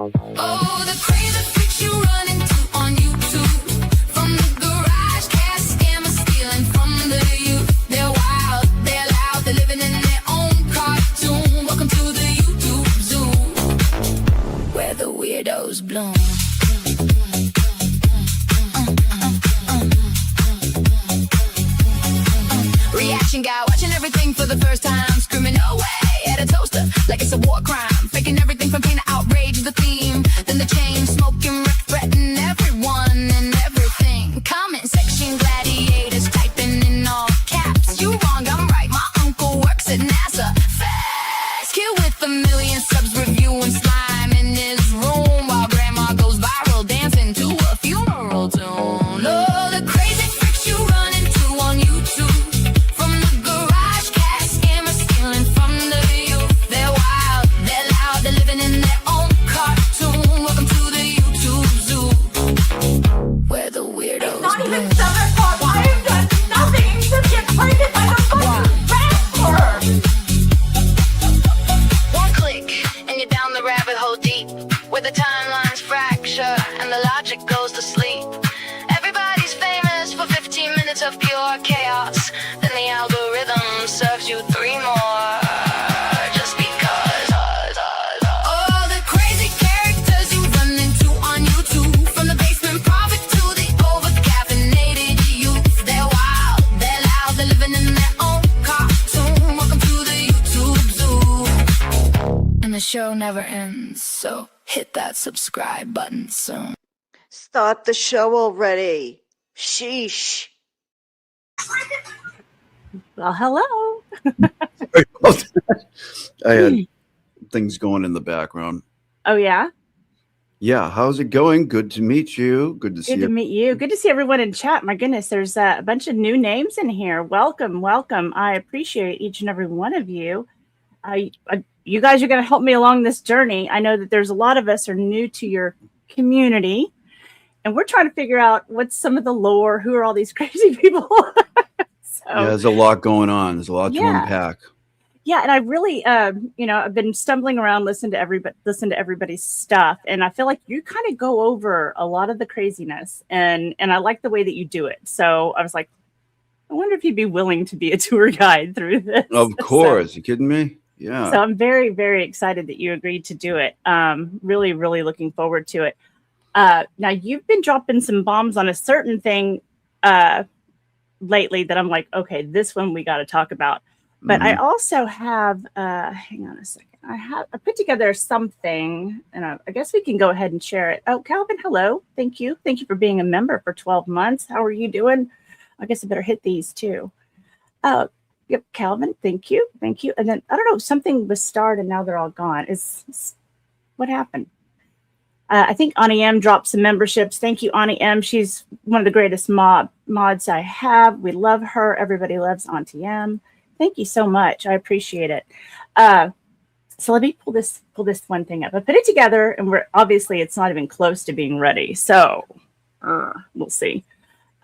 Oh, the crazy freaks you run into on YouTube. From the garage, cast scammers stealing from the youth. They're wild, they're loud, they're living in their own cartoon. Welcome to the YouTube Zoo, where the weirdos bloom. Reaction guy watching everything for the first time, screaming no way at a toaster like it's a war crime, faking everything from pain to outrage the theme, then the chain smoking wreck threaten everyone and everything. Comment section gladiators typing in all caps, you wrong, I'm right, my uncle works at NASA. Fast kill with a million subs, reviewing slime in his room while grandma goes viral dancing to a funeral tune. Oh, the crazy freaks you run into on YouTube. Of pure chaos, then the algorithm serves you 3 more just because. All the crazy characters you run into on YouTube, from the basement prophet to the over-caffeinated youth. They're wild, they're loud, they're living in their own cartoon. Welcome to the YouTube Zoo, and the show never ends, so hit that subscribe button soon. Start the show already. Sheesh. Well, hello. I had things going in the background. Oh, yeah? Yeah. How's it going? Good to meet you. Good to see you. Good to meet you. Good to see everyone in chat. My goodness, there's a bunch of new names in here. Welcome, welcome. I appreciate each and every one of you. You guys are going to help me along this journey. I know that there's a lot of us are new to your community, and we're trying to figure out what's some of the lore. Who are all these crazy people? Yeah, there's a lot going on. There's a lot to unpack. Yeah, and I really, I've been stumbling around, listen to everybody's stuff, and I feel like you kind of go over a lot of the craziness, and I like the way that you do it. So I was like, I wonder if you'd be willing to be a tour guide through this. Of course, you kidding me? Yeah. So I'm very, very excited that you agreed to do it. Really, really looking forward to it. Now you've been dropping some bombs on a certain thing lately that I'm like, okay, this one we got to talk about. But I also have, hang on a second. I put together something, and I guess we can go ahead and share it. Oh, Calvin, hello. Thank you. Thank you for being a member for 12 months. How are you doing? I guess I better hit these too. Yep, Calvin, thank you. Thank you. And then, I don't know, something was started and now they're all gone. What happened? I think Ani M dropped some memberships. Thank you, Ani M. She's one of the greatest mods I have. We love her. Everybody loves Auntie M. Thank you so much. I appreciate it. So let me pull this one thing up. I put it together, and it's not even close to being ready. So we'll see.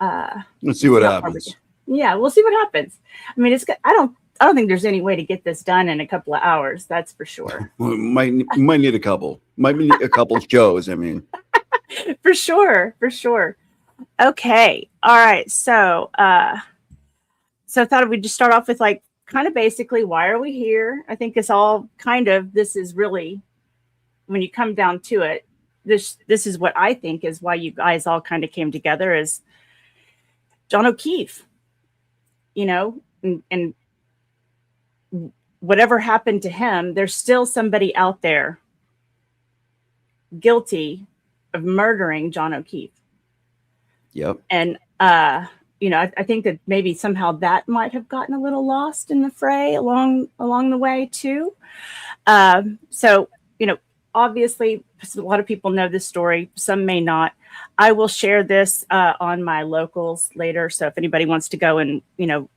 Let's see what happens. Yeah, we'll see what happens. I mean, I don't think there's any way to get this done in a couple of hours. That's for sure. Well, might need a couple. Might need a couple shows. I mean, for sure. Okay. All right. So, I thought we'd just start off with like kind of basically, why are we here? I think it's all this is really, when you come down to it, this is what I think is why you guys all kind of came together, is John O'Keefe, and whatever happened to him, there's still somebody out there guilty of murdering John O'Keefe. Yep. And, I think that maybe somehow that might have gotten a little lost in the fray along the way too. Obviously a lot of people know this story. Some may not. I will share this on my locals later. So if anybody wants to go and,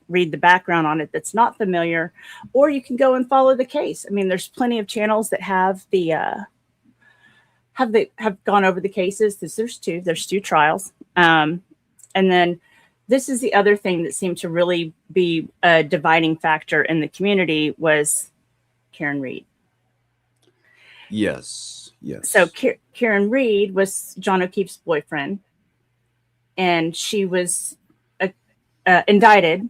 read the background on it that's not familiar, or you can go and follow the case. I mean, there's plenty of channels that have have gone over the cases. There's two trials. And then this is the other thing that seemed to really be a dividing factor in the community was Karen Reed. Yes. Yes. So Karen Reed was John O'Keefe's boyfriend, and she was indicted,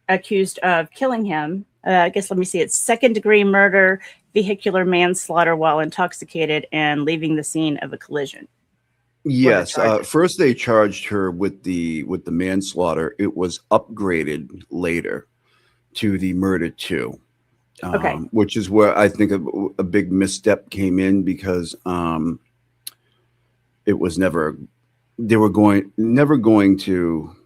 accused of killing him. I guess, let me see, it's second-degree murder, vehicular manslaughter while intoxicated, and leaving the scene of a collision. Yes. First, they charged her with the manslaughter. It was upgraded later to the murder 2. Okay. Which is where I think a big misstep came in, because it was never going to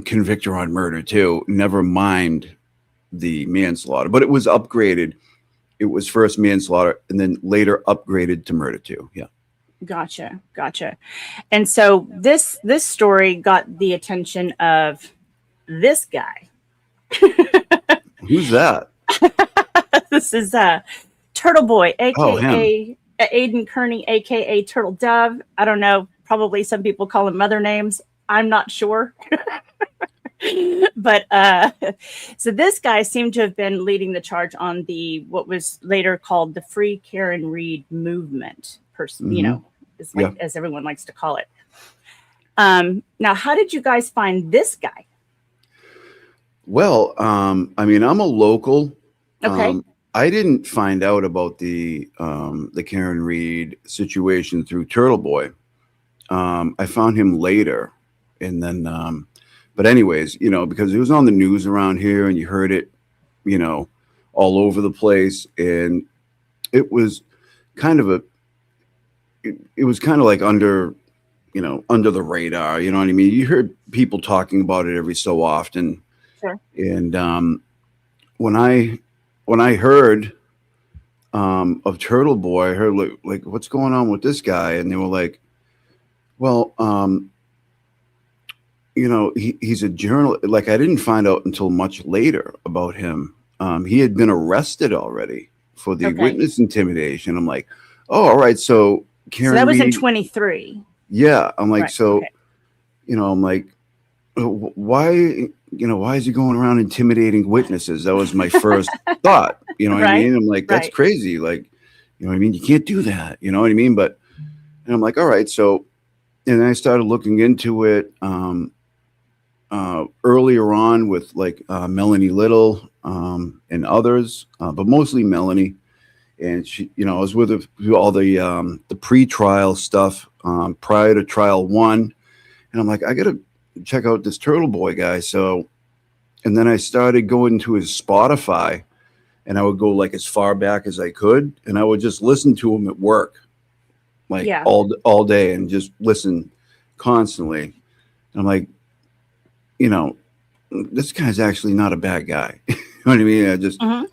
convict her on murder 2, never mind the manslaughter. But it was upgraded. It was first manslaughter and then later upgraded to murder 2. Yeah. Gotcha. And so this story got the attention of this guy. Who's that? This is Turtle Boy, aka Oh, Aiden Kearney, aka Turtle Dove. I don't know. Probably some people call him other names. I'm not sure. But so this guy seemed to have been leading the charge on what was later called the Free Karen Reed movement, as everyone likes to call it. Now, how did you guys find this guy? Well, I mean, I'm a local. Okay. I didn't find out about the Karen Reed situation through Turtle Boy. I found him later, and then but anyways, because it was on the news around here and you heard it, all over the place. And it was kind of it was kind of like under the radar, you know what I mean? You heard people talking about it every so often. Sure. And when I heard of Turtle Boy, I heard like, what's going on with this guy? And they were like, well, he's a journalist. Like, I didn't find out until much later about him. He had been arrested already for the witness intimidation. I'm like, oh, all right. So Karen that was in Reed, 23. Yeah. I'm like, Right, okay. I'm like, why is he going around intimidating witnesses? That was my first thought. You know what I Right, mean? I'm like, that's right. crazy. Like, you know what I mean? You can't do that. You know what I mean? And I'm like, all right. So, and then I started looking into it earlier on with like Melanie Little and others, but mostly Melanie. And she, I was with her through all the pre-trial stuff prior to trial 1. And I'm like, I got to check out this Turtle Boy guy. So, and then I started going to his Spotify, and I would go like as far back as I could, and I would just listen to him at work, like all day, and just listen constantly. And I'm like, this guy's actually not a bad guy. You know what I mean?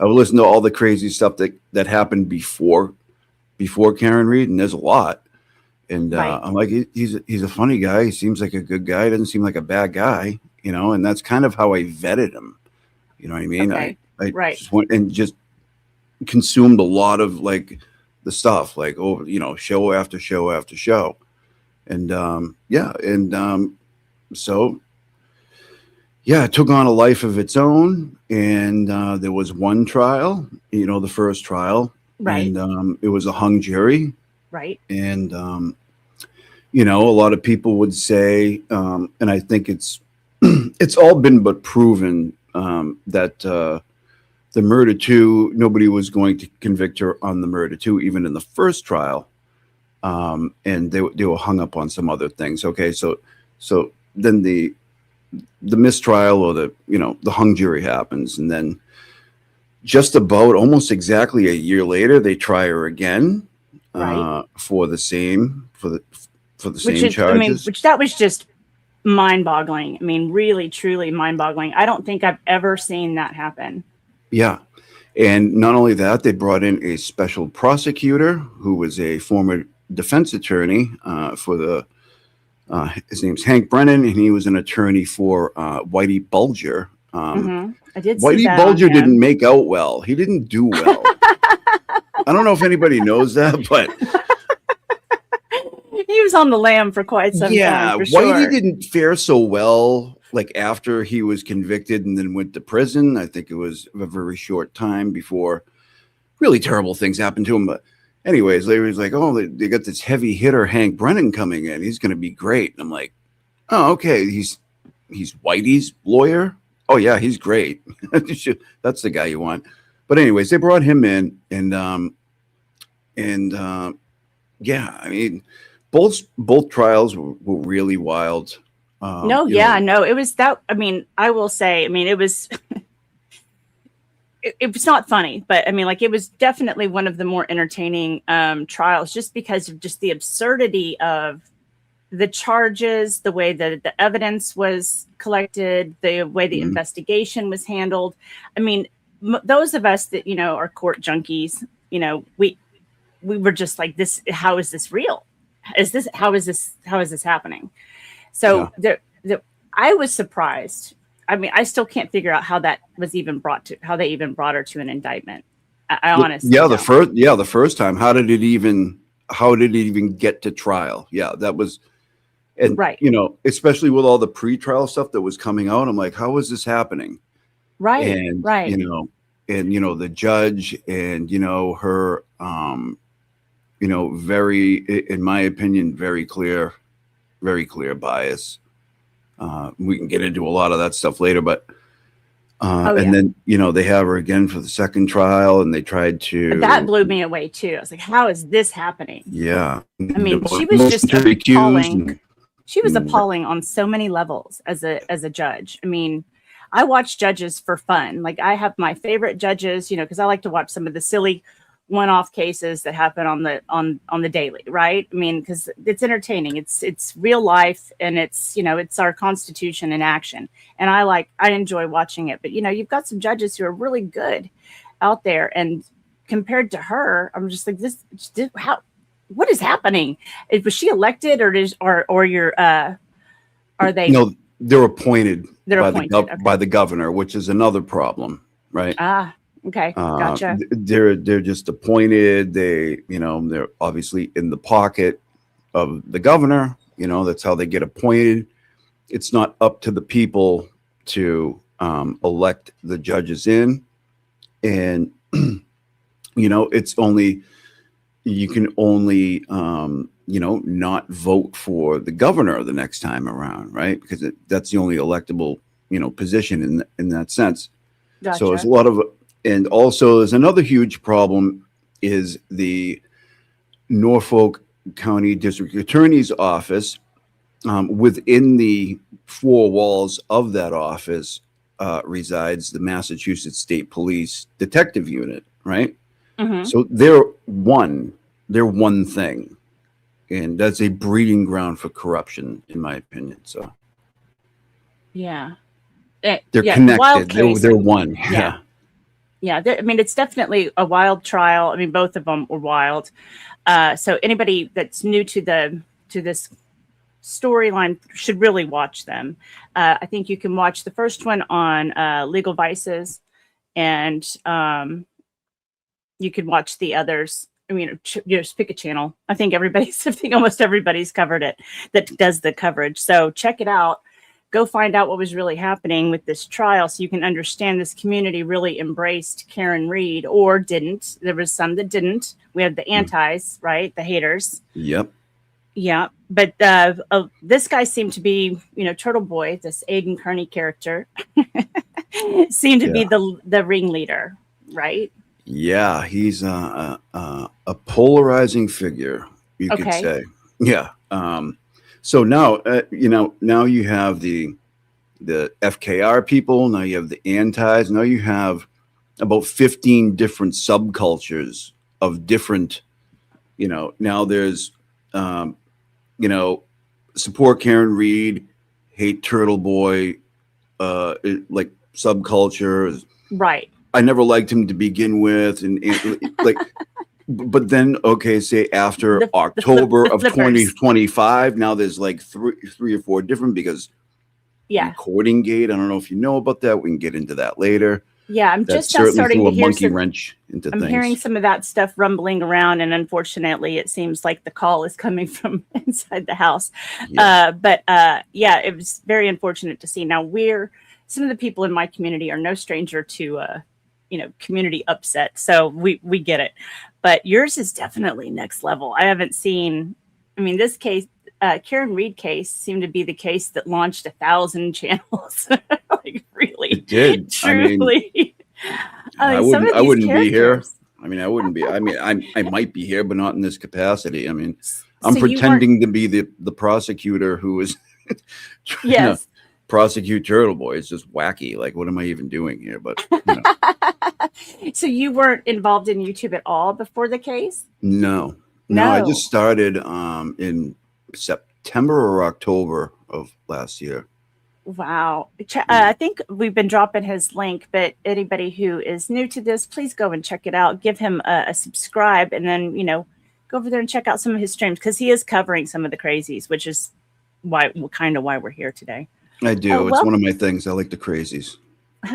I would listen to all the crazy stuff that happened before Karen Reed, and there's a lot. And I'm like, he's a funny guy. He seems like a good guy. He doesn't seem like a bad guy, and that's kind of how I vetted him. You know what I mean? Okay. I just went and just consumed a lot of like the stuff, like, show after show after show. And so it took on a life of its own. And there was one trial, the first trial. Right. And it was a hung jury. Right. And, a lot of people would say, and I think it's all been but proven that the murder 2, nobody was going to convict her on the murder 2, even in the first trial. And they were hung up on some other things. Okay. So then the mistrial or the hung jury happens. And then just about almost exactly a year later, they try her again. Right. For the same charges. I mean, that was just mind-boggling. I mean, really, truly mind-boggling. I don't think I've ever seen that happen. Yeah, and not only that, they brought in a special prosecutor who was a former defense attorney for the. His name's Hank Brennan, and he was an attorney for Whitey Bulger. I did see Whitey that Bulger on him. didn't make out well. He didn't do well. I don't know if anybody knows that, but he was on the lam for quite some time. For Whitey sure. didn't fare so well. Like after he was convicted and then went to prison, I think it was a very short time before really terrible things happened to him. But anyways, they was like, oh, they got this heavy hitter Hank Brennan coming in. He's going to be great. And I'm like, oh, okay. He's Whitey's lawyer. Oh yeah, he's great. That's the guy you want. But anyways, they brought him in, and yeah, I mean, both trials were really wild. No, yeah, no, it was that. I mean, I will say, I mean, it was. It was not funny, but I mean, like, it was definitely one of the more entertaining trials, just because of just the absurdity of the charges, the way that the evidence was collected, the way the investigation was handled. I mean, those of us that, you know, are court junkies, you know, we were just like, this, how is this real? How is this happening? So I was surprised. I mean, I still can't figure out how that was even how they even brought her to an indictment. I honestly don't. The first time. How did it even get to trial? Yeah, that was, and right. You know, especially with all the pre-trial stuff that was coming out, I'm like, how is this happening? Right. And right. You know, the judge, and you know, her you know, very, in my opinion, very clear bias. We can get into a lot of that stuff later, but and then, you know, they have her again for the second trial, and they tried to. But that blew me away too. I was like, how is this happening? Yeah. I mean, she was just appalling. She was appalling on so many levels as a judge. I mean, I watch judges for fun. Like, I have my favorite judges, you know, because I like to watch some of the silly one-off cases that happen on the daily, right? I mean, because it's entertaining, it's real life, and it's, you know, it's our Constitution in action, and I enjoy watching it. But you know, you've got some judges who are really good out there, and compared to her, I'm just like, what is happening? Was she elected, or are they? No, they're appointed. Okay. By the governor, which is another problem, right? Okay, gotcha. They're just appointed. They, you know, they're obviously in the pocket of the governor. You know, that's how they get appointed. It's not up to the people to elect the judges in, and you know, you can only you know, not vote for the governor the next time around, right? Because that's the only electable, you know, position in that sense. Gotcha. So there's a lot of. And also, there's another huge problem is the Norfolk County District Attorney's Office. Within the four walls of that office resides the Massachusetts State Police Detective Unit, right? Mm-hmm. So they're one thing, and that's a breeding ground for corruption, in my opinion. So yeah, they're connected. They're one. Yeah. Yeah, I mean, it's definitely a wild trial. I mean, both of them were wild. So anybody that's new to this storyline should really watch them. I think you can watch the first one on Legal Vices, and you can watch the others. I mean, you just pick a channel. I think almost everybody's covered it that does the coverage. So check it out. Go find out what was really happening with this trial, so you can understand this community really embraced Karen Reed, or didn't. There was some that didn't. We have the antis, right? The haters. Yep. Yeah. But this guy seemed to be, you know, Turtle Boy, this Aiden Kearney character, seemed to be the ringleader, right? Yeah. He's a polarizing figure, you could say. Yeah. So now, you know, now you have the FKR people. Now you have the antis. Now you have about 15 different subcultures of different, you know. Now there's, you know, support Karen Reed, hate Turtle Boy, like subculture. Right. I never liked him to begin with, and like. But then, okay, say after October of 2025, now there's like three or four different, because recording gate. I don't know if you know about that. We can get into that later. Yeah, I'm just now starting to hear monkey wrench into things. I'm hearing some of that stuff rumbling around, and unfortunately, it seems like the call is coming from inside the house. Yeah. Yeah, it was very unfortunate to see. Now, some of the people in my community are no stranger to community upset. So we get it, but yours is definitely next level. I haven't seen. I mean, this case, Karen Reed case, seemed to be the case that launched 1,000 channels. Like really, It did. truly. I some of wouldn't. I these wouldn't be here. characters- I mean, I wouldn't be. I mean, I might be here, but not in this capacity. I mean, I'm So you weren't- pretending to be the prosecutor who is trying Yes. to prosecute Turtle Boy. It's just wacky. Like, what am I even doing here? But So you weren't involved in YouTube at all before the case? no. I just started in September or October of last year. Wow. I think we've been dropping his link, but anybody who is new to this, please go and check it out. Give him a subscribe, and then, go over there and check out some of his streams, because he is covering some of the crazies, which is why we're here today. I do. Oh, It's one of my things. I like the crazies.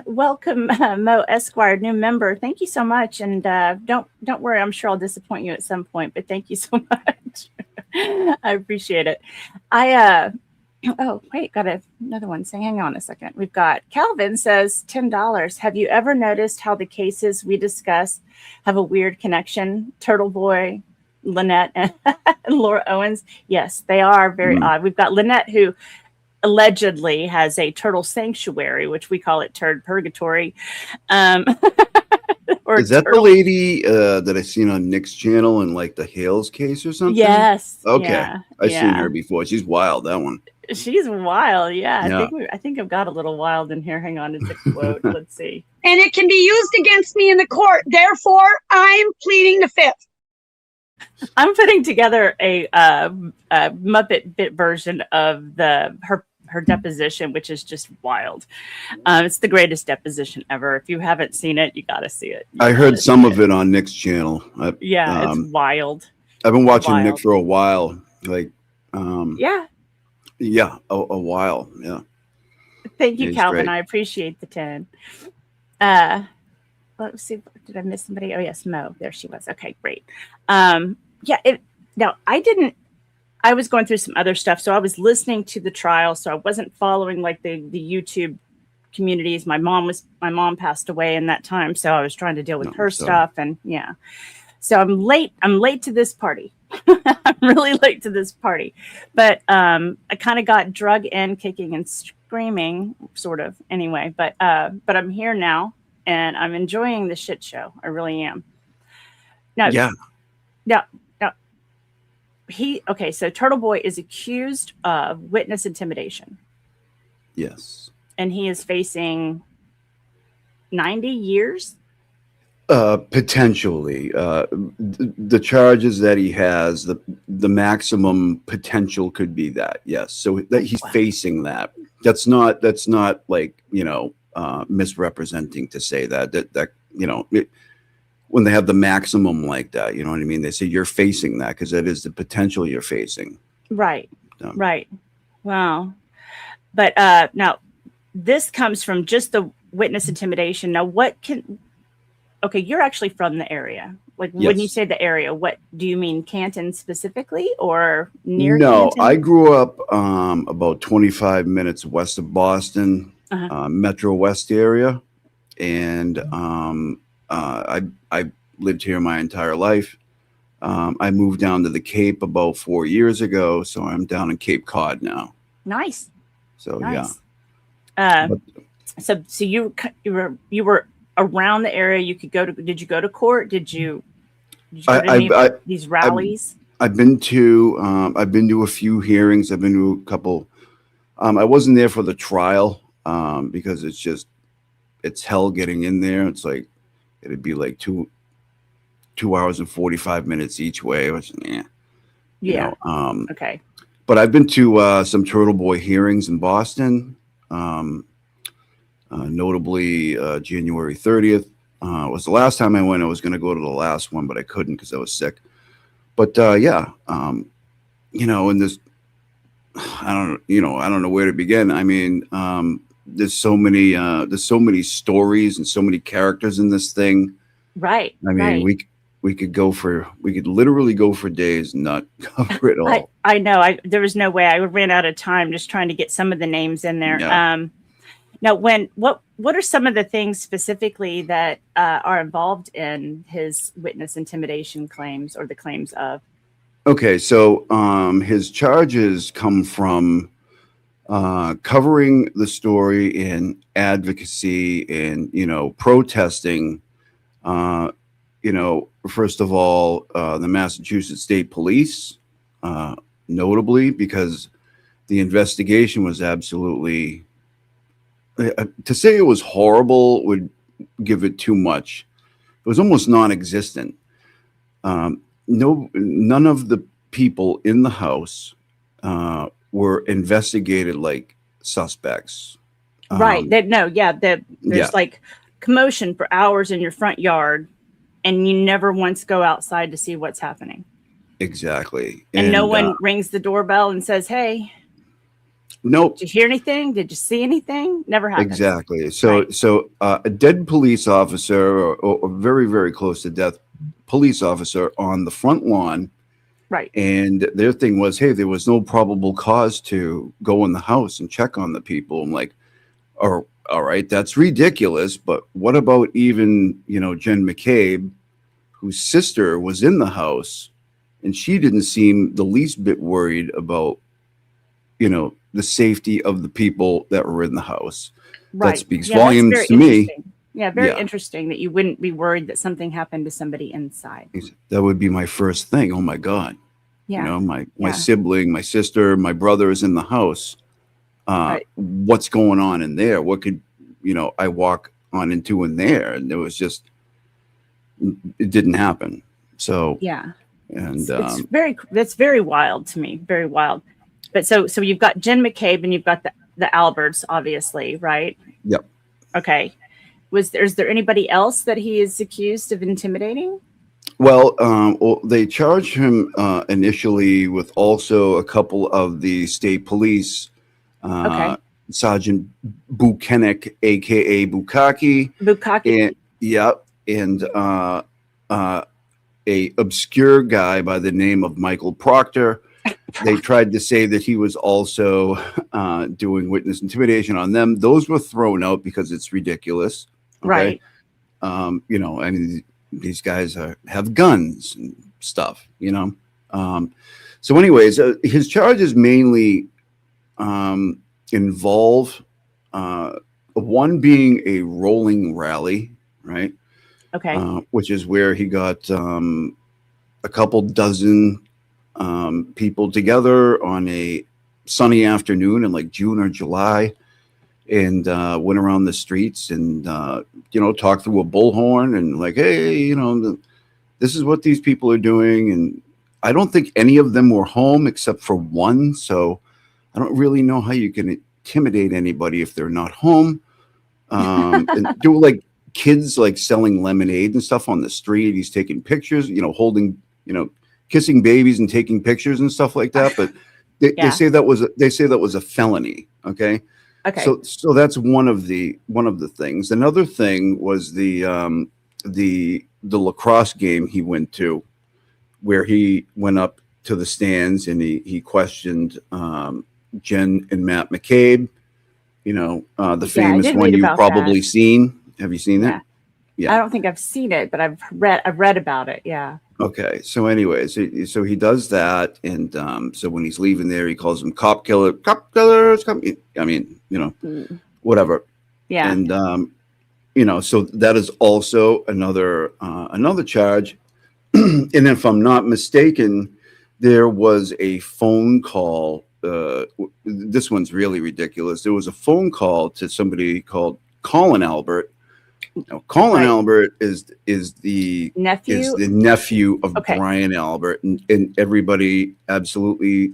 Welcome, Mo Esquire, new member. Thank you so much. And don't worry, I'm sure I'll disappoint you at some point, but thank you so much. I appreciate it. Oh, wait, got another one saying, hang on a second. We've got Calvin says $10. Have you ever noticed how the cases we discuss have a weird connection? Turtle Boy, Lynette, and Laura Owens. Yes, they are very odd. We've got Lynette, who allegedly has a turtle sanctuary, which we call it Turd Purgatory. Or Is that the lady that I seen on Nick's channel in like the Hales case or something? Yes. Okay. Yeah, I've seen her before. She's wild, that one. She's wild. Yeah. Yeah. I think I've got a little wild in here. Hang on. It's a quote. Let's see. And it can be used against me in the court. Therefore, I'm pleading the fifth. I'm putting together a Muppet bit version of her deposition, which is just wild. It's the greatest deposition ever. If you haven't seen it, you got to see it. I heard some of it on Nick's channel. It's wild. I've been watching Nick Wild. for a while. Like, Yeah. a while. Yeah. Thank you, He's Calvin. great. I appreciate the 10. Let's see. Did I miss somebody? Oh, yes, Mo. There she was. Okay, great. Now, I was going through some other stuff. So I was listening to the trial. So I wasn't following like the YouTube communities. My mom passed away in that time. So I was trying to deal with her stuff. And yeah. So I'm late to this party. I'm really late to this party. But I kind of got drug in, kicking and screaming, sort of, anyway. But I'm here now, and I'm enjoying the shit show. I really am. Now, so Turtle Boy is accused of witness intimidation. Yes. And he is facing 90 years. Potentially, the charges that he has, the maximum potential could be that. Yes. So that he's facing that. That's not like, misrepresenting to say that when they have the maximum like that, you know what I mean? They say you're facing that because that is the potential you're facing. Right. Right. Wow. But now this comes from just the witness intimidation. Now, okay, you're actually from the area. Like, when you say the area, what do you mean? Canton specifically, or near? No, Canton? I grew up about 25 minutes west of Boston, Metro West area, and I lived here my entire life. I moved down to the Cape about 4 years ago, so I'm down in Cape Cod now. Nice. So nice. yeah. So you were around the area. You could go to. Did you go to court? Did you go to any of these rallies? I've been to a few hearings. I've been to a couple. I wasn't there for the trial because it's hell getting in there. It's like it'd be like 2 hours and 45 minutes each way. Which, Okay. But I've been to some Turtle Boy hearings in Boston. Notably January 30th was the last time I went. I was going to go to the last one, but I couldn't because I was sick. But and this, I don't know where to begin. I mean, there's so many stories and so many characters in this thing. Right. I mean, we could literally go for days and not cover it all. I know. There was no way. I ran out of time just trying to get some of the names in there. Yeah. Now, what what are some of the things specifically that are involved in his witness intimidation claims or the claims of? Okay, so his charges come from covering the story in advocacy and, protesting. First of all, the Massachusetts State Police, notably because the investigation was absolutely, to say it was horrible would give it too much. It was almost non-existent. None of the people in the house were investigated like suspects. Right. There's Yeah. like commotion for hours in your front yard, and you never once go outside to see what's happening. Exactly. And no one rings the doorbell and says, "Hey, nope. did you hear anything? Did you see anything?" Never happens. Exactly. So, Right. a dead police officer or very, very close to death police officer on the front lawn. Right. And their thing was, hey, there was no probable cause to go in the house and check on the people. I'm like, all right, that's ridiculous. But what about even, Jen McCabe, whose sister was in the house, and she didn't seem the least bit worried about, the safety of the people that were in the house. Right. That speaks volumes to me. Yeah, very interesting that you wouldn't be worried that something happened to somebody inside. That would be my first thing. Oh my God. Yeah. My sibling, my sister, my brother is in the house. Right. What's going on in there? What could, I walk on into in there? And it was just, it didn't happen. So, yeah. And that's very wild to me. Very wild. But so you've got Jen McCabe and you've got the Alberts, obviously, right? Yep. Okay. Is there anybody else that he is accused of intimidating? Well, they charged him initially with also a couple of the state police, Sergeant Buchanek, aka Bukaki. And a obscure guy by the name of Michael Proctor. They tried to say that he was also doing witness intimidation on them. Those were thrown out because it's ridiculous. Okay? Right. And these guys have guns and stuff, So anyways, his charges mainly involve one being a rolling rally, right? Okay. Which is where he got a couple dozen people together on a sunny afternoon in like June or July, and went around the streets and talked through a bullhorn and like, hey, this is what these people are doing. And I don't think any of them were home except for one, so I don't really know how you can intimidate anybody if they're not home. And do like kids like selling lemonade and stuff on the street. He's taking pictures, holding, kissing babies and taking pictures and stuff like that. But they say that was a felony. Okay. Okay. So that's one of the things. Another thing was the lacrosse game he went to, where he went up to the stands and he questioned Jen and Matt McCabe. The famous one you've probably seen. Have you seen that? Yeah. I don't think I've seen it, but I've read about it. Yeah. Okay. So anyways, so he does that. And so when he's leaving there, he calls them cop killers. Whatever. Yeah. And, so that is also another charge. And if I'm not mistaken, there was a phone call. This one's really ridiculous. There was a phone call to somebody called Colin Albert. Now, Colin Albert is the nephew of Brian Albert, and everybody absolutely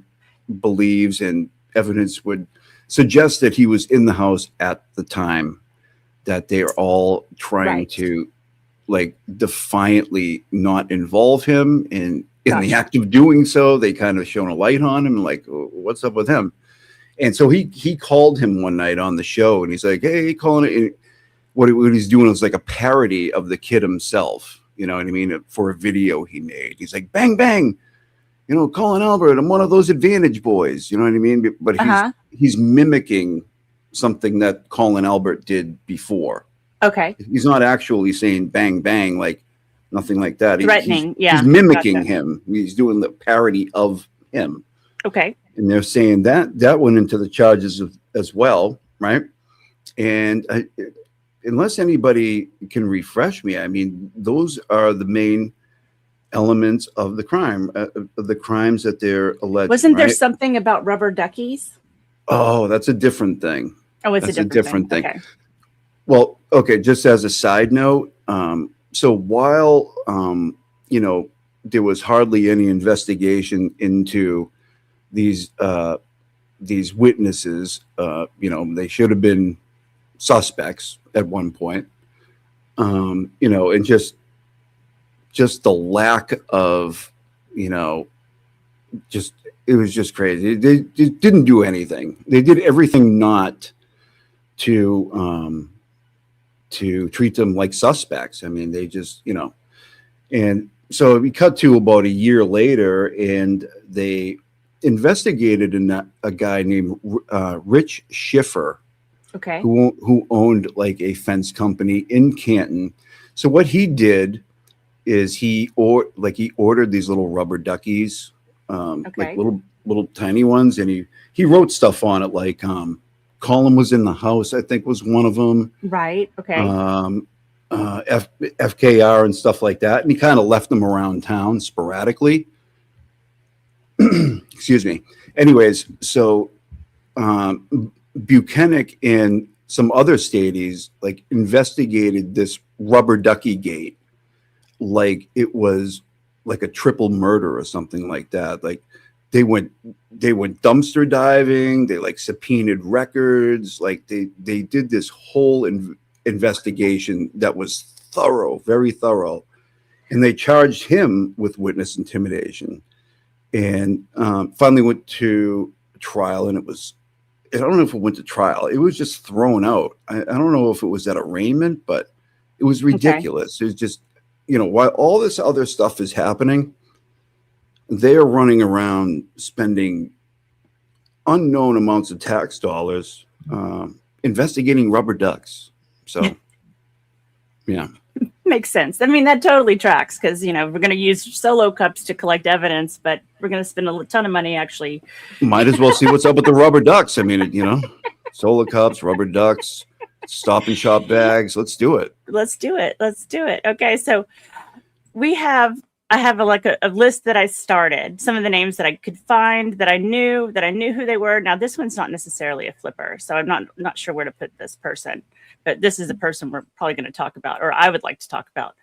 believes, and evidence would suggest that he was in the house at the time that they are all trying to like defiantly not involve him, and in the act of doing so, they kind of shone a light on him, like, what's up with him? And so he called him one night on the show, and he's like, hey, Colin. What he's doing is like a parody of the kid himself, you know what I mean? For a video he made. He's like, bang, bang, Colin Albert, I'm one of those advantage boys, you know what I mean? But he's mimicking something that Colin Albert did before. Okay. He's not actually saying bang bang, like nothing like that. Threatening. He's mimicking him. He's doing the parody of him. Okay. And they're saying that went into the charges as well, right? And unless anybody can refresh me, I mean, those are the main elements of the crime, of the crimes that they're alleged. Wasn't there something about rubber duckies? Oh, that's a different thing. Oh, it's That's a different thing. thing. Okay. Well, okay, just as a side note, so while, there was hardly any investigation into these witnesses, they should have been suspects at one point, and just the lack of, it was just crazy. They didn't do anything. They did everything not to treat them like suspects. I mean, they just, and so we cut to about a year later, and they investigated a guy named Rich Schiffer, Okay. who owned like a fence company in Canton. So what he did is he ordered these little rubber duckies, like little tiny ones, and he wrote stuff on it like Colin was in the house, I think was one of them. Right. Okay. FKR and stuff like that, and he kind of left them around town sporadically. Excuse me. Anyways, so Buchanan and some other stateies like investigated this rubber ducky gate like it was like a triple murder or something like that. Like they went dumpster diving, they like subpoenaed records, like they did this whole investigation that was thorough, very thorough, and they charged him with witness intimidation, and finally went to trial. And I don't know if it went to trial. It was just thrown out. I don't know if it was at arraignment, but it was ridiculous. Okay. It was just, while all this other stuff is happening, they are running around spending unknown amounts of tax dollars investigating rubber ducks. So, yeah. Makes sense. I mean, that totally tracks because, we're going to use solo cups to collect evidence, but we're going to spend a ton of money actually. Might as well see what's up with the rubber ducks. I mean, solo cups, rubber ducks, Stop and Shop bags. Let's do it. Let's do it. Okay. So I have a list that I started, some of the names that I could find that I knew who they were. Now, this one's not necessarily a flipper, so I'm not sure where to put this person, but this is a person we're probably going to talk about, or I would like to talk about.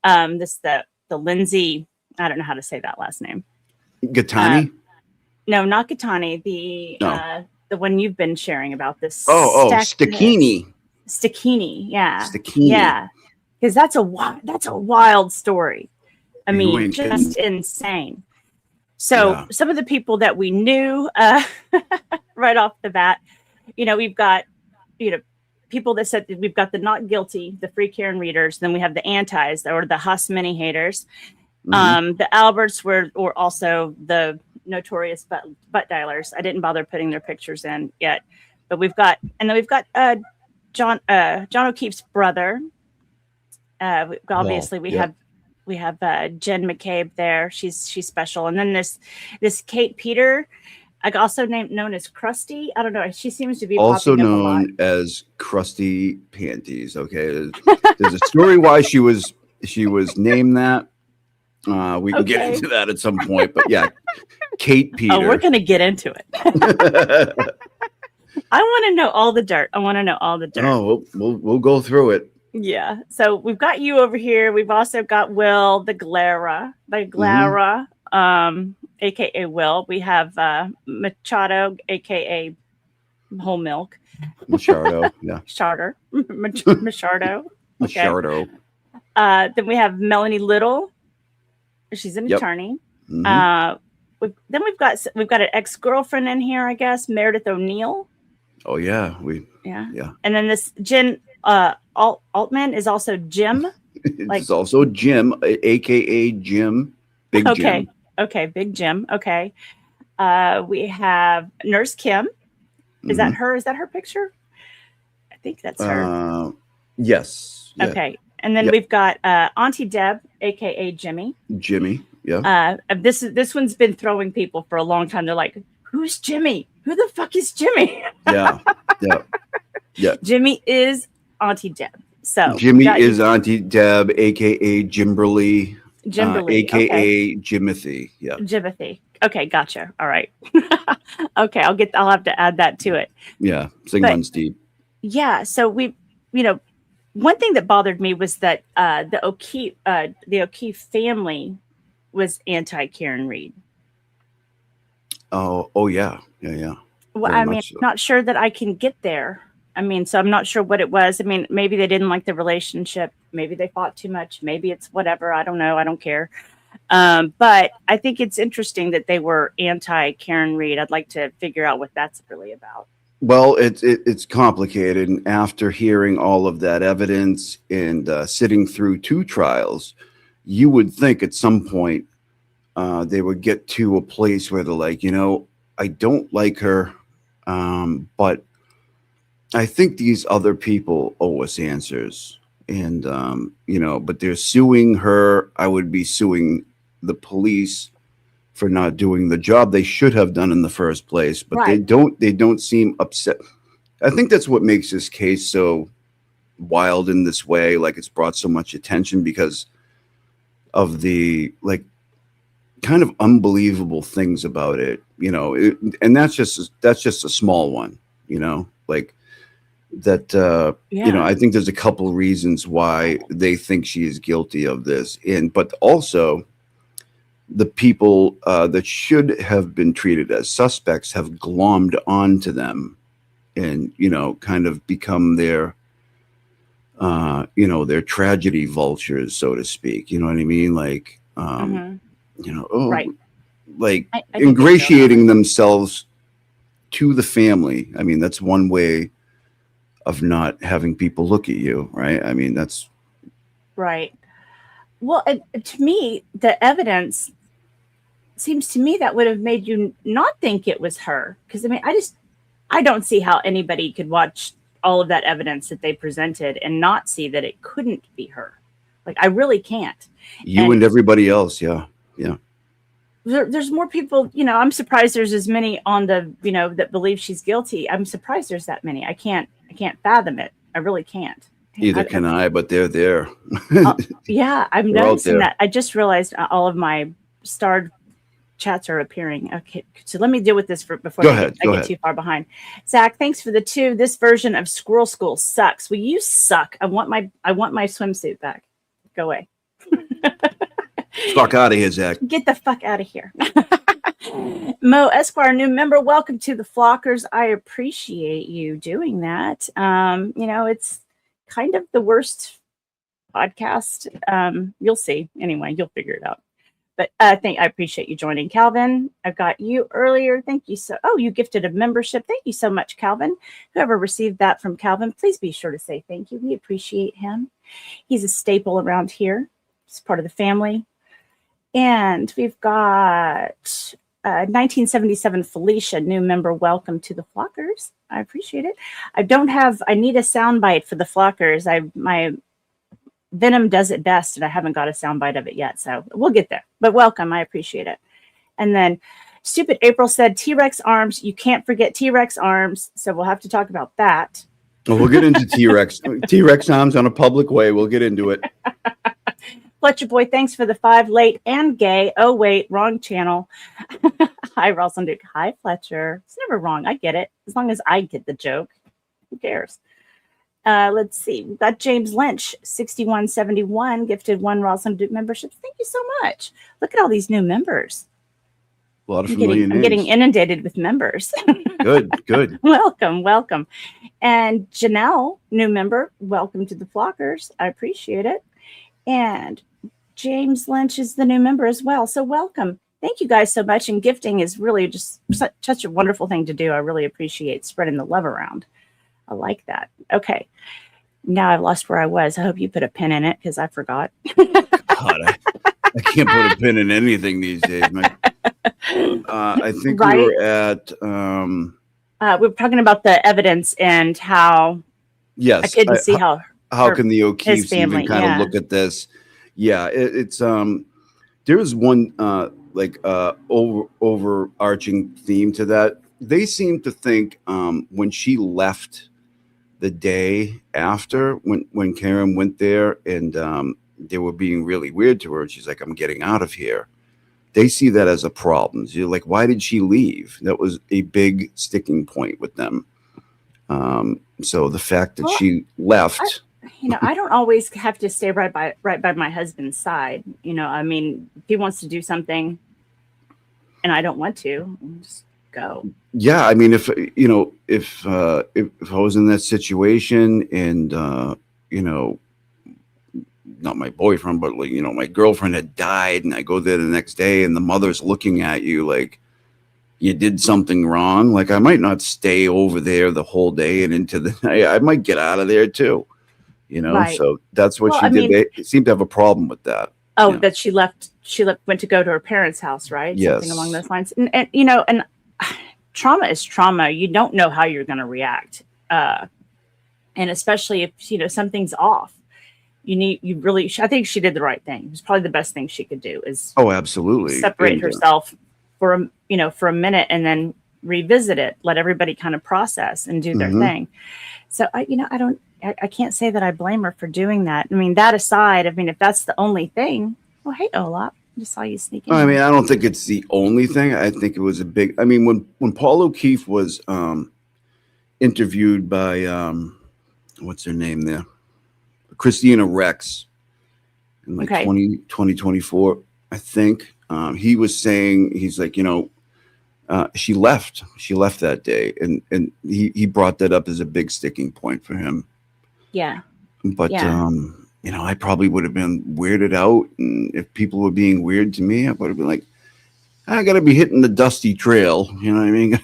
The Lindsay, I don't know how to say that last name. Gattani? No, not Gattani. The one you've been sharing about this. Stacchini. Stacchini, yeah. Stacchini. Yeah. Because that's a wild story. I mean, just insane. So some of the people that we knew right off the bat, we've got, people that said that we've got the not guilty, the free Karen readers. Then we have the antis, or the Haas mini haters. Mm-hmm. The Alberts were also the notorious butt dialers. I didn't bother putting their pictures in yet, but we've got John O'Keefe's brother. Obviously, we have Jen McCabe there. She's special. And then this Kate Peter, also known as Krusty. I don't know. She seems to be also known as Krusty Panties. Okay, there's a story why she was named that. We can get into that at some point. But yeah, Kate Peter. Oh, we're gonna get into it. I want to know all the dirt. Oh, we'll go through it. Yeah. So we've got you over here. We've also got Will, the Glara, aka Will. We have Machado, aka Whole Milk. Machado, yeah. Machado. Okay. Machado. Then we have Melanie Little. She's an attorney. Mm-hmm. Then we've got an ex-girlfriend in here, I guess, Meredith O'Neill. Oh yeah, yeah. And then this Jen Altman is also Jim. It's also Jim, aka Jim, Big Jim. Okay, Big Jim. Okay. We have Nurse Kim. Is that her? Is that her picture? think that's her. Yes. Yeah. Okay. And then Yep. we've got Auntie Deb, aka Jimmy. Jimmy. Yeah. This one's been throwing people for a long time. They're like, "Who's Jimmy? Who the fuck is Jimmy?" Yeah. Yeah. Yeah. Jimmy is Auntie Deb. So Jimmy is Auntie Deb, aka Jimberly, Jimberly, aka okay. Jimothy. Yeah. Jimothy. Okay, gotcha. All right. Okay, I'll have to add that to it. Yeah. Sing But- runs deep. Yeah. So one thing that bothered me was that the O'Keefe family was anti Karen Reed. Oh yeah. Yeah. Yeah. Well, Very I mean, much so. I'm not sure that I can get there. I mean, so I'm not sure what it was. I mean, maybe they didn't like the relationship. Maybe they fought too much. Maybe it's whatever. I don't know. I don't care. But I think it's interesting that they were anti Karen Reed. I'd like to figure out what that's really about. Well, it's complicated, and after hearing all of that evidence and sitting through 2 trials, you would think at some point they would get to a place where they're like, I don't like her, but I think these other people owe us answers, and but they're suing her. I would be suing the police for not doing the job they should have done in the first place, but Right. they don't seem upset. I think that's what makes this case so wild in this way. Like, it's brought so much attention because of the kind of unbelievable things about it, and that's just a small one, like that, I think there's a couple reasons why they think she is guilty of this. But also the people that should have been treated as suspects have glommed onto them and, kind of become their tragedy vultures, so to speak. You know what I mean? Like, Right. Like I think ingratiating themselves to the family. I mean, that's one way of not having people look at you, right? I mean, that's Right. Well, to me, the evidence seems to me that would have made you not think it was her. Because, I mean, I don't see how anybody could watch all of that evidence that they presented and not see that it couldn't be her. Like, I really can't. you and everybody else. Yeah. Yeah. There's more people, I'm surprised there's as many on the, that believe she's guilty. I'm surprised there's that many. I can't fathom it. I really can't. Either can I, but they're there. Yeah, I'm They're out noticing there. that. I just realized all of my starred chats are appearing. Okay, so let me deal with this before Go I ahead, get too far behind. Zach, thanks for the 2. This version of Squirrel School sucks. Well, you suck. I want my swimsuit back. Go away. Fuck out of here, Zach. Get the fuck out of here. Mo Esquire, new member. Welcome to the Flockers. I appreciate you doing that. It's kind of the worst podcast. You'll see. Anyway, you'll figure it out. But I appreciate you joining, Calvin. I got you earlier. Thank you you gifted a membership. Thank you so much, Calvin. Whoever received that from Calvin, please be sure to say thank you. We appreciate him. He's a staple around here. He's part of the family. And we've got 1977 Felicia, new member. Welcome to the Flockers. I appreciate it. I need a soundbite for the Flockers. My Venom does it best, and I haven't got a soundbite of it yet. So we'll get there. But welcome. I appreciate it. And then Stupid April said T-Rex arms. You can't forget T-Rex arms. So we'll have to talk about that. Well, we'll get into T-Rex arms on a public way. We'll get into it. Fletcher Boy, thanks for the 5 late and gay. Oh, wait, wrong channel. Hi, Ralston Duke. Hi, Fletcher. It's never wrong. I get it. As long as I get the joke. Who cares? Let's see. We've got James Lynch, 6171, gifted 1 Ralston Duke membership. Thank you so much. Look at all these new members. A lot of familiar names. I'm getting inundated with members. Good. Welcome. And Janelle, new member. Welcome to the Flockers. I appreciate it. And James Lynch is the new member as well. So welcome. Thank you guys so much. And gifting is really just such a wonderful thing to do. I really appreciate spreading the love around. I like that. Okay. Now I've lost where I was. I hope you put a pin in it because I forgot. God, I can't put a pin in anything these days, man. I think Right. we were at we're talking about the evidence and how I Yes. couldn't see how How her- can the O'Keefes family, even kind of yeah. look at this? Yeah, it's there is one overarching theme to that. They seem to think when she left the day after, when Karen went there and they were being really weird to her, and she's like, "I'm getting out of here." They see that as a problem. You're like, why did she leave? That was a big sticking point with them. So the fact that Well, she left. I don't always have to stay right by my husband's side. I mean, if he wants to do something and I don't want to, I'll just go. Yeah, I mean, if I was in that situation and not my boyfriend, but like my girlfriend had died, and I go there the next day, and the mother's looking at you like you did something wrong. Like I might not stay over there the whole day and into the night. I might get out of there too. Right. So that's what Well, she I did. mean- They seem to have a problem with that. Oh, Yeah. that she left, went to go to her parents' house, right? Yes. Something along those lines. And trauma is trauma. You don't know how you're going to react. And especially if, something's off. I think she did the right thing. It was probably the best thing she could do is Oh, absolutely. separate And, herself for a minute and then revisit it, let everybody kind of process and do their Mhm. thing. So I can't say that I blame her for doing that. I mean, that aside, if that's the only thing, well, hey, Olaf, I just saw you sneak in. I mean, I don't think it's the only thing. I think it was a big. I mean, when Paul O'Keefe was interviewed by what's her name there, Christina Rex, in like Okay. 2024, I think. He was saying, he's like, she left that day, and he brought that up as a big sticking point for him. Yeah. But Yeah. I probably would have been weirded out, and if people were being weird to me, I would have been like, I gotta be hitting the dusty trail. You know what I mean?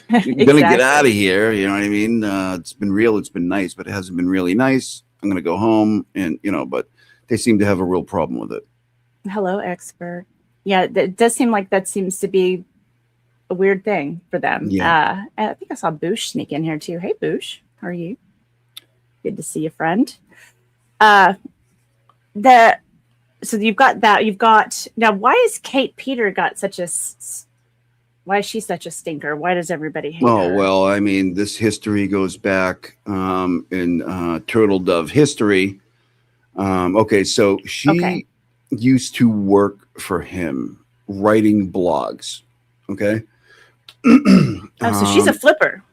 I'm gonna get out of here. You know what I mean? It's been real. It's been nice, but it hasn't been really nice. I'm gonna go home, and but they seem to have a real problem with it. Hello, expert. Yeah, it does seem like that seems to be a weird thing for them. Yeah. And I think I saw Boosh sneak in here too. Hey, Boosh, how are you? Good to see you, friend. So you've got that. You've got now. Why is Kate Peter got such a? Why is she such a stinker? Why does everybody hate Oh, her? well, I mean, this history goes back in Turtle Dove history. Okay, so she Okay. used to work for him writing blogs. Okay. Oh, so she's a flipper.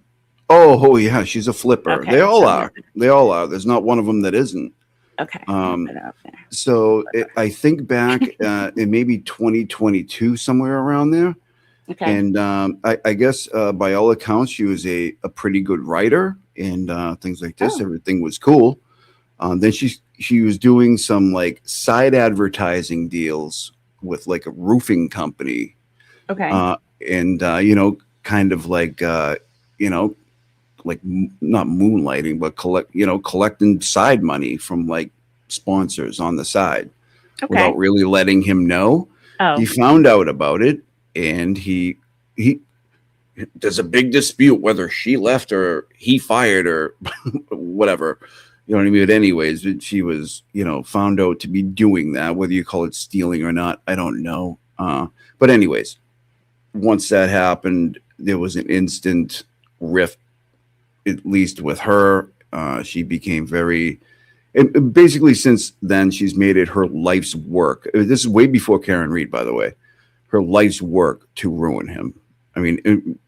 Oh, yeah, she's a flipper. Okay, They all so- are. They all are. There's not one of them that isn't. Okay. Um, Put it up there. So I think back in maybe 2022, somewhere around there. Okay. And I guess by all accounts, she was a pretty good writer and things like this. Oh. Everything was cool. Then she was doing some like side advertising deals with like a roofing company. Okay. And kind of like not moonlighting, but collecting side money from like sponsors on the side Okay. without really letting him know. Oh. He found out about it, and he there's a big dispute whether she left or he fired her, whatever. You know what I mean? But anyways, she was, found out to be doing that. Whether you call it stealing or not, I don't know. But anyways, once that happened, there was an instant rift, at least with her. She became very, and basically since then, she's made it her life's work. This is way before Karen Reed, by the way. Her life's work to ruin him. I mean,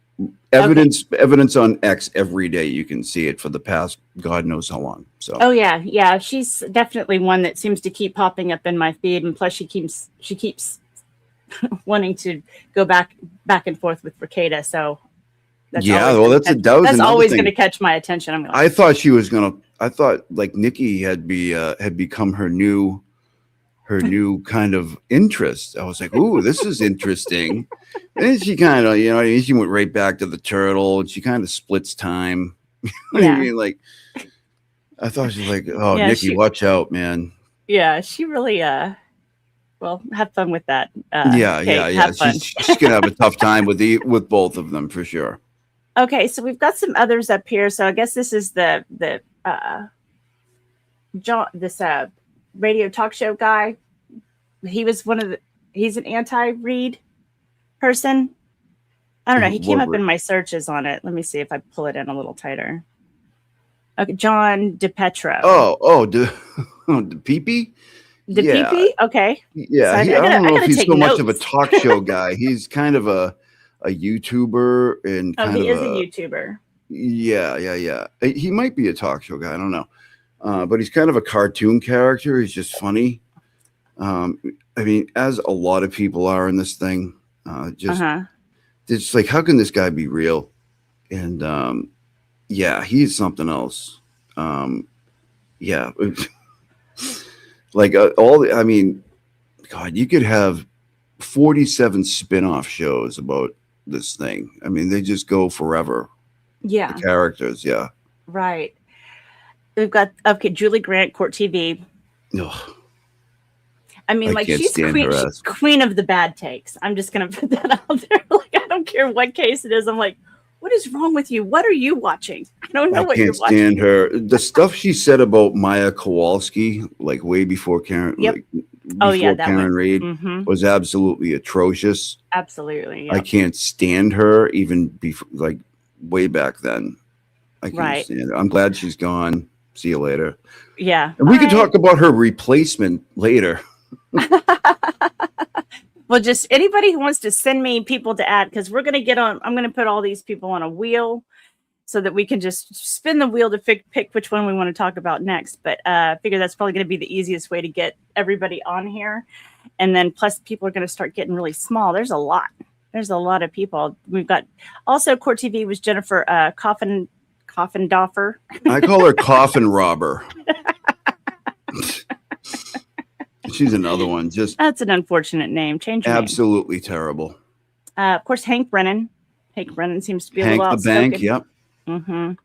evidence on X every day. You can see it for the past God knows how long. So. Oh yeah. She's definitely one that seems to keep popping up in my feed, and plus she keeps wanting to go back and forth with Ricada. So that's that's always going to catch my attention. I'm going. I thought she was gonna. I thought like Nikki had become her new kind of interest. I was like, ooh, this is interesting. And she kind of, she went right back to the turtle, and she kind of splits time. Yeah. I mean, like, I thought she was like, oh, Yeah, Nikki, watch out, man. Yeah, she really. Well, have fun with that. Yeah. Kate, have fun. She's gonna have a tough time with both of them for sure. Okay, so we've got some others up here. So I guess this is the John, this radio talk show guy. He was he's an anti-Reed person. I don't know. He came up in my searches on it. Let me see if I pull it in a little tighter. Okay, John DePetro. The Pee-Pee? Pee-Pee? Okay. Yeah, So I don't know if he's so much of a notes. talk show guy. He's kind of a YouTuber and kind he of is a YouTuber. Yeah. He might be a talk show guy. I don't know. But he's kind of a cartoon character. He's just funny. I mean, as a lot of people are in this thing, it's like, how can this guy be real? And he's something else. Like I mean, God, you could have 47 spin-off shows about this thing. I mean, they just go forever. Yeah. The characters, yeah. Right. We've got Julie Grant, Court TV. Ugh. I mean, like she's queen of the bad takes. I'm just gonna put that out there. Like, I don't care what case it is. I'm like, what is wrong with you? What are you watching? I don't know what you're watching. I can't stand her. The stuff she said about Maya Kowalski, like way before Karen, Karen Reed, was absolutely atrocious. Absolutely. Yep. I can't stand her even before, like way back then. I can't stand her. I'm glad she's gone. See you later. Yeah. And we can talk about her replacement later. Well, just anybody who wants to send me people to add, because we're going to get on, I'm going to put all these people on a wheel so that we can just spin the wheel to pick which one we want to talk about next. But I figure that's probably going to be the easiest way to get everybody on here. And then plus people are going to start getting really small. There's a lot of people. We've got also Court TV was Jennifer Coffin Doffer. I call her Coffin Robber. She's another one. Just that's an unfortunate name. Change your absolutely name. Terrible. Of course, Hank Brennan. Hank Brennan seems to be a little outspoken. Bank. Yep. The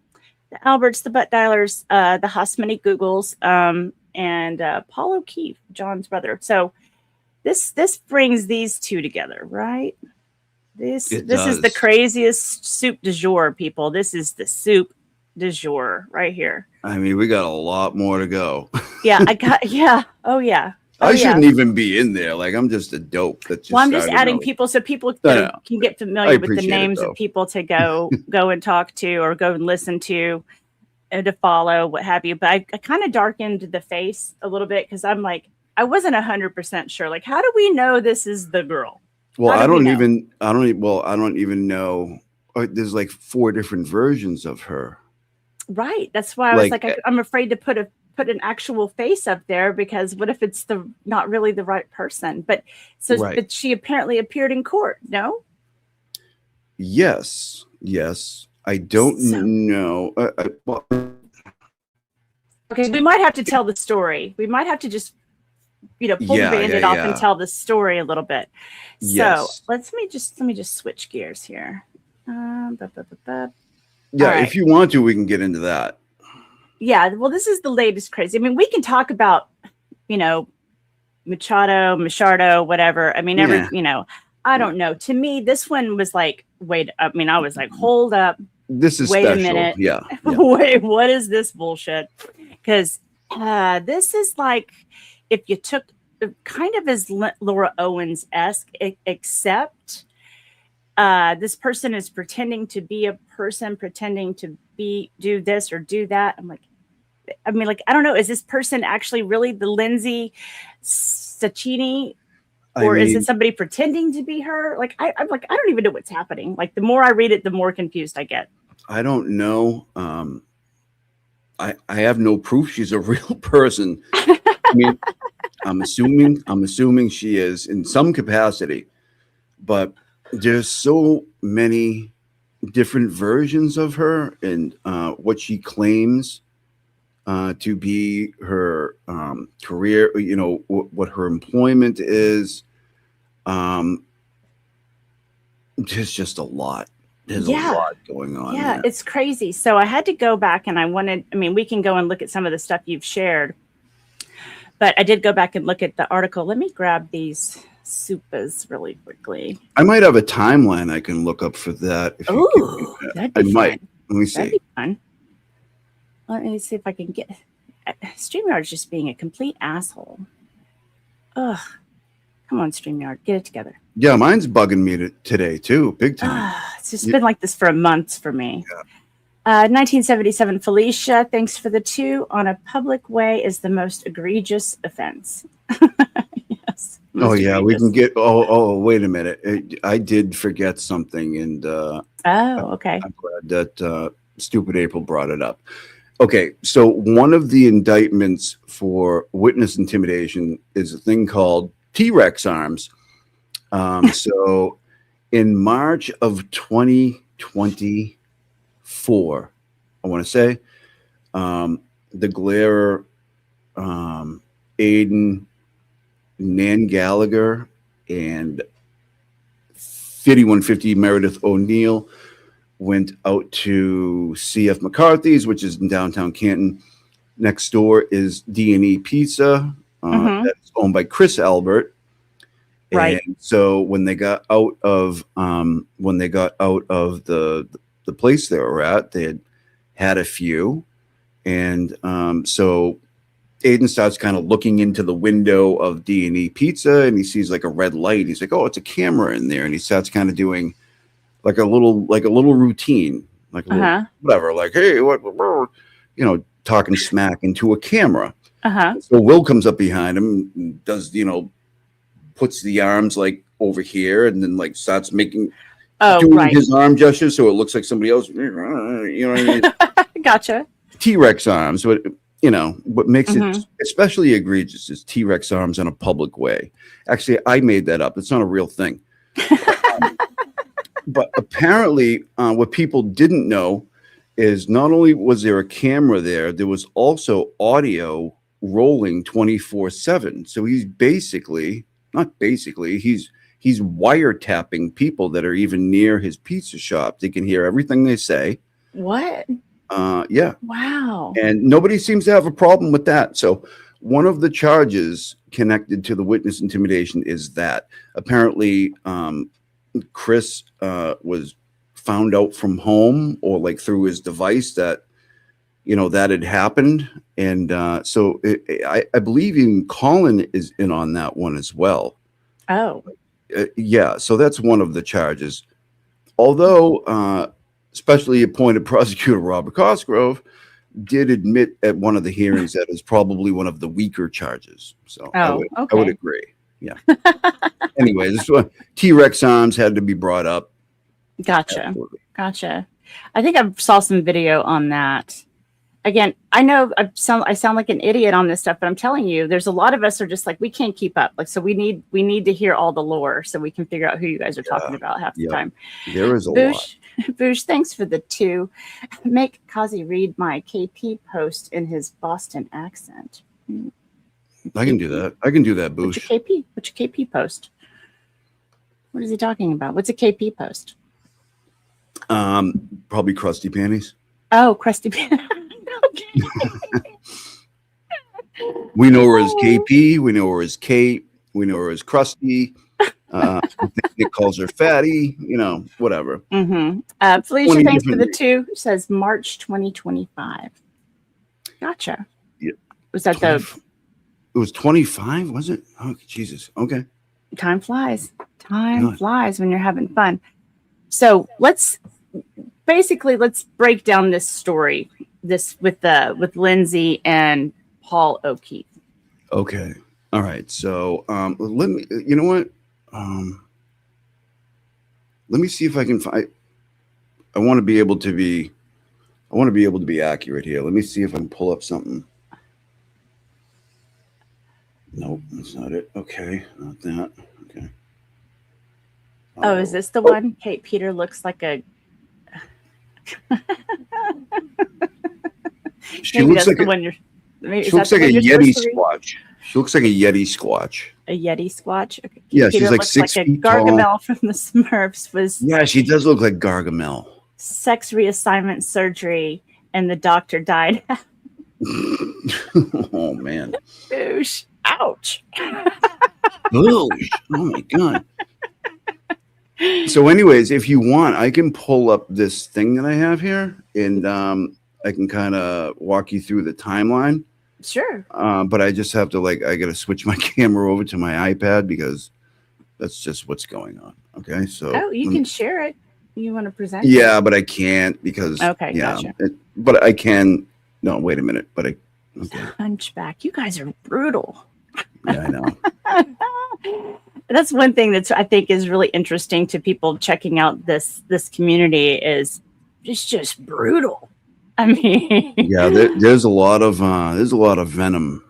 Alberts, the Butt Dialers, the Hosmany Googles, and Paul O'Keefe, John's brother. So this brings these two together, right? This is the craziest soup du jour, people. This is the soup du jour right here. I mean, we got a lot more to go. Yeah, Oh yeah. I shouldn't even be in there. Like, I'm just a dope. I'm just adding people so people can get familiar with the names of people to go and talk to or go and listen to and to follow, what have you. But I kind of darkened the face a little bit because I'm like, I wasn't 100% sure. Like, how do we know this is the girl? Well, I don't even know. There's like 4 different versions of her. Right. That's why I was like, I'm afraid to put an actual face up there because what if it's not really the right person? But but she apparently appeared in court. No. Yes. I don't know. Okay, we might have to tell the story. We might have to just, pull the bandit off and tell the story a little bit. Yes. So let me just switch gears here. If you want to, we can get into that. Yeah, well, this is the latest crazy. I mean, we can talk about, Machado, whatever. I mean, I don't know. To me, this one was like, I was like, hold up. This is wait special. A minute. Yeah. Wait, what is this bullshit? Because this is like if you took kind of as Laura Owens-esque, except this person is pretending to be a person, pretending to do this or do that. I don't know. Is this person actually really the Lindsay Sacchini? Or is it somebody pretending to be her? Like, I'm like, I don't even know what's happening. Like, the more I read it, the more confused I get. I don't know. I have no proof she's a real person. I mean, I'm assuming she is in some capacity, but there's so many different versions of her and what she claims to be her career, what her employment is. There's just a lot. There's a lot going on. Yeah, it's crazy. So I had to go back and we can go and look at some of the stuff you've shared, but I did go back and look at the article. Let me grab these soupas really quickly. I might have a timeline I can look up for that. Oh, that'd be fun. Let me see. That'd be fun. Let me see if I can get. StreamYard's just being a complete asshole. Ugh. Come on, StreamYard, get it together. Yeah, mine's bugging me today too, big time. It's just been like this for a month for me. Yeah. 1977, Felicia, thanks for the 2. On a public way is the most egregious offense. Yes. Oh yeah, we can get. Oh, wait a minute. I did forget something, and okay. I'm glad that Stupid April brought it up. Okay, so one of the indictments for witness intimidation is a thing called T-Rex arms. So in March of 2024, I want to say, the Glare, Aiden, Nan Gallagher, and 5150 Meredith O'Neill went out to CF McCarthy's, which is in downtown Canton. Next door is D&E Pizza, that's owned by Chris Albert. Right. And so when they got out of the place they were at, they had a few, and so Aiden starts kind of looking into the window of D&E Pizza, and he sees like a red light. He's like, "Oh, it's a camera in there," and he starts kind of doing like a little routine, like a little, whatever, like, "Hey, what," talking smack into a camera. So Will comes up behind him, and does, puts the arms like over here, and then like starts doing his arm gestures so it looks like somebody else. You know what I mean? Gotcha. T-Rex arms, what makes it especially egregious is T-Rex arms in a public way. Actually, I made that up. It's not a real thing. But apparently, what people didn't know is not only was there a camera there was also audio rolling 24/7. So he's he's wiretapping people that are even near his pizza shop. They can hear everything they say. What? Yeah. Wow. And nobody seems to have a problem with that. So one of the charges connected to the witness intimidation is that apparently Chris was found out from home or like through his device that that had happened, and so I believe even Colin is in on that one as well. Oh, yeah. So that's one of the charges. Although, specially appointed prosecutor Robert Cosgrove did admit at one of the hearings that is probably one of the weaker charges. So I would agree. Yeah. Anyway, this one, T-Rex arms had to be brought up. Gotcha. Absolutely. Gotcha. I think I saw some video on that. Again, I know I sound like an idiot on this stuff, but I'm telling you, there's a lot of us are just like, we can't keep up. Like, so we need to hear all the lore so we can figure out who you guys are talking about half the time. There is a lot. Boosh, thanks for the 2. Make Cossy read my KP post in his Boston accent. I can do that. I can do that, Boosh. What's your KP post? What is he talking about? What's a KP post? Probably crusty panties. Oh, crusty panties. Okay. We know her as KP. We know her as Kate. We know her as Krusty. Nick calls her Fatty. Whatever. Felicia, thanks for the 2. Says March 2025. Gotcha. Yeah. Was that It was 25, was it? Oh, Jesus. Okay. Time flies. Time flies when you're having fun. So let's break down this story. This with Lindsay and Paul O'Keefe. Okay. All right. So let me. You know what? Let me see if I can find. I want to be able to be accurate here. Let me see if I can pull up something. Nope, that's not it. Okay, not that. Okay. Oh, is this the one? Kate Peter looks like a. She looks like a Yeti Squatch. She looks like a Yeti Squatch. A Yeti Squatch? Okay. Yeah, Peter she's like 6 like feet a Gargamel tall. from the Smurfs was. Yeah, she does look like Gargamel. Sex reassignment surgery, and the doctor died. Oh, man. Boosh. Ouch. Oh my God. So anyways, if you want, I can pull up this thing that I have here, and I can kind of walk you through the timeline. Sure. But I just have to I got to switch my camera over to my iPad because that's just what's going on. Okay, so Oh, you can share it. You want to present? yeah, but I can't because Okay, yeah, gotcha. but I can. No, wait a minute. But okay, Hunchback. You guys are brutal. yeah, I know. That's one thing that's I think is really interesting to people checking out this community is it's just brutal. I mean, Yeah, there's a lot of venom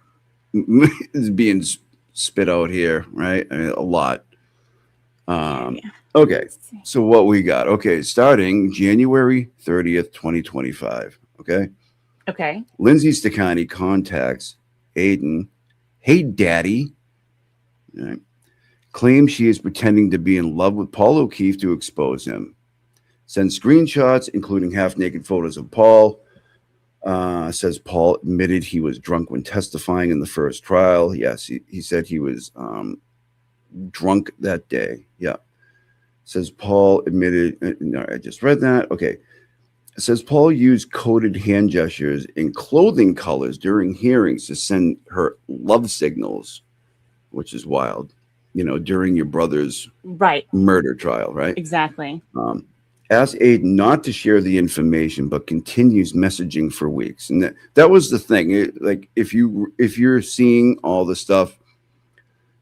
is being spit out here, right? I mean, a lot. Okay, so what we got? Okay, starting January 30th, 2025. Okay. Okay. Lindsay Staccani contacts Aiden. Hey, Daddy. All right. Claims she is pretending to be in love with Paul O'Keefe to expose him. Sends screenshots, including half-naked photos of Paul. Says Paul admitted he was drunk when testifying in the first trial. Yes, he said he was drunk that day. Yeah. Says Paul admitted. No, I just read that. Okay. It says Paul used coded hand gestures in clothing colors during hearings to send her love signals, which is wild, during your brother's murder trial, right? Exactly. Asked Aiden not to share the information, but continues messaging for weeks. And that was the thing. If you're seeing all the stuff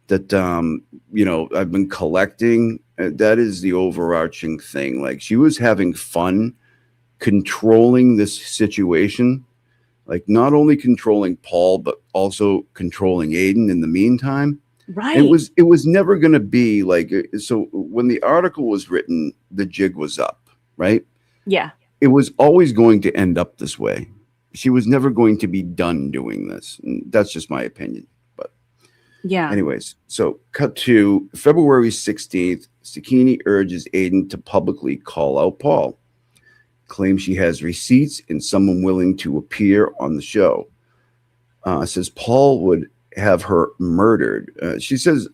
that, I've been collecting, that is the overarching thing. Like she was having fun controlling this situation, like not only controlling Paul, but also controlling Aiden in the meantime. Right. It was never going to be like, so when the article was written, the jig was up, right? Yeah. It was always going to end up this way. She was never going to be done doing this. And that's just my opinion. But yeah. Anyways, so cut to February 16th, Staccani urges Aiden to publicly call out Paul. Claims she has receipts and someone willing to appear on the show. Says Paul would have her murdered. She says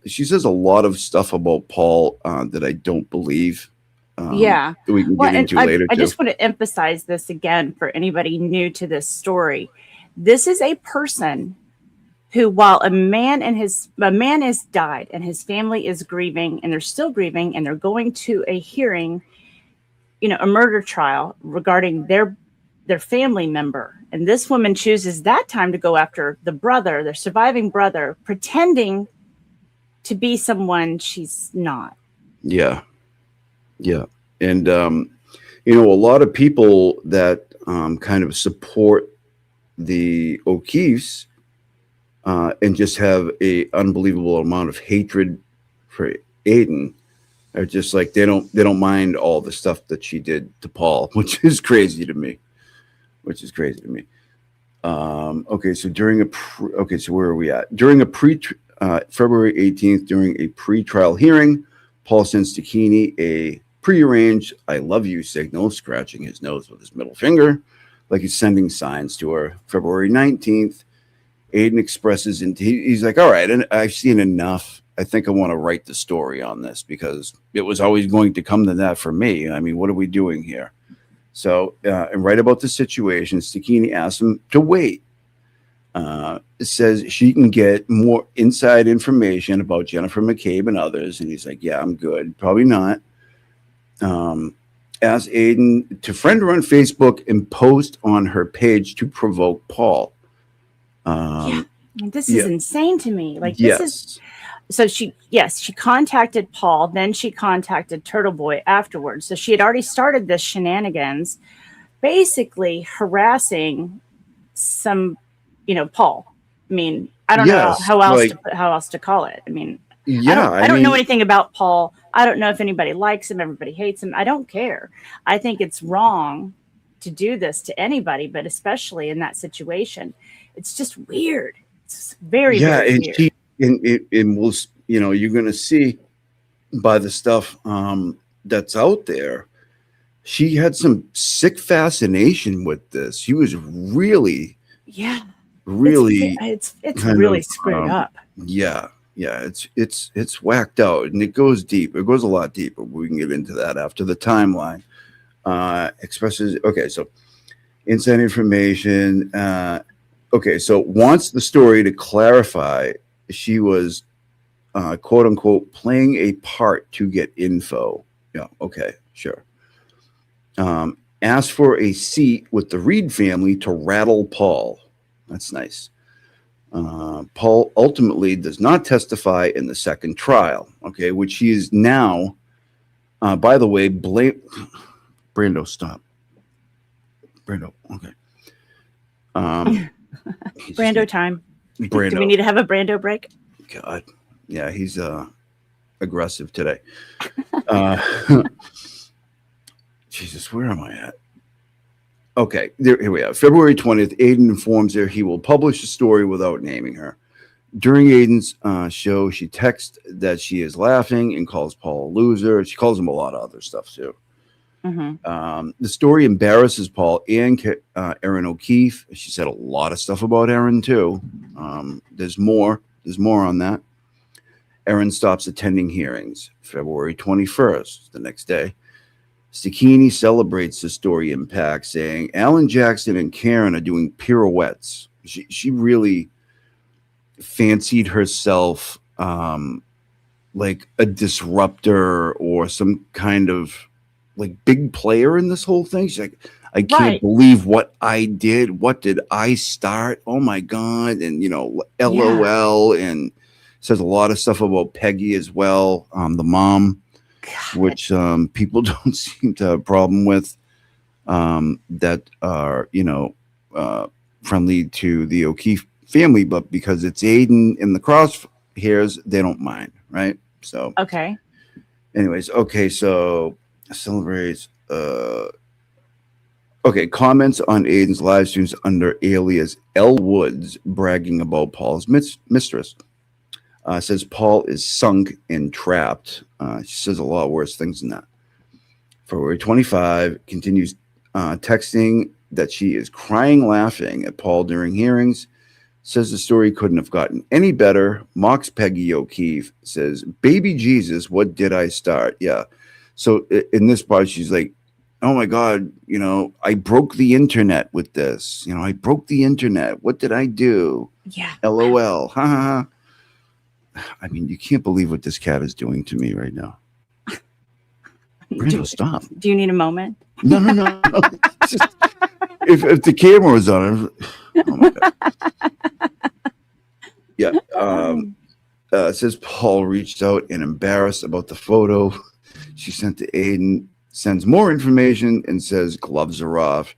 a lot of stuff about Paul that I don't believe. Yeah. We can get into later. I just want to emphasize this again for anybody new to this story. This is a person who, while a man has died and his family is grieving and they're still grieving and they're going to a hearing, a murder trial regarding their family member. And this woman chooses that time to go after the brother, their surviving brother, pretending to be someone she's not. Yeah. Yeah. And, a lot of people that kind of support the O'Keefes and just have a unbelievable amount of hatred for Aiden are just like, they don't mind all the stuff that she did to Paul, which is crazy to me. Okay, so so where are we at? During a February 18th, during a pre-trial hearing, Paul sends Staccani a prearranged "I love you" signal, scratching his nose with his middle finger, like he's sending signs to her. February 19th, Aiden expresses, he's like, all right, and I've seen enough. I think I want to write the story on this because it was always going to come to that for me. I mean, what are we doing here? So, and write about the situation. Staccani asks him to wait. It says she can get more inside information about Jennifer McCabe and others. And he's like, yeah, I'm good. Probably not. Ask Aiden to friend her on Facebook and post on her page to provoke Paul. This is insane to me. Like, this is... So she contacted Paul, then she contacted Turtle Boy afterwards. So she had already started this shenanigans, basically harassing Paul. I mean, I don't know how else to call it. I mean, I don't know anything about Paul. I don't know if anybody likes him, everybody hates him. I don't care. I think it's wrong to do this to anybody, but especially in that situation. It's just weird. It's very, very weird. And we'll, you're going to see by the stuff that's out there, she had some sick fascination with this. She was really, really, it's really screwed up. Yeah, it's whacked out, and it goes deep. It goes a lot deeper. We can get into that after the timeline. Expresses okay, so. inside information. Okay, so wants the story to clarify she was quote unquote playing a part to get info. Yeah, okay, sure. Asked for a seat with the Reed family to rattle Paul. That's nice. Paul ultimately does not testify in the second trial, okay, which he is now, by the way, Brando, stop. Brando, okay. Brando time. Brando. Do we need to have a Brando break? God. Yeah, he's aggressive today. Jesus, where am I at? Okay, here we are. February 20th, Aiden informs her he will publish a story without naming her. During Aiden's show, she texts that she is laughing and calls Paul a loser. She calls him a lot of other stuff, too. The story embarrasses Paul and Erin O'Keefe. She said a lot of stuff about Erin, too. There's more. There's more on that. Erin stops attending hearings. February 21st, the next day. Stachini celebrates the story impact, saying Alan Jackson and Karen are doing pirouettes. She really fancied herself like a disruptor or some kind of like big player in this whole thing. She's like, I can't believe what I did. What did I start? Oh my God. And, you know, LOL, and says a lot of stuff about Peggy as well. The mom. God. Which people don't seem to have a problem with, that are, you know, friendly to the O'Keefe family, but because it's Aiden in the crosshairs, they don't mind, right? So okay. Anyways, okay, so celebrates. Okay, comments on Aiden's live streams under alias L Woods, bragging about Paul's mistress. Says Paul is sunk and trapped. She says a lot worse things than that. February 25 continues texting that she is crying laughing at Paul during hearings. Says the story couldn't have gotten any better. Mocks Peggy O'Keefe. Says, baby Jesus, what did I start? Yeah. So in this part, she's like, oh my God, you know, I broke the internet with this. You know, I broke the internet. What did I do? Yeah. LOL. Ha ha ha. I mean, you can't believe what this cat is doing to me right now. Brando, stop. Do you need a moment? No. Just, if the camera was on, oh my God. Yeah. Says Paul reached out and embarrassed about the photo she sent to Aiden. Sends more information and says gloves are off.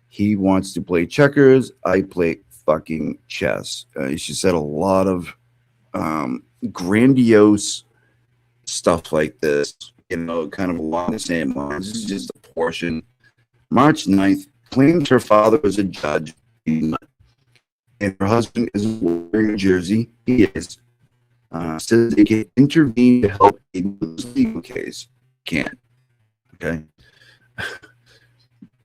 He wants to play checkers. I play fucking chess. She said a lot of grandiose stuff like this, you know, kind of along the same lines. This is just a portion. March 9th, claims her father is a judge and her husband is a lawyer in New Jersey. He is. Says they can intervene to help in this legal case. Can't. Okay.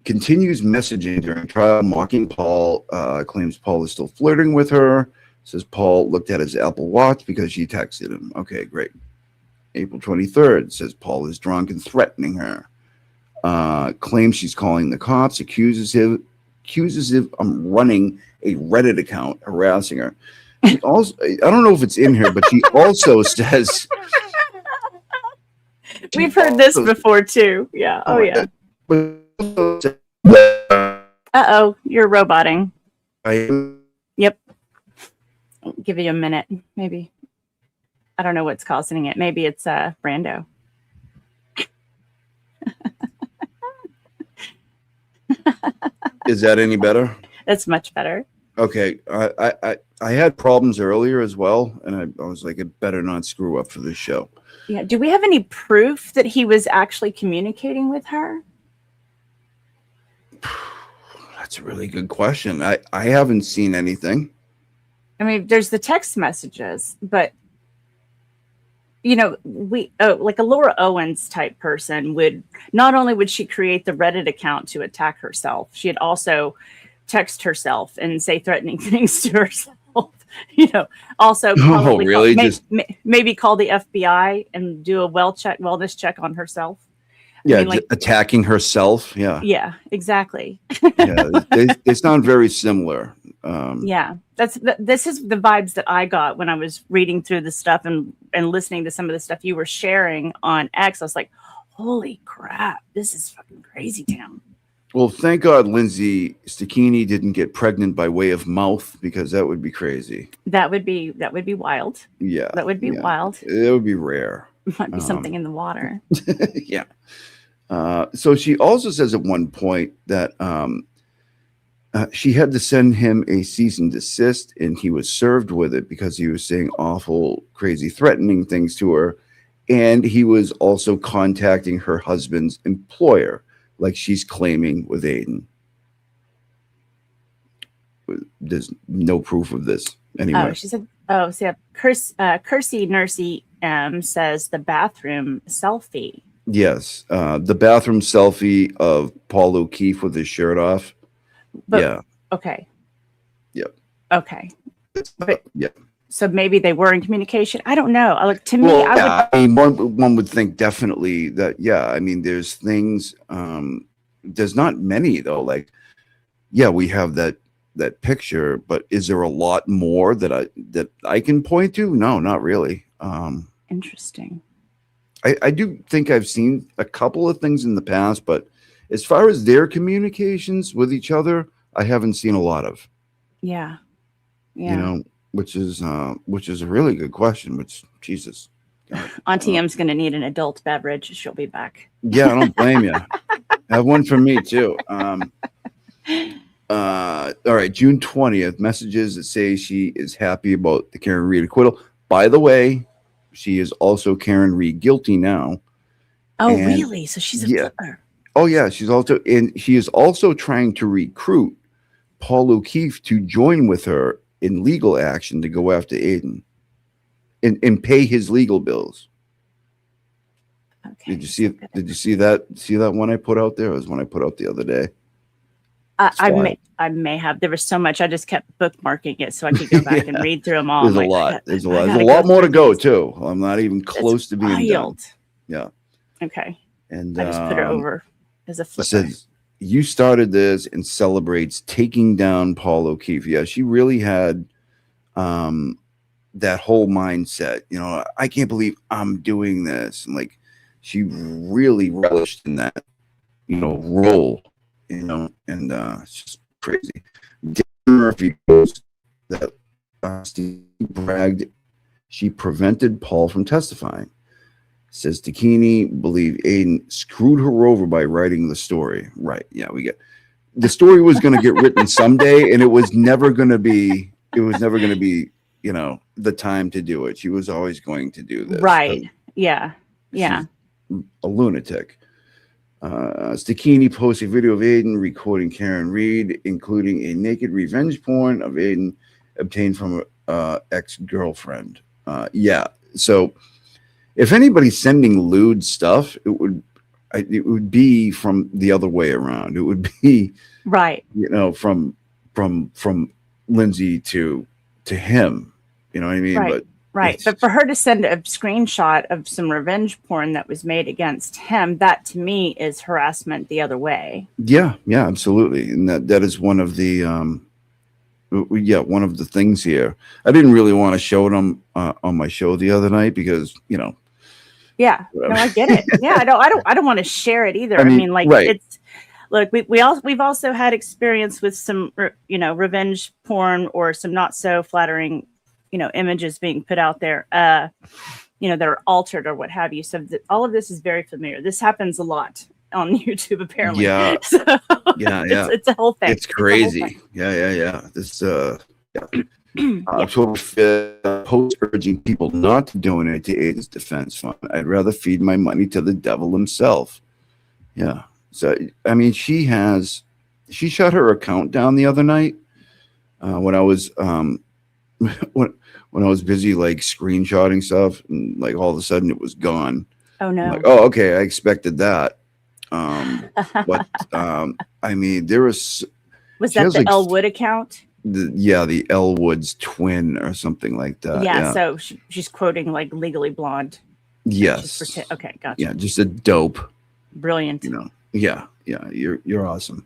Continues messaging during trial, mocking Paul. Claims Paul is still flirting with her. Says Paul looked at his Apple Watch because she texted him. Okay, great. April 23rd, says Paul is drunk and threatening her. Claims she's calling the cops, accuses him of running a Reddit account, harassing her. He also, I don't know if it's in here, but she also says... We've heard this before, too. Yeah. Oh, yeah. Uh-oh, you're roboting. Yep. I'll give you a minute, maybe. I don't know what's causing it. Maybe it's Brando. Is that any better? That's much better. Okay. I had problems earlier as well, and I was like, I better not screw up for this show. Yeah. Do we have any proof that he was actually communicating with her? That's a really good question. I haven't seen anything. I mean, there's the text messages, but you know, like a Laura Owens type person would not only would she create the Reddit account to attack herself, she'd also text herself and say threatening things to herself. You know, also probably really? Maybe call the FBI and do a wellness check on herself. Yeah, mean, like, attacking herself. Yeah, yeah, exactly. yeah. They sound very similar. Yeah, this is the vibes that I got when I was reading through the stuff and listening to some of the stuff you were sharing on X. I was like, holy crap, this is fucking crazy town. Well, thank God Lindsay Stachini didn't get pregnant by way of mouth, because that would be crazy. That would be wild. Yeah, That would be wild. It would be rare. Might be something in the water. Yeah. So she also says at one point that she had to send him a cease and desist, and he was served with it because he was saying awful, crazy, threatening things to her. And he was also contacting her husband's employer, like she's claiming with Aiden. There's no proof of this anyway. Oh, she said, oh, so yeah, Cursey Nursey says the bathroom selfie. Yes, the bathroom selfie of Paul O'Keefe with his shirt off. But, yeah. Okay. Yep. Okay. But, yeah. So maybe they were in communication. I don't know. Like, to me, well, I would. I mean, one would think definitely that. Yeah, I mean, there's things. There's not many though. Like, yeah, we have that picture, but is there a lot more that I can point to? No, not really. Interesting. I do think I've seen a couple of things in the past, but as far as their communications with each other, I haven't seen a lot of. Yeah. Yeah. You know, which is a really good question. Which, Jesus, God. Auntie M's going to need an adult beverage. She'll be back. Yeah, I don't blame you. Have one for me too. All right, June 20th, messages that say she is happy about the Karen Reed acquittal. By the way, she is also Karen Reed guilty now. Oh, really? So she's a flipper. Oh, yeah. She is also trying to recruit Paul O'Keefe to join with her in legal action to go after Aiden and pay his legal bills. Okay. Did you see that? See that one I put out there? It was one I put out the other day. I may have. There was so much. I just kept bookmarking it so I could go back and read through them all. There's a lot. There's a lot more to go too. I'm not even close to being done. Yeah. Okay. And I just put her over as a flipper. Says you started this and celebrates taking down Paul O'Keefe. Yeah, she really had that whole mindset. You know, I can't believe I'm doing this, and like she really relished in that, role. And it's just crazy. Dan Murphy goes that Steve bragged she prevented Paul from testifying. Says Tachini believed Aiden screwed her over by writing the story. Right. Yeah, the story was going to get written someday, and it was never going to be, the time to do it. She was always going to do this. Right. Yeah. Yeah. A lunatic. Stachini posts a video of Aiden recording Karen Reed, including a naked revenge porn of Aiden obtained from an ex-girlfriend. Yeah. So if anybody's sending lewd stuff, it would be from the other way around. It would be right. From Lindsay to him. You know what I mean? Right. Right. But for her to send a screenshot of some revenge porn that was made against him, that to me is harassment the other way. Yeah. Yeah, absolutely. And that is one of the, one of the things here. I didn't really want to show them on my show the other night because, Yeah. whatever. No, I get it. Yeah. I don't want to share it either. I mean, right. It's, look, we've also had experience with some, revenge porn or some not so flattering images being put out there, that are altered or what have you. So all of this is very familiar. This happens a lot on YouTube, apparently. Yeah. So Yeah. It's a whole thing. It's crazy. Yeah. This, October 5th, post urging people not to donate to Aiden's defense fund. I'd rather feed my money to the devil himself. Yeah. So, I mean, she shut her account down the other night when I was, when I was busy like screenshotting stuff, and like all of a sudden it was gone. Oh no! I'm like, oh, okay, I expected that. But I mean, there was that the Elwood account? The Elwood's twin or something like that. Yeah. So she's quoting like Legally Blonde. Yes. Okay, gotcha. Yeah, just a dope. Brilliant. Yeah, you're awesome.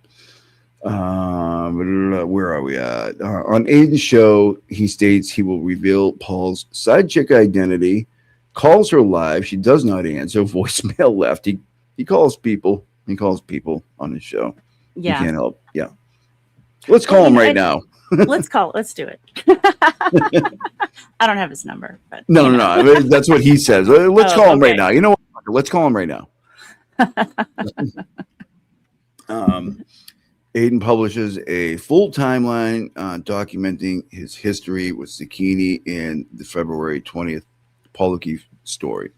Where are we at? On Aiden's show, he states he will reveal Paul's side chick identity, calls her live. She does not answer. Voicemail left. He calls people. He calls people on his show. Yeah. He can't help. Yeah. Let's call him right now. Let's do it. I don't have his number, but No. I mean, that's what he says. Let's call him right now. You know what? Let's call him right now. Aiden publishes a full timeline documenting his history with Zucchini in the February 20th Paul O'Keefe story.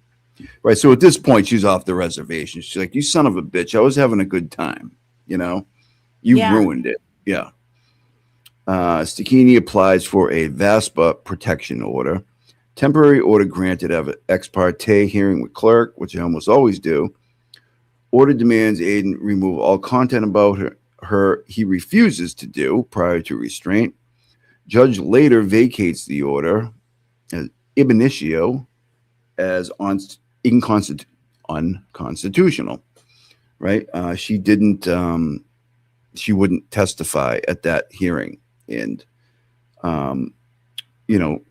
Right. So at this point, she's off the reservation. She's like, "You son of a bitch. I was having a good time. You ruined it." Yeah. Zucchini applies for a VASPA protection order. Temporary order granted of ex parte hearing with clerk, which I almost always do. Order demands Aiden remove all content about her he refuses to do prior to restraint. Judge later vacates the order as ab initio as unconstitutional. Right? She wouldn't testify at that hearing and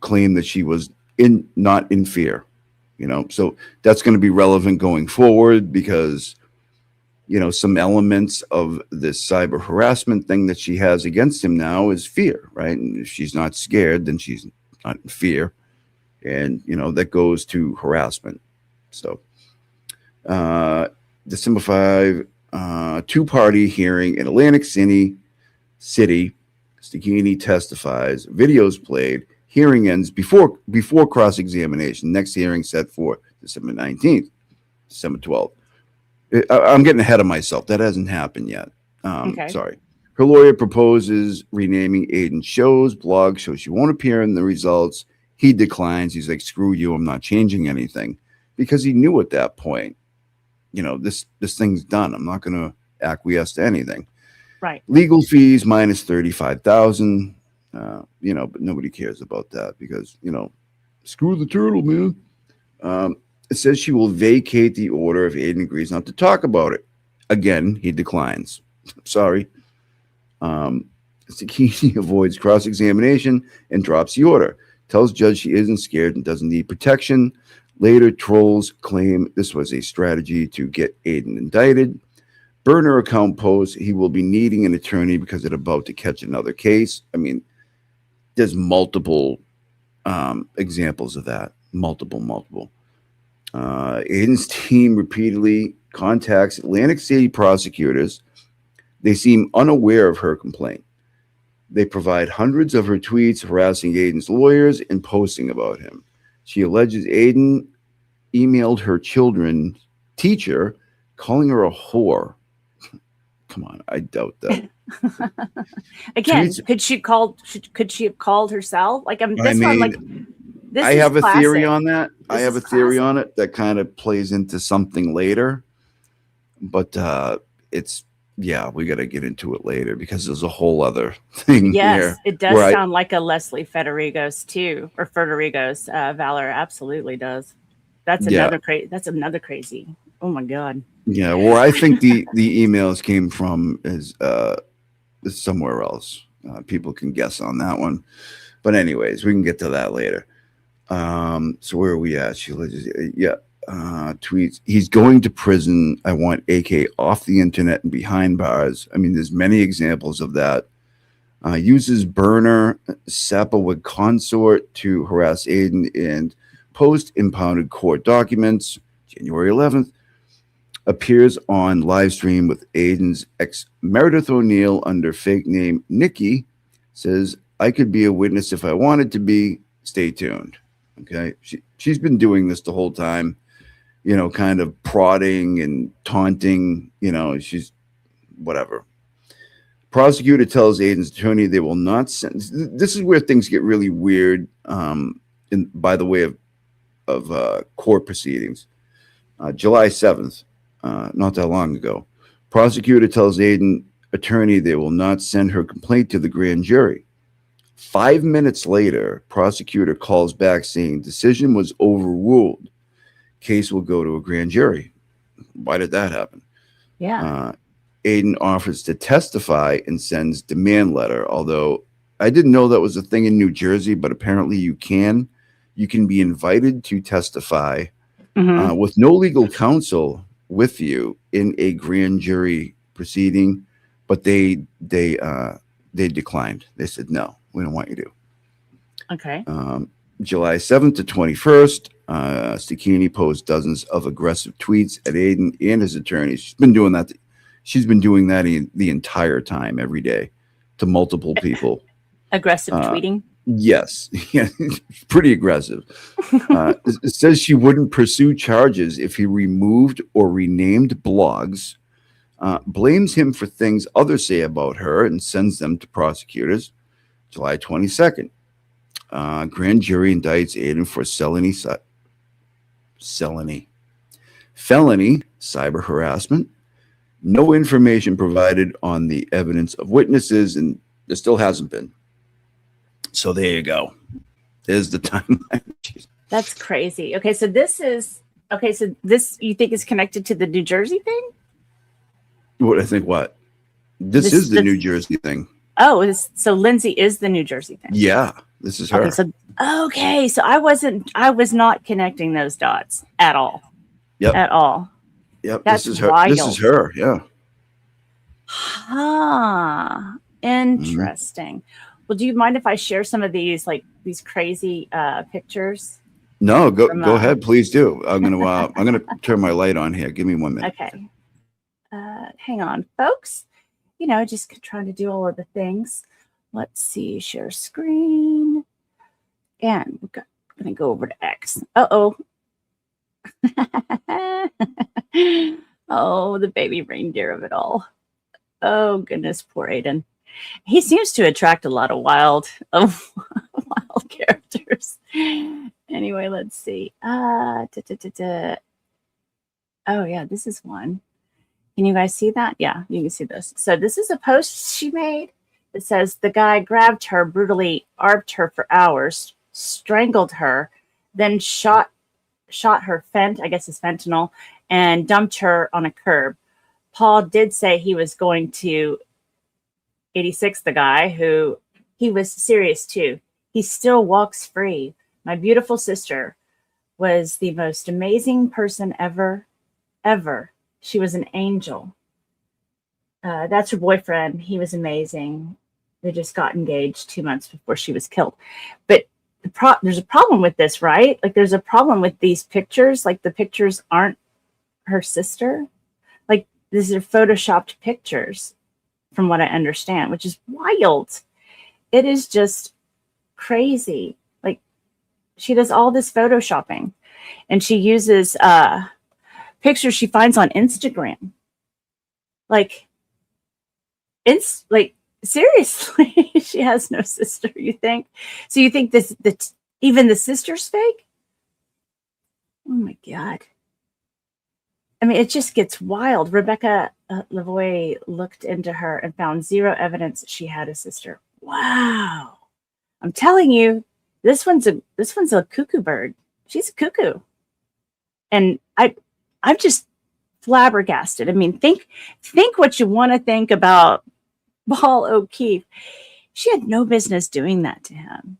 claim that she was not in fear. So that's going to be relevant going forward because some elements of this cyber harassment thing that she has against him now is fear, right? And if she's not scared, then she's not in fear. And, that goes to harassment. So December 5, two-party hearing in Atlantic City. Zucchini testifies, videos played, hearing ends before cross-examination. Next hearing set for December 19th, December 12th. I'm getting ahead of myself. That hasn't happened yet. Okay. Sorry. Her lawyer proposes renaming Aiden's show's blog so she won't appear in the results. He declines. He's like, "Screw you. I'm not changing anything," because he knew at that point, this thing's done. I'm not going to acquiesce to anything. Right. Legal fees minus $35,000. But nobody cares about that because screw the turtle, man. It says she will vacate the order if Aiden agrees not to talk about it. Again, he declines. Sorry. Zucchini avoids cross-examination and drops the order. Tells judge she isn't scared and doesn't need protection. Later, trolls claim this was a strategy to get Aiden indicted. Burner account posts he will be needing an attorney because they're about to catch another case. I mean, there's multiple examples of that. Multiple. Aiden's team repeatedly contacts Atlantic City prosecutors. They seem unaware of her complaint. They provide hundreds of her tweets harassing Aiden's lawyers and posting about him. She alleges Aiden emailed her children's teacher calling her a whore. Come on, I doubt that. Again, could she have called herself? Like this I have a classic. theory on that. This I have a is theory classic. on it that kind of plays into something later. But we got to get into it later because there's a whole other thing Yes, here. it does sound like a Leslie Federico's too, or Federico's. Valor absolutely does. That's another crazy. Oh my God. Yeah, where I think the emails came from is somewhere else. People can guess on that one. But anyways, we can get to that later. So where are we at? Tweets. He's going to prison. I want AK off the internet and behind bars. I mean, there's many examples of that. Uses burner Sapowig consort to harass Aiden and post impounded court documents. January 11th. Appears on live stream with Aiden's ex Meredith O'Neill under fake name Nikki. Says, "I could be a witness if I wanted to be. Stay tuned." Okay. She's been doing this the whole time, kind of prodding and taunting, she's whatever. Prosecutor tells Aiden's attorney they will not send. This is where things get really weird by the way of court proceedings. July 7th, not that long ago. Prosecutor tells Aiden attorney they will not send her complaint to the grand jury. 5 minutes later, prosecutor calls back saying decision was overruled. Case will go to a grand jury. Why did that happen? Yeah. Aiden offers to testify and sends demand letter. Although I didn't know that was a thing in New Jersey, but apparently you can. You can be invited to testify Mhm. with no legal counsel with you in a grand jury proceeding, but they declined. They said no, we don't want you to. Okay. July 7th to 21st, Stikini posed dozens of aggressive tweets at Aiden and his attorneys. She's been doing that. She's been doing that the entire time, every day, to multiple people. Aggressive tweeting. Yes, yeah, pretty aggressive. It says she wouldn't pursue charges if he removed or renamed blogs, blames him for things others say about her, and sends them to prosecutors. July 22nd, grand jury indicts Aiden for felony cyber harassment. No information provided on the evidence of witnesses, and there still hasn't been. So there you go. There's the timeline. That's crazy. Okay, so this you think is connected to the New Jersey thing? What I think? What? This is the New Jersey thing. Oh, so Lindsay is the New Jersey thing. Yeah, this is her. Okay, so I was not connecting those dots at all. Yep. At all. Yep. That's this is her. wild. This is her. Yeah. Huh. Interesting. Well, do you mind if I share some of these crazy pictures? No, go ahead, please do. I'm gonna turn my light on here. Give me 1 minute. Okay. Hang on, folks. Just trying to do all of the things. Let's see, share screen. And I'm going to go over to X. Uh-oh. Oh, the baby reindeer of it all. Oh, goodness, poor Aiden. He seems to attract a lot of wild characters. Anyway, let's see. Oh, yeah, this is one. Can you guys see that? Yeah, you can see this. So this is a post she made that says the guy grabbed her, brutally arbed her for hours, strangled her, then shot her I guess it's fentanyl, and dumped her on a curb. Paul did say he was going to 86 the guy, who he was serious too. He still walks free. My beautiful sister was the most amazing person ever. She was an angel. That's her boyfriend. He was amazing. They just got engaged 2 months before she was killed. But there's a problem with this, right? Like, there's a problem with these pictures. Like, the pictures aren't her sister. Like, these are photoshopped pictures, from what I understand, which is wild. It is just crazy. Like, she does all this photoshopping, and she uses pictures she finds on Instagram. Seriously, she has no sister, you think? So you think even the sister's fake? Oh my God. I mean, it just gets wild. Rebecca Lavoie looked into her and found zero evidence she had a sister. Wow. I'm telling you, this one's a cuckoo bird. She's a cuckoo. And I'm just flabbergasted. I mean, think what you want to think about Paul O'Keefe. She had no business doing that to him.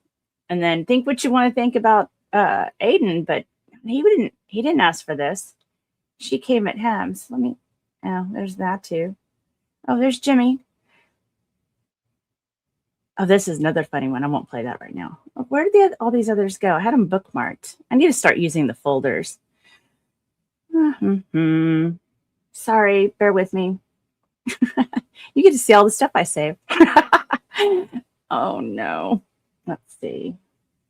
And then think what you want to think about Aiden, but he didn't ask for this. She came at him. So there's that too. Oh, there's Jimmy. Oh, this is another funny one. I won't play that right now. Where did all these others go? I had them bookmarked. I need to start using the folders. Sorry, bear with me. You get to see all the stuff I saved. Oh no. Let's see.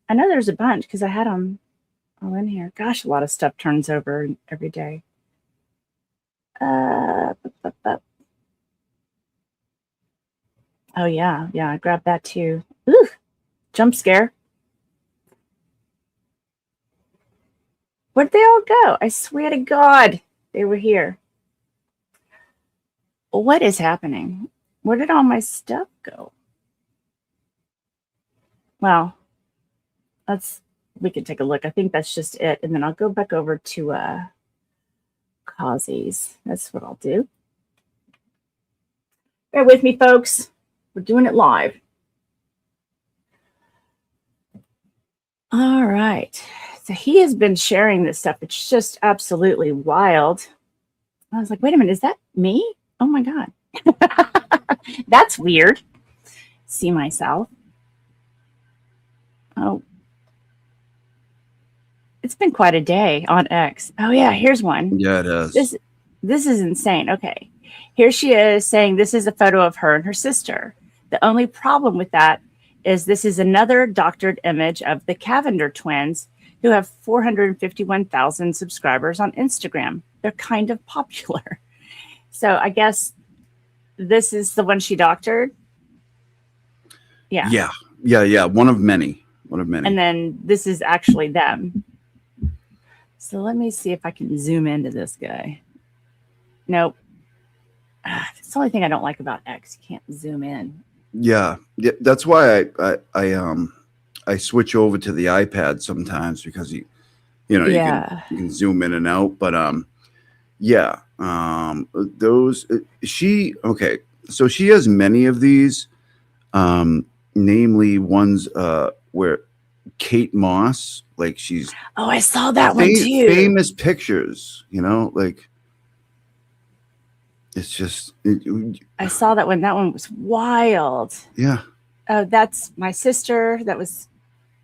I know there's a bunch because I had them all in here. Gosh, a lot of stuff turns over every day. Oh yeah, I grabbed that too. Ooh, jump scare. Where'd they all go? I swear to God, they were here. What is happening? Where did all my stuff go? Well, we can take a look. I think that's just it. And then I'll go back over to Cossy's. That's what I'll do. Bear with me, folks. We're doing it live. All right. So he has been sharing this stuff. It's just absolutely wild. I was like, wait a minute, is that me? Oh my God. That's weird. See myself. Oh. It's been quite a day on X. Oh yeah, here's one. Yeah, it is. This is insane. Okay. Here she is saying this is a photo of her and her sister. The only problem with that is this is another doctored image of the Cavender twins who have 451,000 subscribers on Instagram. They're kind of popular. So I guess this is the one she doctored. Yeah. Yeah. One of many. And then this is actually them. So let me see if I can zoom into this guy. Nope. That's the only thing I don't like about X. You can't zoom in. Yeah. That's why I switch over to the iPad sometimes, because you can zoom in and out. But so she has many of these, namely ones where Kate Moss, like she's I saw that one too. Famous pictures, like it's just I saw that one. That one was wild. Yeah. Oh, that's my sister that was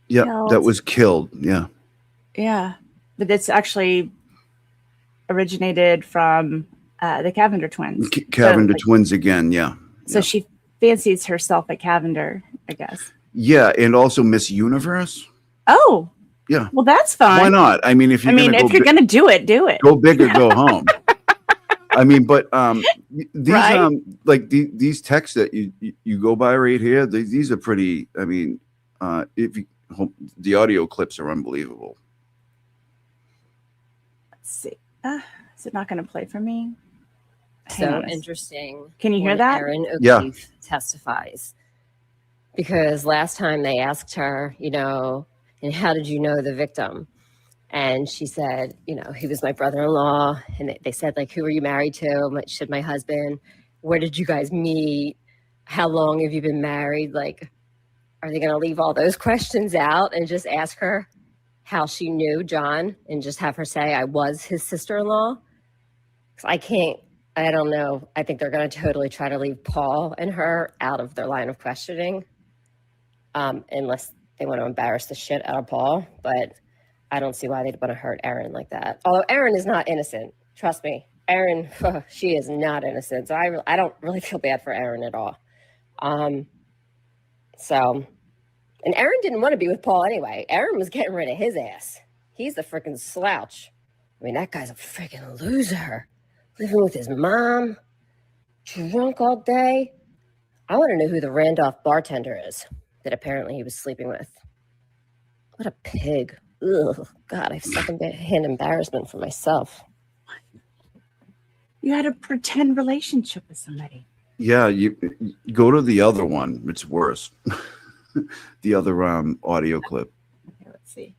killed. That was killed. Yeah. But it's actually originated from the Cavender twins. Cavender twins again. Yeah. So she fancies herself a Cavender, I guess. Yeah, and also Miss Universe. Oh. Yeah. Well, that's fine. Why not? I mean, if you're going to do it, do it. Go big or go home. I mean, but these right? Like these texts that you go by right here, these are pretty. I mean, the audio clips are unbelievable. Let's see. Is it not going to play for me? So interesting. Can you hear that? Erin O'Keefe testifies. Because last time they asked her, and how did you know the victim? And she said, he was my brother-in-law. And they said, like, who are you married to? She said, my husband. Where did you guys meet? How long have you been married? Like, are they going to leave all those questions out and just ask her how she knew John and just have her say, I was his sister-in-law? I don't know. I think they're going to totally try to leave Paul and her out of their line of questioning. Unless they want to embarrass the shit out of Paul, but I don't see why they'd want to hurt Erin like that. Although Erin is not innocent. Trust me. Erin, she is not innocent. So I don't really feel bad for Erin at all. And Erin didn't want to be with Paul anyway. Erin was getting rid of his ass. He's the freaking slouch. I mean, that guy's a freaking loser. Living with his mom. Drunk all day. I want to know who the Randolph bartender is that apparently he was sleeping with. What a pig. Ugh, God, I have second-hand embarrassment for myself. You had a pretend relationship with somebody. Yeah, you go to the other one. It's worse. The other audio clip. Okay, let's see.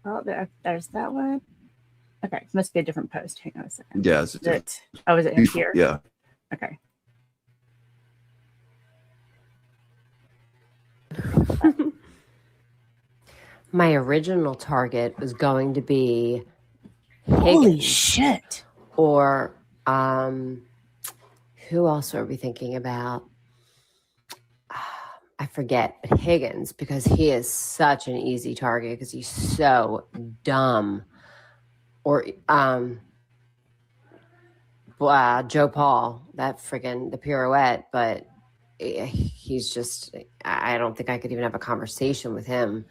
Oh, there's that one. Okay, it must be a different post. Hang on a second. Yeah. Is it in here? Yeah. Okay. My original target was going to be Holy Higgins. shit. Or who else are we thinking about? I forget, but Higgins, because he is such an easy target because he's so dumb. Or Joe Paul, that friggin' the pirouette, but he's just, I don't think I could even have a conversation with him.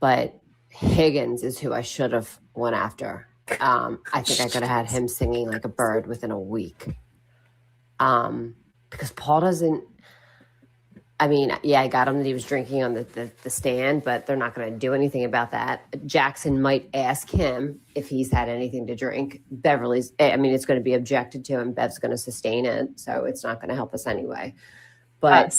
But Higgins is who I should have went after. I think I could have had him singing like a bird within a week. Because Paul doesn't, I mean, yeah, I got him that he was drinking on the stand, but they're not going to do anything about that. Jackson might ask him if he's had anything to drink. It's going to be objected to, and Bev's going to sustain it, so it's not going to help us anyway. But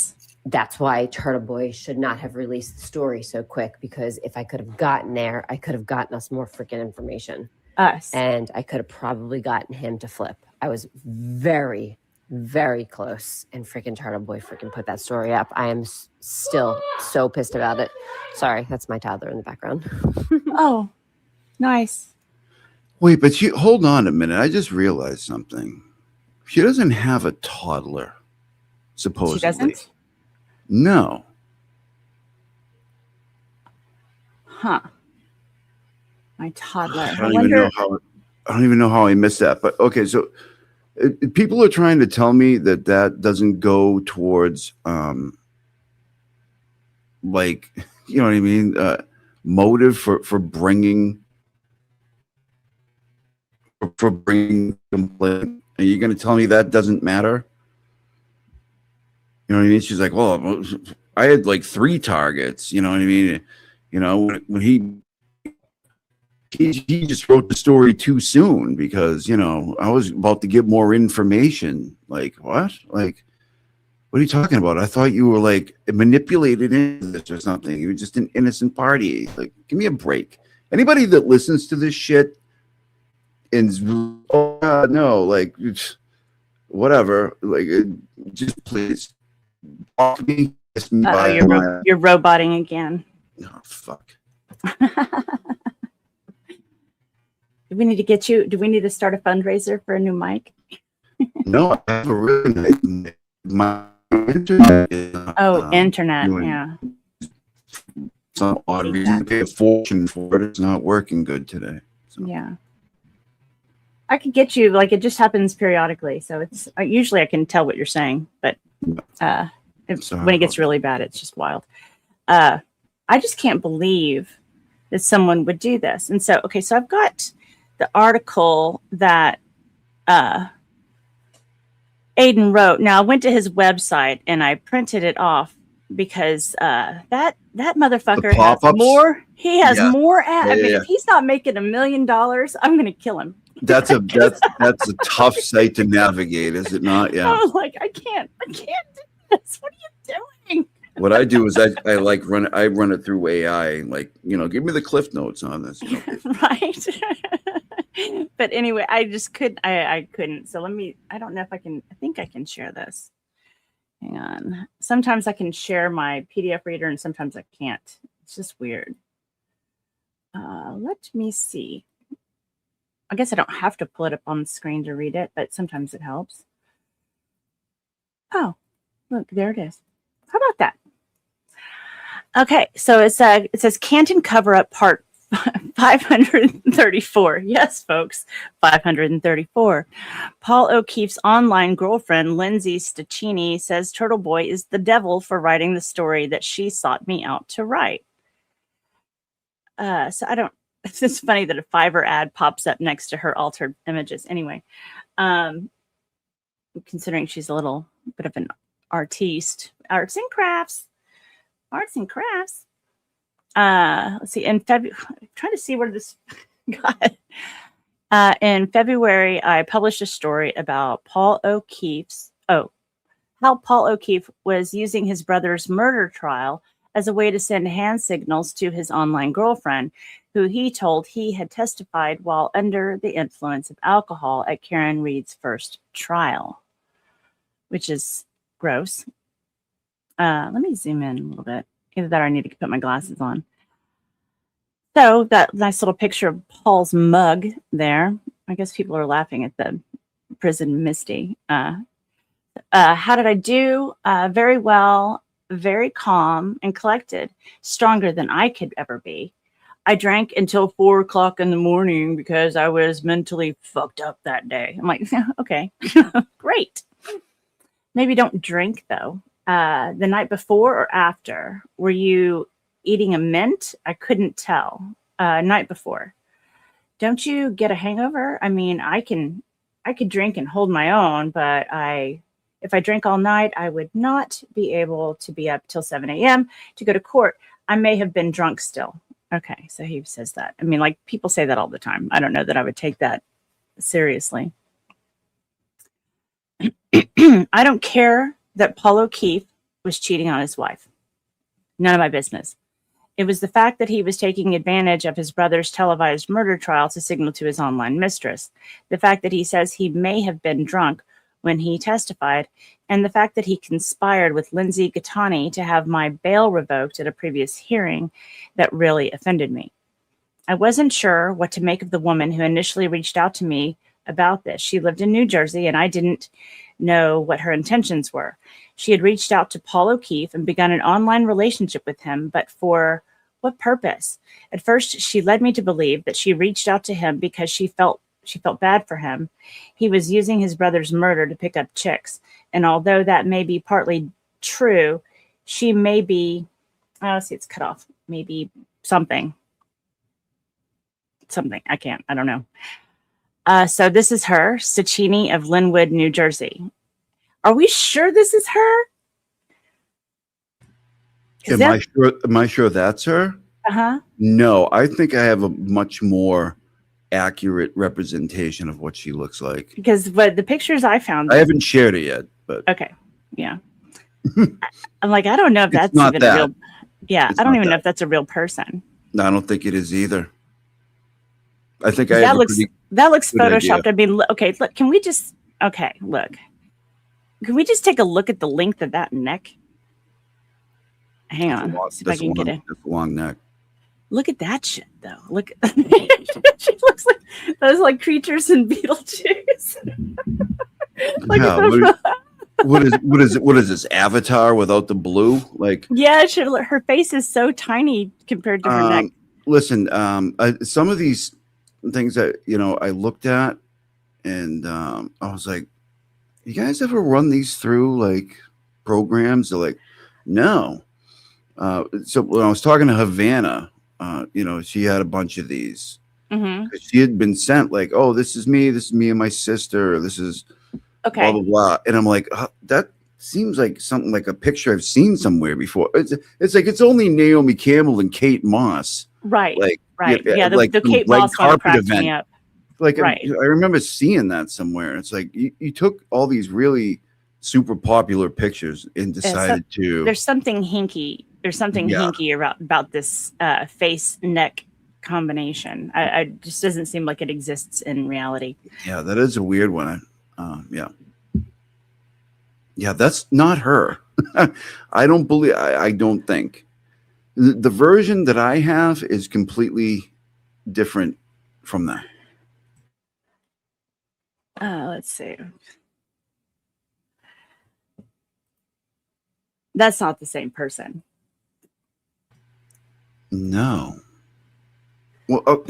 that's why Turtle Boy should not have released the story so quick, because if I could have gotten there, I could have gotten us more freaking information. And I could have probably gotten him to flip. I was very, very close, and freaking Turtle Boy freaking put that story up. I am still so pissed about it. Sorry, that's my toddler in the background. Oh, nice. Wait, but you hold on a minute. I just realized something. She doesn't have a toddler, supposedly. She doesn't? No. Huh. My toddler. I don't even know how I missed that. But okay, so people are trying to tell me that doesn't go towards like, you know what I mean, motive for bringing complaint. Are you going to tell me that doesn't matter? You know what I mean? She's like, well, I had like 3 targets. You know what I mean? You know, when he just wrote the story too soon because, you know, I was about to get more information. Like, what? Like, what are you talking about? I thought you were like manipulated into this or something. You were just an innocent party. Like, give me a break. Anybody that listens to this shit and, oh, God, no, like, whatever. Like, just please talk to me. You're roboting again. Oh, fuck. Do we need to start a fundraiser for a new mic? No, I have a really nice, my internet is, internet, yeah. Some odd reason to pay a fortune for it. It's not working good today. So. Yeah. I could get you, like, it just happens periodically. So it's usually I can tell what you're saying, but when it gets really bad, it's just wild. I just can't believe that someone would do this. And so, okay, so I've got the article that Aiden wrote. Now I went to his website and I printed it off because that motherfucker has more. He has more. I mean, if he's not making $1 million, I'm going to kill him. That's a tough site to navigate, is it not? Yeah. I was like, I can't do this. What are you doing? What I do is I run it through AI, like, you know, give me the cliff notes on this. You know? Right. But anyway, I just I couldn't. So I don't know if I can, I think I can share this. Hang on. Sometimes I can share my PDF reader and sometimes I can't. It's just weird. Let me see. I guess I don't have to pull it up on the screen to read it, but sometimes it helps. Oh, look, there it is. How about that? Okay, so it says Canton cover-up part 534. Yes, folks, 534. Paul O'Keefe's online girlfriend, Lindsay Staccini, says Turtle Boy is the devil for writing the story that she sought me out to write. So I don't, it's just funny that a Fiverr ad pops up next to her altered images. Anyway, considering she's a little bit of an artiste, arts and crafts. Let's see. In February, trying to see where this got. In February, I published a story about how Paul O'Keefe was using his brother's murder trial as a way to send hand signals to his online girlfriend, who he told he had testified while under the influence of alcohol at Karen Reed's first trial, which is gross. Let me zoom in a little bit. Either that or I need to put my glasses on. So that nice little picture of Paul's mug there. I guess people are laughing at the prison Misty. How did I do? Very well, very calm and collected, stronger than I could ever be. I drank until 4 o'clock in the morning because I was mentally fucked up that day. I'm like, okay, great. Maybe don't drink though. The night before or after? Were you eating a mint? I couldn't tell. Night before. Don't you get a hangover? I mean, I could drink and hold my own, but if I drank all night, I would not be able to be up till 7 a.m. to go to court. I may have been drunk still. Okay, so he says that. I mean, like, people say that all the time. I don't know that I would take that seriously. I don't care that Paul O'Keefe was cheating on his wife. None of my business. It was the fact that he was taking advantage of his brother's televised murder trial to signal to his online mistress. The fact that he says he may have been drunk when he testified, and the fact that he conspired with Lindsay Gattani to have my bail revoked at a previous hearing that really offended me. I wasn't sure what to make of the woman who initially reached out to me about this. She lived in New Jersey, and I didn't know what her intentions were. She had reached out to Paul O'Keefe and begun an online relationship with him, but for what purpose? At first, she led me to believe that she reached out to him because she felt bad for him. He was using his brother's murder to pick up chicks. And although that may be partly true, she may be, it's cut off, maybe something. I don't know. So this is her, Sacchini of Linwood, New Jersey. Are we sure this is her? Am I sure that's her? Uh-huh. No, I think I have a much more accurate representation of what she looks like. Because the pictures I found, I haven't shared it yet, but okay, yeah. I'm like, I don't know if that's not even that. a real. Yeah, It's I don't not even know that. if that's a real person. No, I don't think it is either. I think I That have looks a pretty photoshopped. idea. I mean, okay, look, can we just take a look at the length of that neck? Hang on, see if I can get it. That's a long neck. Look at that shit, though. Look, she looks like those like creatures in Beetlejuice. Like Yeah, what is this Avatar without the blue? Like, yeah, her face is so tiny compared to her neck. listen, some of these things that I looked at, and I was like, you guys ever run these through like programs? They're like, no. So when I was talking to Havana, she had a bunch of these. Mm-hmm. She had been sent like, oh, this is me and my sister. This is Okay. blah blah blah. And I'm like, that seems like something like a picture I've seen somewhere before. It's like it's only Naomi Campbell and Kate Moss. Right. Like, right. yeah, Yeah. The, like the some Kate red Moss one carpet cracks event. me up. Like, Right. I remember seeing that somewhere. It's like you took all these really super popular pictures and decided to. There's something hinky. There's something hinky about this face neck combination. I just doesn't seem like it exists in reality. Yeah, that is a weird one. Yeah, that's not her. I don't think the version that I have is completely different from that. Let's see. That's not the same person. No. Well,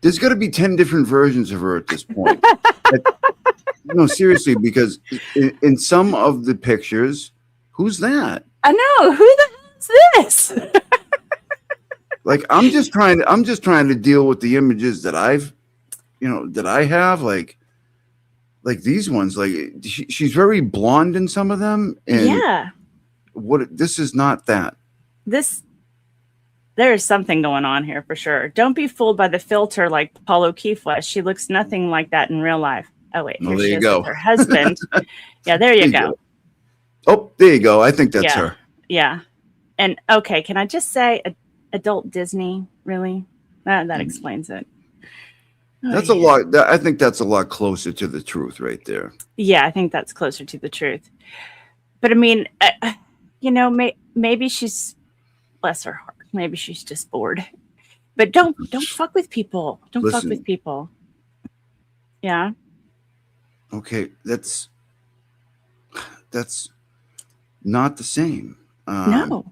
there's got to be 10 different versions of her at this point. No, seriously, because in some of the pictures, who's that? I know. Who the hell is this? Like, I'm just trying to deal with the images that I have, like these ones. Like, she's very blonde in some of them, and yeah. This is not that. There is something going on here for sure. Don't be fooled by the filter like Paul O'Keefe was. She looks nothing like that in real life. Oh wait, Well, here she there you is go. with her husband. Yeah, there you go. Oh, there you go. I think that's her. Yeah. And okay, can I just say adult Disney? Really? That explains it. That's a lot. I think that's a lot closer to the truth right there. Yeah, I think that's closer to the truth. But I mean, maybe she's, bless her heart, maybe she's just bored. But don't fuck with people. Don't fuck with people. Yeah. Okay, that's not the same. No.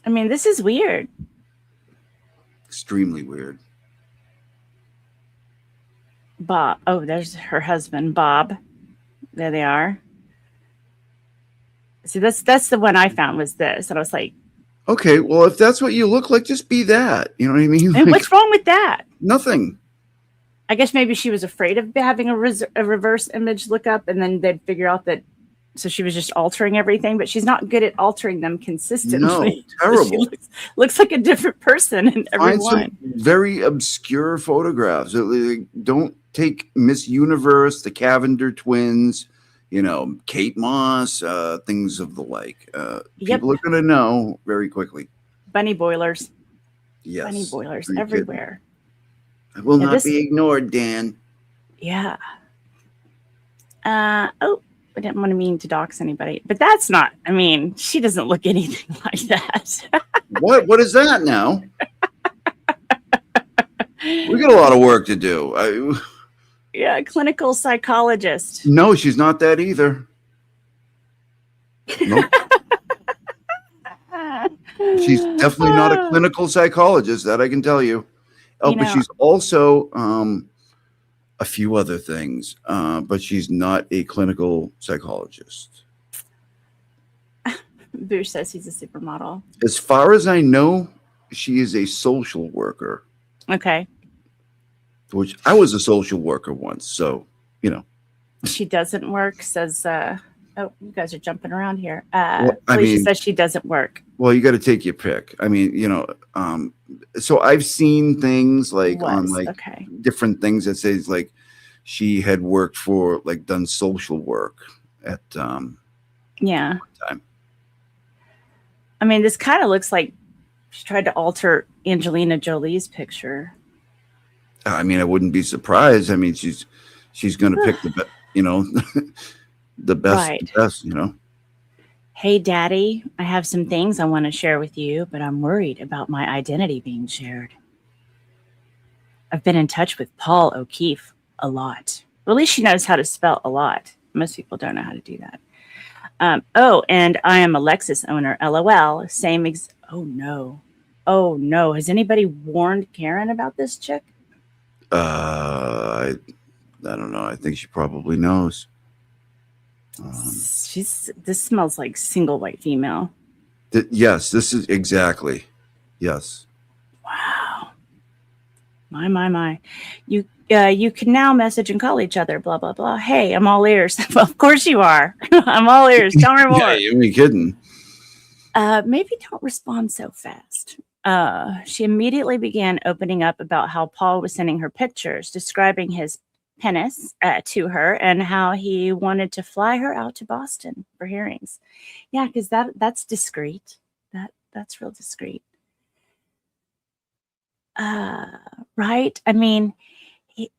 I mean, this is weird. Extremely weird. Bob. Oh, there's her husband, Bob. There they are. See, that's the one I found was this. And I was like, okay, well, if that's what you look like, just be that. You know what I mean? and what's wrong with that? Nothing. I guess maybe she was afraid of having a reverse image lookup, and then they'd figure out that. So she was just altering everything, but she's not good at altering them consistently. No, terrible. She looks like a different person in every Find one. some very obscure photographs. Don't take Miss Universe, the Cavender twins, Kate Moss, things of the like. People are going to know very quickly. Bunny boilers. Yes. Bunny boilers Are you everywhere. kidding? I will not be ignored, Dan. Yeah. Oh, I didn't want to mean to dox anybody, but that's not. I mean, she doesn't look anything like that. What is that now? We got a lot of work to do. Yeah, clinical psychologist. No, she's not that either. Nope. She's definitely not a clinical psychologist, that I can tell you. Oh, but she's also a few other things, but she's not a clinical psychologist. Boo says he's a supermodel. As far as I know, she is a social worker. Okay. Which I was a social worker once, so, you know. She doesn't work, says, oh, you guys are jumping around here. Well, Felicia says she doesn't work. Well, you got to take your pick. I mean, you know, so I've seen things like on like different things that says like she had worked for, like done social work at yeah. time. I mean, this kind of looks like she tried to alter Angelina Jolie's picture. I mean, I wouldn't be surprised. I mean, she's going to pick the best, you know, the best, Right. the best, you know. Hey, Daddy, I have some things I want to share with you, but I'm worried about my identity being shared. I've been in touch with Paul O'Keefe a lot. Well, at least she knows how to spell a lot. Most people don't know how to do that. Oh, and I am a Lexus owner. LOL. Oh, no. Oh, no. Has anybody warned Karen about this chick? I don't know. I think she probably knows. This smells like single white female. Yes, this is exactly. Yes. Wow. My. You can now message and call each other, blah, blah, blah. Hey, I'm all ears. Well, of course you are. I'm all ears. Tell me more. Yeah, you're kidding. Maybe don't respond so fast. She immediately began opening up about how Paul was sending her pictures, describing his penis to her and how he wanted to fly her out to Boston for hearings. Yeah, because that's discreet. That's real discreet. Right? I mean,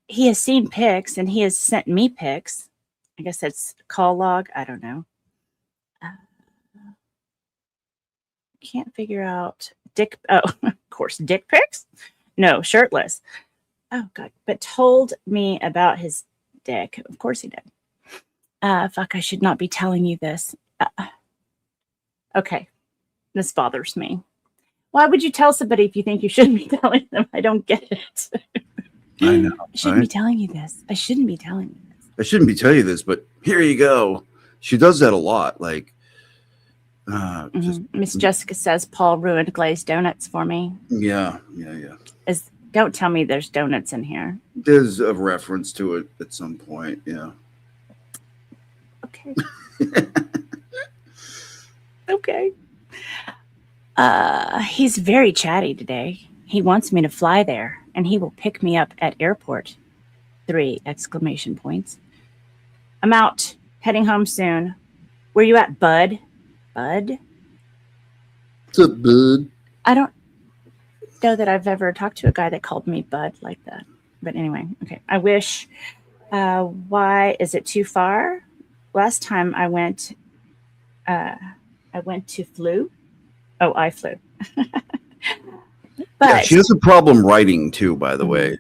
he has seen pics and he has sent me pics. I guess that's call log. I don't know. Can't figure out of course, dick pics? No, shirtless. Oh, God. But told me about his dick. Of course he did. Fuck, I should not be telling you this. Okay. This bothers me. Why would you tell somebody if you think you shouldn't be telling them? I don't get it. I know. I shouldn't be telling you this. I shouldn't be telling you this. I shouldn't be telling you this, but here you go. She does that a lot. Like, Miss Jessica says Paul ruined glazed donuts for me. Yeah. Don't tell me there's donuts in here. There's a reference to it at some point. Yeah. Okay. Okay. He's very chatty today. He wants me to fly there, and he will pick me up at airport. 3 exclamation points. I'm out, heading home soon. Where you at, bud? Bud? What's up, bud? I don't know that I've ever talked to a guy that called me bud like that. But anyway, okay. I wish. Why is it too far? Last time I went to flew. Oh, I flew. But yeah, she has a problem writing too, by the way.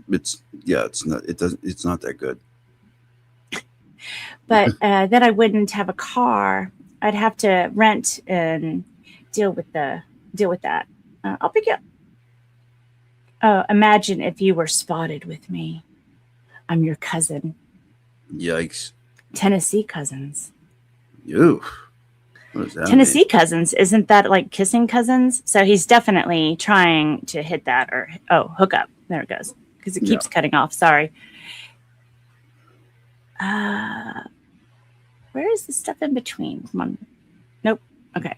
It's not that good. But then I wouldn't have a car. I'd have to rent and deal with that. I'll pick you up. Imagine if you were spotted with me. I'm your cousin. Yikes. Tennessee cousins. Ew. What does that Tennessee mean? cousins. Isn't that like kissing cousins? So he's definitely trying to hit that or hook up. There it goes. Because it keeps cutting off. Sorry. Where is the stuff in between? Come on. Nope. Okay.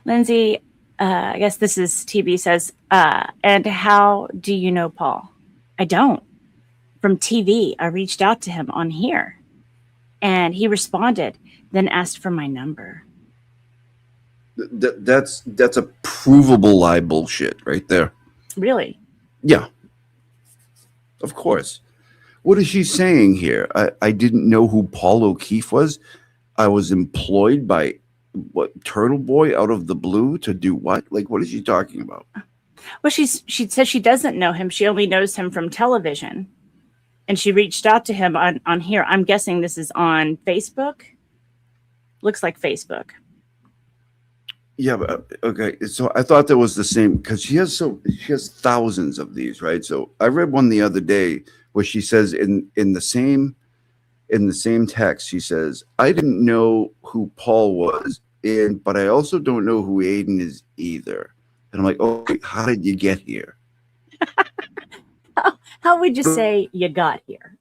Lindsay, I guess this is TB says, and how do you know Paul? I don't. From TV, I reached out to him on here. And he responded, then asked for my number. That's a provable lie bullshit right there. Really? Yeah. Of course. What is she saying here? I didn't know who Paul O'Keefe was. I was employed by what, Turtle Boy out of the blue to do what? Like, what is she talking about? Well, she says she doesn't know him. She only knows him from television. And she reached out to him on here. I'm guessing this is on Facebook. Looks like Facebook. Yeah, but okay. So I thought that was the same because she has thousands of these, right? So I read one the other day where she says in the same text, she says, I didn't know who Paul was, but I also don't know who Aiden is either. And I'm like, okay, how did you get here? How would you say you got here?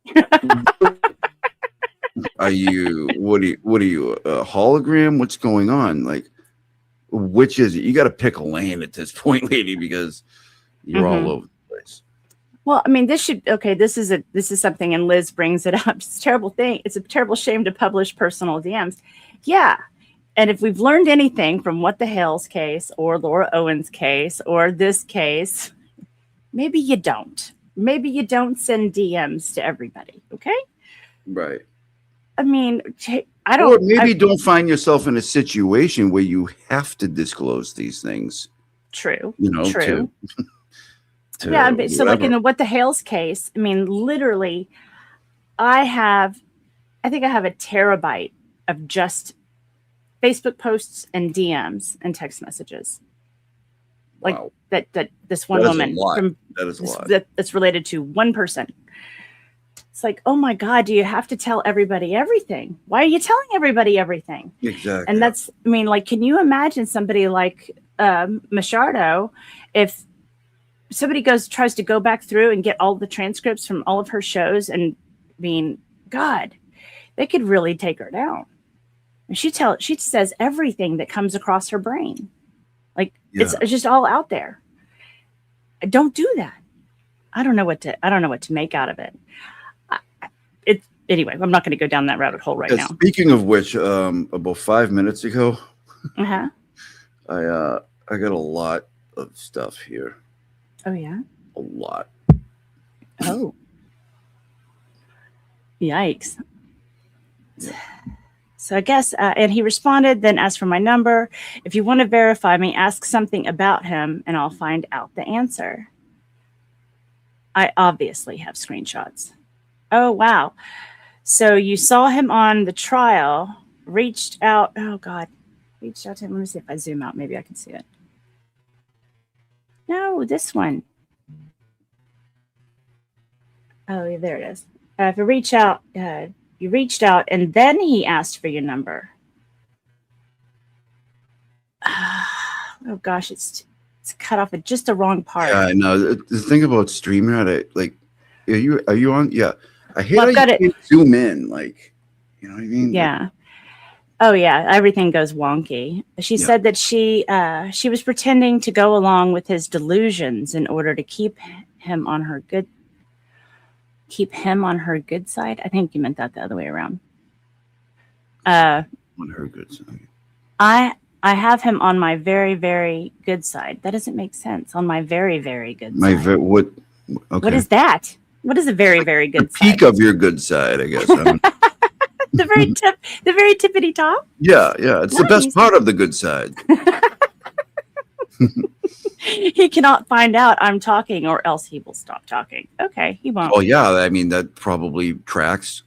Are you what are you, a hologram? What's going on? Like, which is it? You got to pick a lane at this point, lady, because you're all over the place. Well, I mean, this is something, and Liz brings it up. It's a terrible thing. It's a terrible shame to publish personal DMs. Yeah. And if we've learned anything from What the Hell's case or Laura Owen's case or this case, maybe you don't. Maybe you don't send DMs to everybody. Okay. Right. I mean, I don't. Or maybe don't find yourself in a situation where you have to disclose these things. True. You know, true. to Yeah. But, so, like in whoever. the What the Hell's case, I mean, literally, I think I have a terabyte of just Facebook posts and DMs and text messages. Like Wow. that this one That is a woman lot. from That is a lot. that's related to one person. It's like, oh my God, do you have to tell everybody everything? Why are you telling everybody everything? Exactly. And I mean, like, can you imagine somebody like Machardo, if somebody tries to go back through and get all the transcripts from all of her shows, and I mean, God, they could really take her down. And she says everything that comes across her brain. Like it's just all out there. Don't do that. I don't know what to make out of it. Anyway, I'm not going to go down that rabbit hole right now. Speaking of which, about 5 minutes ago, Uh-huh. I got a lot of stuff here. Oh yeah. A lot. Oh. Yikes. So I guess, and he responded, then asked for my number. If you want to verify me, ask something about him and I'll find out the answer. I obviously have screenshots. Oh, wow. So you saw him on the trial, reached out. Oh, God. Reached out to him. Let me see if I zoom out. Maybe I can see it. No, this one. Oh, yeah, there it is. If you reach out, you reached out, and then he asked for your number. Oh gosh, it's cut off at just the wrong part. Yeah, no. The thing about StreamYard, like, are you on? Yeah, I hate Well, how you can't zoom in. Like, you know what I mean? Yeah. Oh yeah, everything goes wonky. She said that she was pretending to go along with his delusions in order to keep him on her good side. I think you meant that the other way around. On her good side. I have him on my very, very good side. That doesn't make sense. On my very, very good side. What? Okay. What is that? What is a very, very good side? Peak of your good side, I guess. The very tippity top. Yeah. It's the best part of the good side. He cannot find out I'm talking, or else he will stop talking. Okay, he won't. Oh yeah, I mean that probably tracks.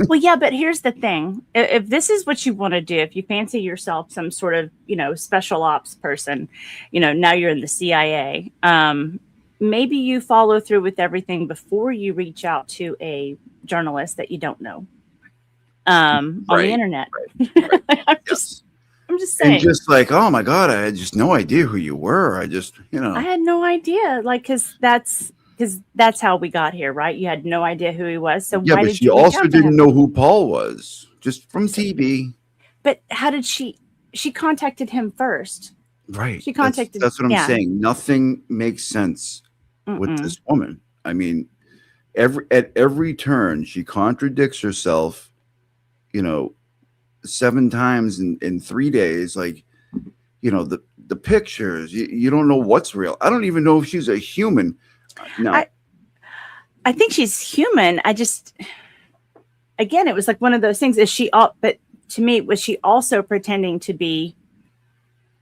Well, yeah, but here's the thing: if this is what you want to do, if you fancy yourself some sort of, special ops person, now you're in the CIA. Maybe you follow through with everything before you reach out to a journalist that you don't know on the internet. Right. I'm just saying. And just like, oh my God, I had just no idea who you were. I just, I had no idea, because that's how we got here, right? You had no idea who he was. So yeah, why but did she you reach also out to didn't him? know who Paul was, just from TV. But how did she contacted him first? Right. She contacted. That's what I'm saying. Nothing makes sense with this woman. I mean, at every turn, she contradicts herself, 7 times in 3 days. Like, the pictures, you don't know what's real. I don't even know if she's a human. No. I think she's human. I just, again, it was like one of those things. Is she all? But to me, was she also pretending to be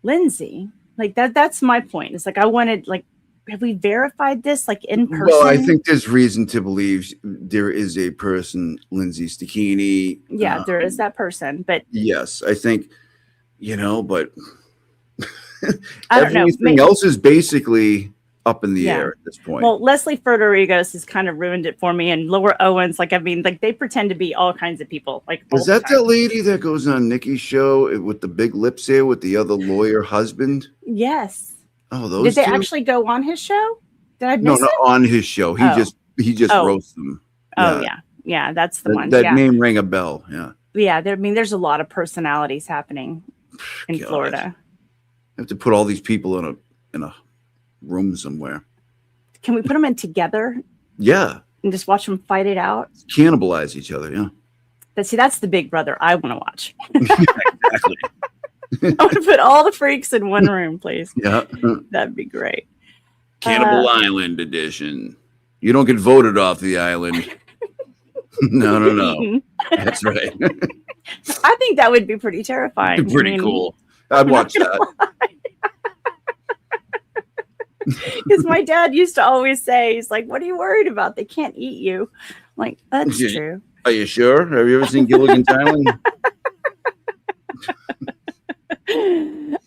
Lindsay? Like that. That's my point. It's like I wanted, like, have we verified this, like, in person? Well, I think there's reason to believe there is a person, Lindsay Stachini. Yeah, there is that person, but yes, I think, but I don't know. everything else is basically up in the Yeah. air at this point. Well, Leslie Ferdorigos has kind of ruined it for me, and Laura Owens, like, I mean, like, they pretend to be all kinds of people. Like, all is the that time. that lady that goes on Nikki's show with the big lips there with the other lawyer husband? Yes. Oh, those Did they two? actually go on his show? Did I No, miss not it? on his show. He Oh. just Oh. roasts them. Oh, yeah, that's the one. That Yeah, name rang a bell. Yeah. I mean, there's a lot of personalities happening in God. Florida. Have to put all these people in a room somewhere. Can we put them in together Yeah. and just watch them fight it out? Cannibalize each other. Yeah. That's the Big Brother I want to watch. Exactly. I want to put all the freaks in one room, please. Yeah. That'd be great. Cannibal Island edition. You don't get voted off the island. No. Eaten. That's right. I think that would be pretty terrifying. Pretty I mean, cool. I'd watch that. Because my dad used to always say, he's like, what are you worried about? They can't eat you. I'm like, that's Yeah. true. Are you sure? Have you ever seen Gilligan's Island?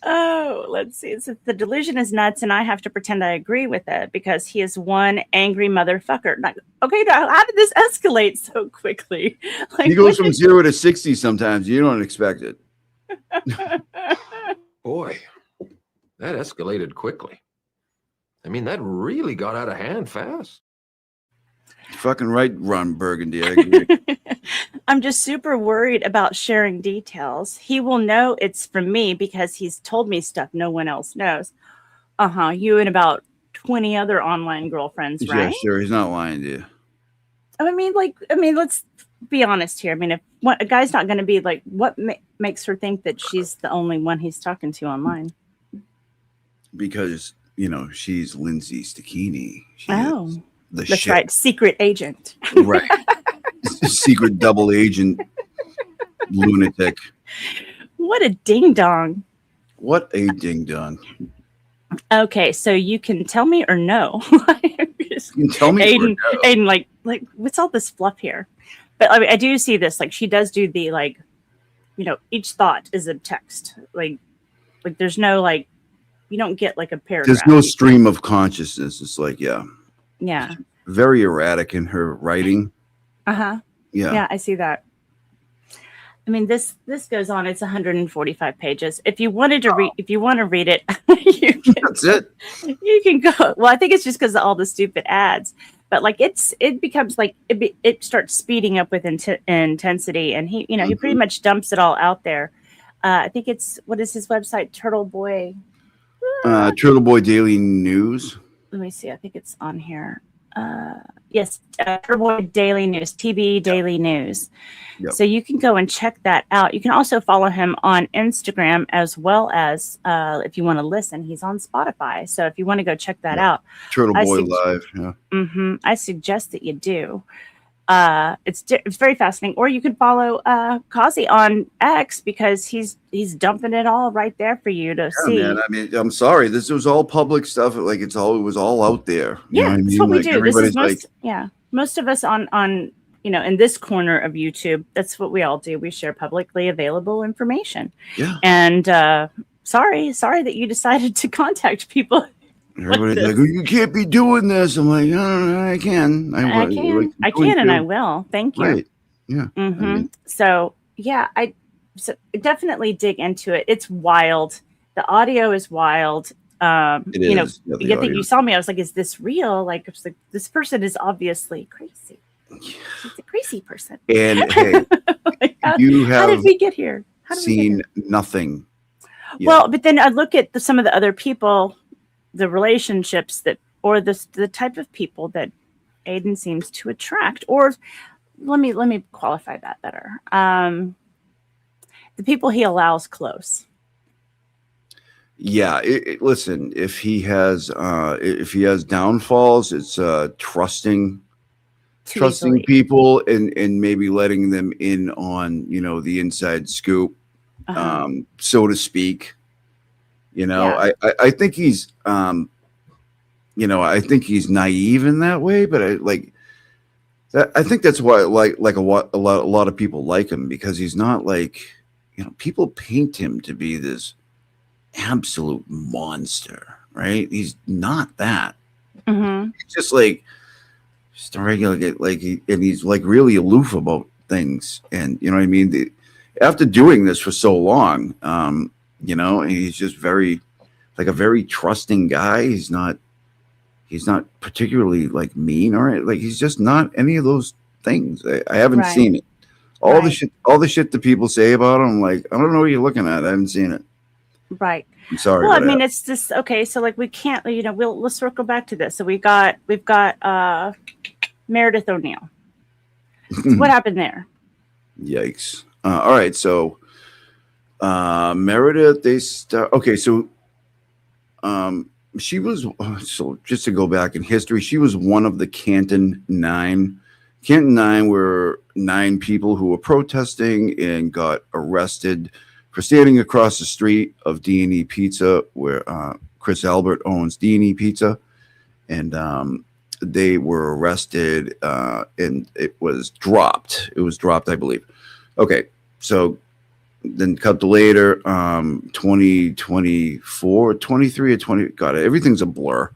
Oh, let's see. So the delusion is nuts, and I have to pretend I agree with it because he is one angry motherfucker. Like, okay, now how did this escalate so quickly? Like, He goes from 0 to 60 sometimes. You don't expect it. Boy, that escalated quickly. I mean, that really got out of hand fast. Fucking right, Ron Burgundy. I agree. I'm just super worried about sharing details. He will know it's from me because he's told me stuff no one else knows. You and about 20 other online girlfriends, Yeah, right? sure. He's not lying to you. I mean, let's be honest here. I mean, if a guy's not going to be like, what makes her think that she's the only one he's talking to online? Because, she's Lindsay Stachini. She Oh, is the that's shit. right. Secret agent. Right. Secret double agent lunatic. What a ding dong. What a ding dong. Okay, so you can tell me or no. You can tell me. Aiden, or no. Aiden, like, what's all this fluff here? But I mean, I do see this. Like, she does do the each thought is a text. Like there's no you don't get like a paragraph. There's no stream of consciousness. It's like, yeah, very erratic in her writing. Yeah, I see that. I mean, this goes on. It's 145 pages. If you wanted to read, if you want to read it, That's it. You can go. Well, I think it's just because of all the stupid ads. But it becomes like it starts speeding up with intensity, and he pretty much dumps it all out there. I think what is his website? Turtle Boy Daily News. Let me see. I think it's on here. Yes, Turtle Boy Daily News, TB Daily News. Yep. So you can go and check that out. You can also follow him on Instagram as well as if you want to listen, he's on Spotify. So if you want to go check that out, Turtle Boy Live. Yeah. I suggest that you do. It's very fascinating. Or you can follow Cossy on X because he's dumping it all right there for you to see. Man, I mean, I'm sorry. This was all public stuff. Like it was all out there. You know what I That's mean? what we Like, do. This everybody's is most of us on in this corner of YouTube. That's what we all do. We share publicly available information. Yeah. And sorry that you decided to contact people. Everybody's like, oh, you can't be doing this. I'm like, no, I can. I can, and I will. Thank you. Right. Yeah. Mm-hmm. I mean, So definitely dig into it. It's wild. The audio is wild. it is. Yeah, the I think audio. you saw me. I was like, is this real? Like, it's like this person is obviously crazy. She's a crazy person. And hey, Like, how have did we get here? How did we get seen here? nothing. yet. Well, but then I look at some of the other people, the relationships or the type of people that Aiden seems to attract. Or let me qualify that better. The people he allows close. Yeah, listen, if he has downfalls, it's trusting too trusting easily. people and maybe letting them in on, the inside scoop, so to speak. Yeah. I think he's, I think he's naive in that way, but I think that's why a lot of people like him, because he's not like, people paint him to be this absolute monster, right? He's not that. Mm-hmm. He's just a regular guy, and he's like really aloof about things, and you know what I mean. After doing this for so long, and he's just very like a very trusting guy. He's not particularly like mean or like he's just not any of those things. I haven't Right. seen it. All the Right. shit that people say about him, like I don't know what you're looking at. I haven't seen it. Right. I'm sorry, Well, I but mean, it's just okay. So, like, we can't, let's circle back to this. So we've got Meredith O'Neill. So what happened there? Yikes. All right, so Meredith, okay, so she was, so just to go back in history, she was one of the Canton Nine. Canton Nine were 9 people who were protesting and got arrested for standing across the street of D&E Pizza, where Chris Albert owns D&E Pizza, and they were arrested, and it was dropped. It was dropped, I believe. Okay, so then cut to later, 2024, 23 or 20, God, everything's a blur.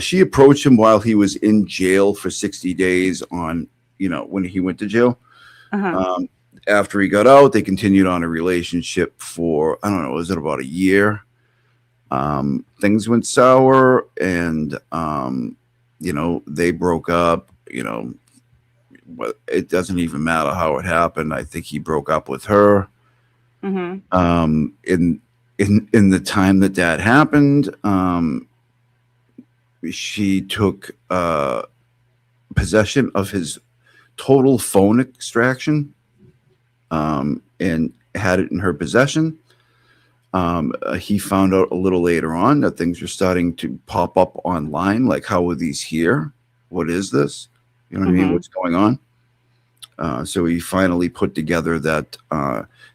She approached him while he was in jail for 60 days on, when he went to jail. Uh-huh. After he got out, they continued on a relationship for, I don't know, was it about a year? Things went sour, and, they broke up. It doesn't even matter how it happened. I think he broke up with her. Mm-hmm. In the time that happened, she took possession of his total phone extraction, and had it in her possession. He found out a little later on that things were starting to pop up online, like, how are these here? What is this? You know what I mean? Mm-hmm. What's going on? So he finally put together that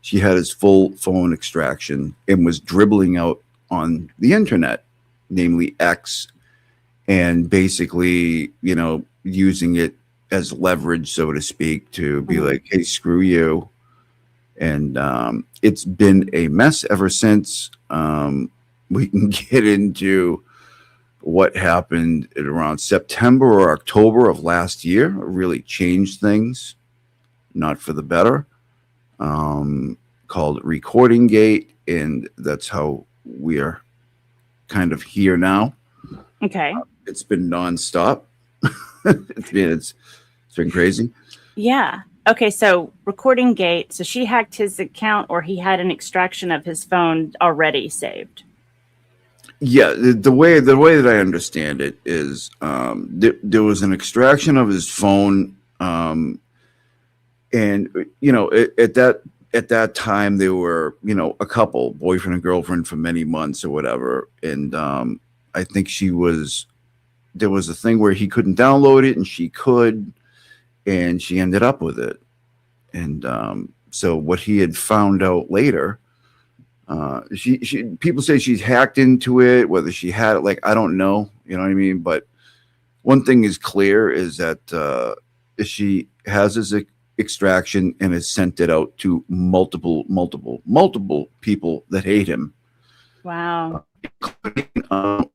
she had his full phone extraction and was dribbling out on the internet, namely X, and basically, using it as leverage, so to speak, to be Mhm. like, hey, screw you. And it's been a mess ever since. We can get into what happened at around September or October of last year. It really changed things, not for the better, called Recording Gate. And that's how we're kind of here now. Okay. It's been nonstop. It's been crazy. Yeah. Okay. So recording gate. So she hacked his account, or he had an extraction of his phone already saved. Yeah, the way that I understand it is, there was an extraction of his phone, and at that time they were, a couple, boyfriend and girlfriend, for many months or whatever, and I think there was a thing where he couldn't download it and she could, and she ended up with it, and so what he had found out later. She people say she's hacked into it, whether she had it, like, I don't know, you know what I mean? But one thing is clear is that she has his extraction and has sent it out to multiple people that hate him. Wow. Um,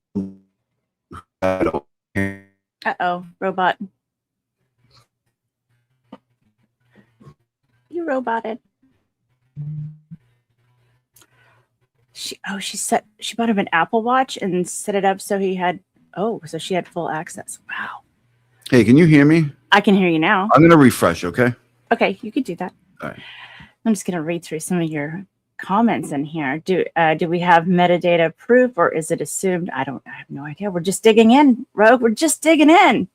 Uh-oh. Robot. You roboted. She bought him an Apple Watch and set it up so so she had full access. Wow. Hey, can you hear me? I can hear you now. I'm gonna refresh, okay? Okay, you could do that. All right. I'm just gonna read through some of your comments in here. Do we have metadata proof, or is it assumed? I have no idea. We're just digging in, Rogue. We're just digging in.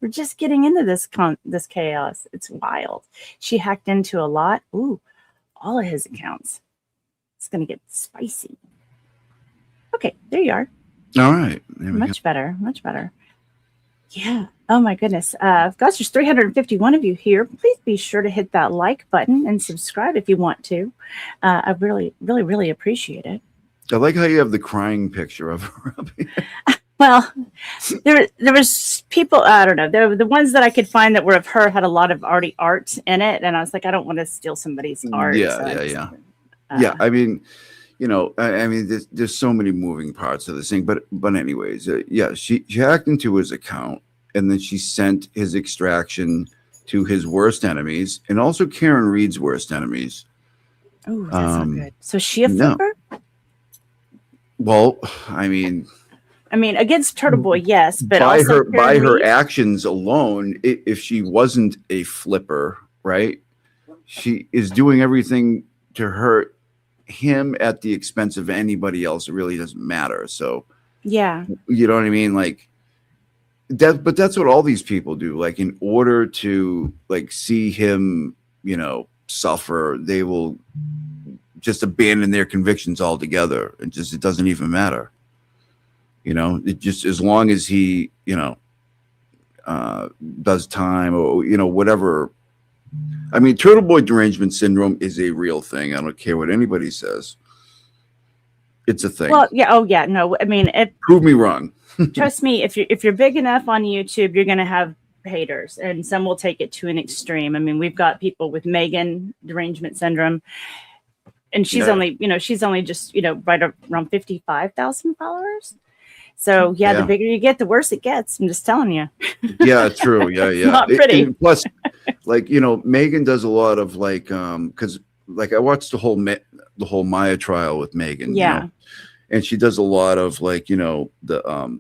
We're just getting into this chaos. It's wild. She hacked into a lot. Ooh, all of his accounts. It's going to get spicy. Okay, there you are. All right. There we Much better. Much better. Yeah. Oh my goodness. Gosh, there's 351 of you here. Please be sure to hit that like button and subscribe if you want to. I really, really, really appreciate it. I like how you have the crying picture of her up here. Well, there was people. I don't know. The ones that I could find that were of her had a lot of already art in it, and I was like, I don't want to steal somebody's art. Yeah. I mean, I mean, there's so many moving parts of this thing, but anyways, yeah, she hacked into his account, and then she sent his extraction to his worst enemies, and also Karen Reed's worst enemies. Oh, that's not good. So is she a no. flipper? Well, I mean, against Turtle Boy, yes, but by also her Reed? actions alone, if she wasn't a flipper, right, she is doing everything to hurt him at the expense of anybody else. It really doesn't matter. So Yeah. you know what I mean, like that. But that's what all these people do. Like, in order to like see him, suffer, they will just abandon their convictions altogether. It doesn't even matter. It just, as long as he, does time or, whatever. I mean, Turtle Boy derangement syndrome is a real thing. I don't care what anybody says. It's a thing. Well, yeah. Oh, yeah. No, I mean, Prove me wrong. trust me, if you're big enough on YouTube, you're going to have haters, and some will take it to an extreme. I mean, we've got people with Megan derangement syndrome, and she's only just, right around 55,000 followers. So yeah, the bigger you get, the worse it gets. I'm just telling you. Yeah, true. Yeah. Not pretty. Plus, like, Megan does a lot of because like I watched the whole Maya trial with Megan. Yeah. And she does a lot of the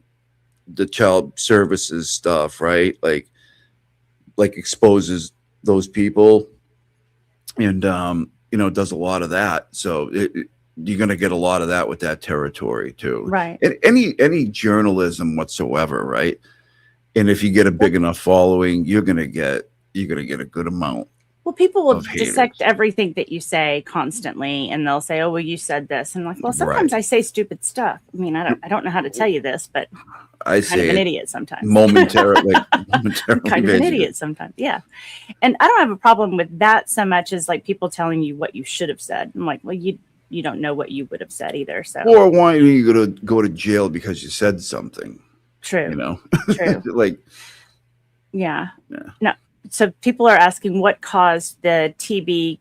child services stuff, right? Like exposes those people, and does a lot of that. So you're going to get a lot of that with that territory too, right? And any journalism whatsoever, right? And if you get a big enough following, you're going to get a good amount. Well, people will dissect everything that you say constantly, and they'll say, "Oh, well, you said this," and I'm like, well, sometimes I say stupid stuff. I mean, I don't know how to tell you this, but I kind of an idiot sometimes. Momentarily, kind of an idiot sometimes. Yeah, and I don't have a problem with that so much as like people telling you what you should have said. I'm like, well, you don't know what you would have said either. So, or why are you going to go to jail because you said something? True. True. Like, yeah. No. So people are asking what caused the TB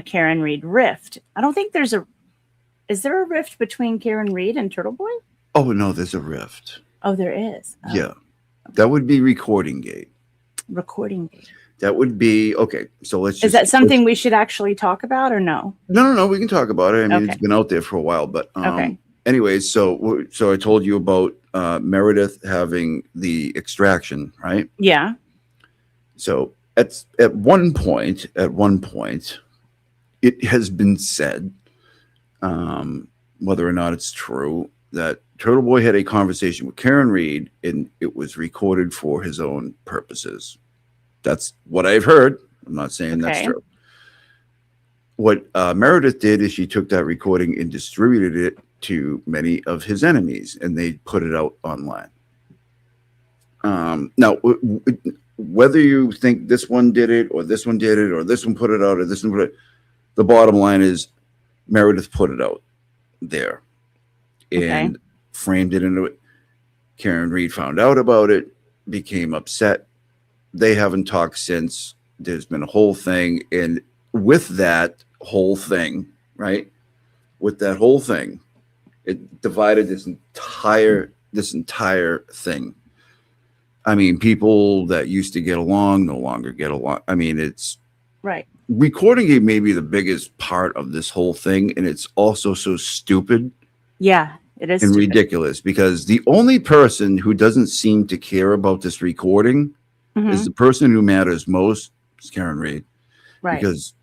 Karen Reed rift. I don't think is there a rift between Karen Reed and Turtle Boy? Oh no, there's a rift. Oh, there is. Oh. Yeah, that would be Recording Gate. Recording Gate. That would be okay. So is that something we should actually talk about or no? No. We can talk about it. I mean, It's been out there for a while, but okay. Anyways, so I told you about Meredith having the extraction, right? Yeah. So at one point, it has been said, whether or not it's true, that Turtle Boy had a conversation with Karen Reed, and it was recorded for his own purposes. That's what I've heard. I'm not saying that's true. What Meredith did is she took that recording and distributed it to many of his enemies, and they put it out online. Now, whether you think this one did it, or this one did it, or this one put it out, or this one put it, the bottom line is Meredith put it out there and framed it into it. Karen Reed found out about it, became upset. They haven't talked since. There's been a whole thing. And with that whole thing, right? With that whole thing, it divided this entire thing. I mean, people that used to get along no longer get along. I mean, it's right. Recording Gate may be the biggest part of this whole thing, and it's also so stupid. Yeah, it is. And stupid. Ridiculous, because the only person who doesn't seem to care about this recording is the person who matters most, is Karen Reed. Right. Because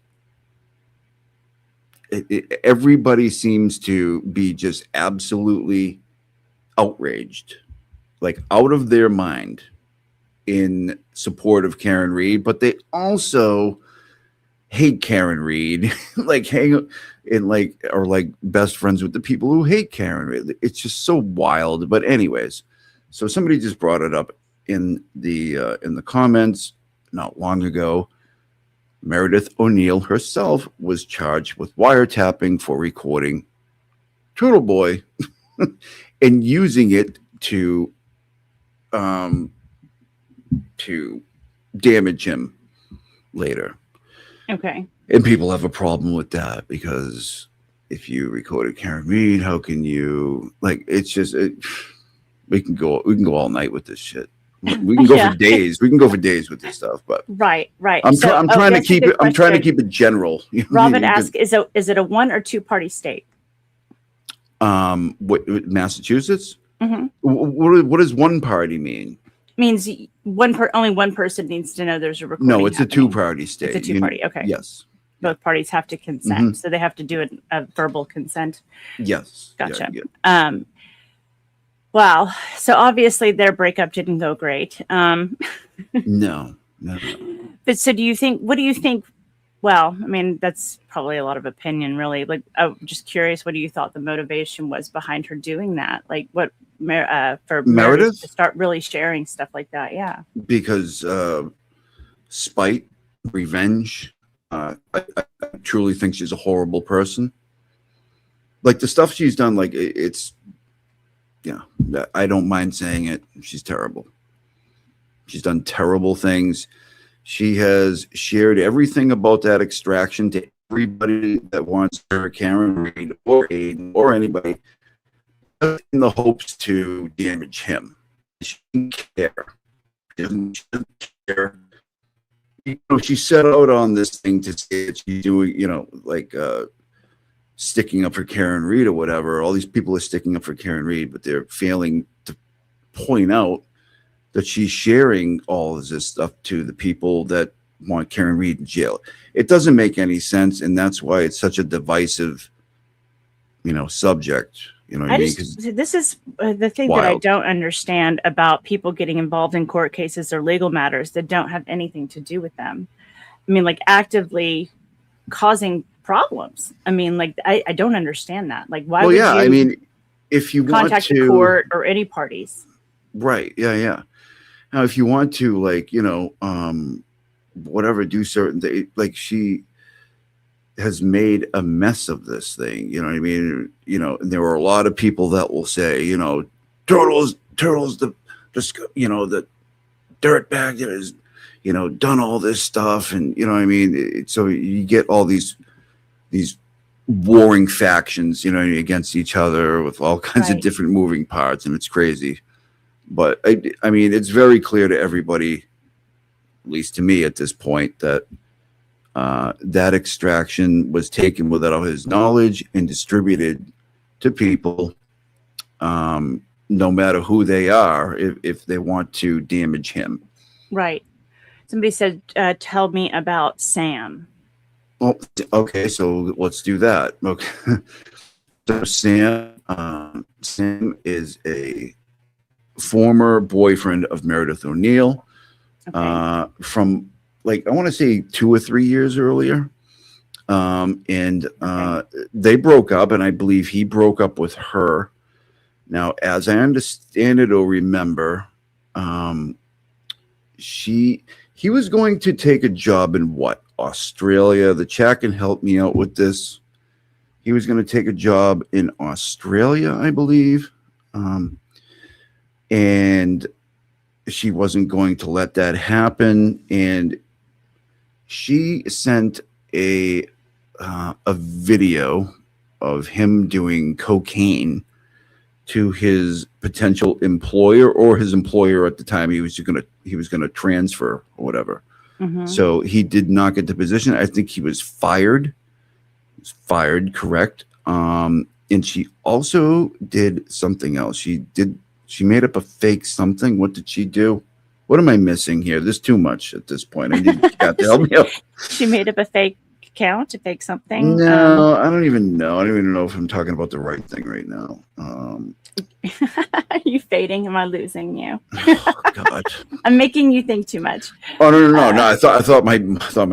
everybody seems to be just absolutely outraged, like out of their mind, in support of Karen Reed, but they also hate Karen Reed, like are like best friends with the people who hate Karen Reed. It's just so wild. But anyways, so somebody just brought it up in the comments not long ago, Meredith O'Neill herself was charged with wiretapping for recording Turtle Boy and using it to damage him later. Okay. And people have a problem with that because if you recorded Karen Reed, how can you it's just we can go all night with this shit. We can go for days. We can go for days with this stuff, but right. I'm trying to keep it. I'm trying to keep it general. Robin asked, "Is it a 1 or 2 party state?" What Massachusetts? Mm-hmm. What does one party mean? Means only one person needs to know there's a recording. No, it's happening. a 2-party state. It's a 2-party. Okay. Yes. Both parties have to consent, Mm-hmm. so they have to do a verbal consent. Yes. Gotcha. Yeah. Wow. So obviously their breakup didn't go great. No. But so what do you think? Well, I mean, that's probably a lot of opinion, really. Like, I'm just curious, what do you thought the motivation was behind her doing that? Like, what for Meredith to start really sharing stuff like that? Yeah. Because spite, revenge. I truly think she's a horrible person. Like the stuff she's done, it's. Yeah, I don't mind saying it. She's terrible. She's done terrible things. She has shared everything about that extraction to everybody that wants her, Karen Reed or Aiden or anybody, in the hopes to damage him. She doesn't care. She doesn't care. She set out on this thing to say that she's doing, sticking up for Karen Reed or whatever. All these people are sticking up for Karen Reed, but they're failing to point out that she's sharing all of this stuff to the people that want Karen Reed in jail. It doesn't make any sense, and that's why it's such a divisive, subject. You know what I mean? This is the thing that I don't understand about people getting involved in court cases or legal matters that don't have anything to do with them. I mean, like actively causing problems. I mean, like I don't understand that. Like, why would you? If you contact want to the court or any parties, right? Yeah. Now, if you want to, whatever, do certain things, like she has made a mess of this thing. You know what I mean? And there are a lot of people that will say, Turtle's the dirt bag that has, done all this stuff, and you know what I mean. So you get all these warring factions, against each other with all kinds of different moving parts, and it's crazy. But I mean, it's very clear to everybody, at least to me at this point, that that extraction was taken without his knowledge and distributed to people, no matter who they are, if they want to damage him. Right. Somebody said, tell me about Sam. Oh, okay, so let's do that. Okay. So Sam is a former boyfriend of Meredith O'Neill, from I want to say 2 or 3 years earlier. They broke up, and I believe he broke up with her. Now, as I understand it or remember, he was going to take a job in Australia. The chat can help me out with this. He was going to take a job in Australia, I believe. And she wasn't going to let that happen. And she sent a video of him doing cocaine to his potential employer, or his employer at the time he was going to transfer or whatever. Mm-hmm. So he did not get the position. I think he was fired. Correct. And she also did something else. She made up a fake something. What did she do? What am I missing here? There's too much at this point. I need Kat to help me out. She made up a fake account, a fake something. No, I don't even know. I don't even know if I'm talking about the right thing right now. Are you fading? Am I losing you? Oh, God. I'm making you think too much. Oh no! I thought my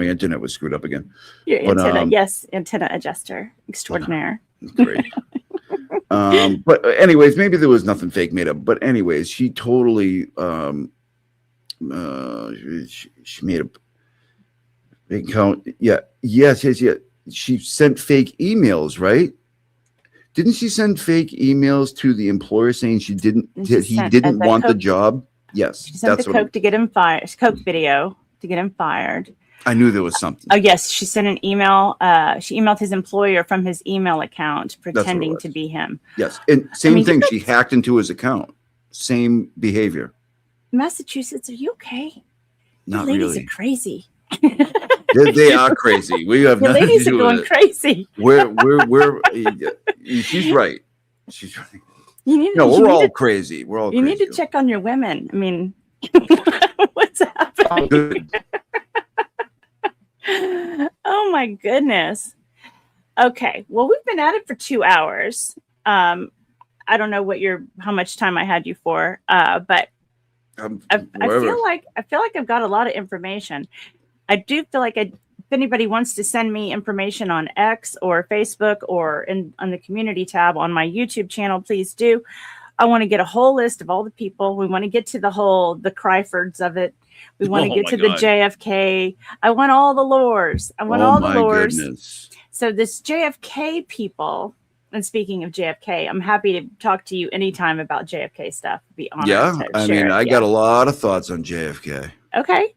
internet was screwed up again. Your antenna, yes, antenna adjuster extraordinaire. Great. But anyways, maybe there was nothing fake made up. But anyways, she totally she made a big account. Yeah. Yes. She sent fake emails, right? Didn't she send fake emails to the employer saying he didn't want the job? Yes. She sent the Coke to get him fired. Coke video to get him fired. I knew there was something. Oh yes, she sent an email. She emailed his employer from his email account, pretending to be him. Yes, and same thing. She hacked into his account. Same behavior. Massachusetts, are you okay? Not ladies really. Are crazy. They are crazy. We have the nothing ladies to do are going with it. crazy. We're she's right. She's right. We're all crazy. We're all crazy. You need to check on your women. I mean, what's happening? Good. Oh my goodness. Okay. Well, we've been at it for 2 hours. I don't know how much time I had you for, but I feel like I've got a lot of information. I do feel like if anybody wants to send me information on X or Facebook or on the community tab on my YouTube channel, please do. I want to get a whole list of all the people. We want to get to the Cryfords of it. We want to get to the JFK. I want all the lores. I want all the lores. Goodness. So this JFK people, and speaking of JFK, I'm happy to talk to you anytime about JFK stuff. Be honored. Yeah, I got a lot of thoughts on JFK. Okay.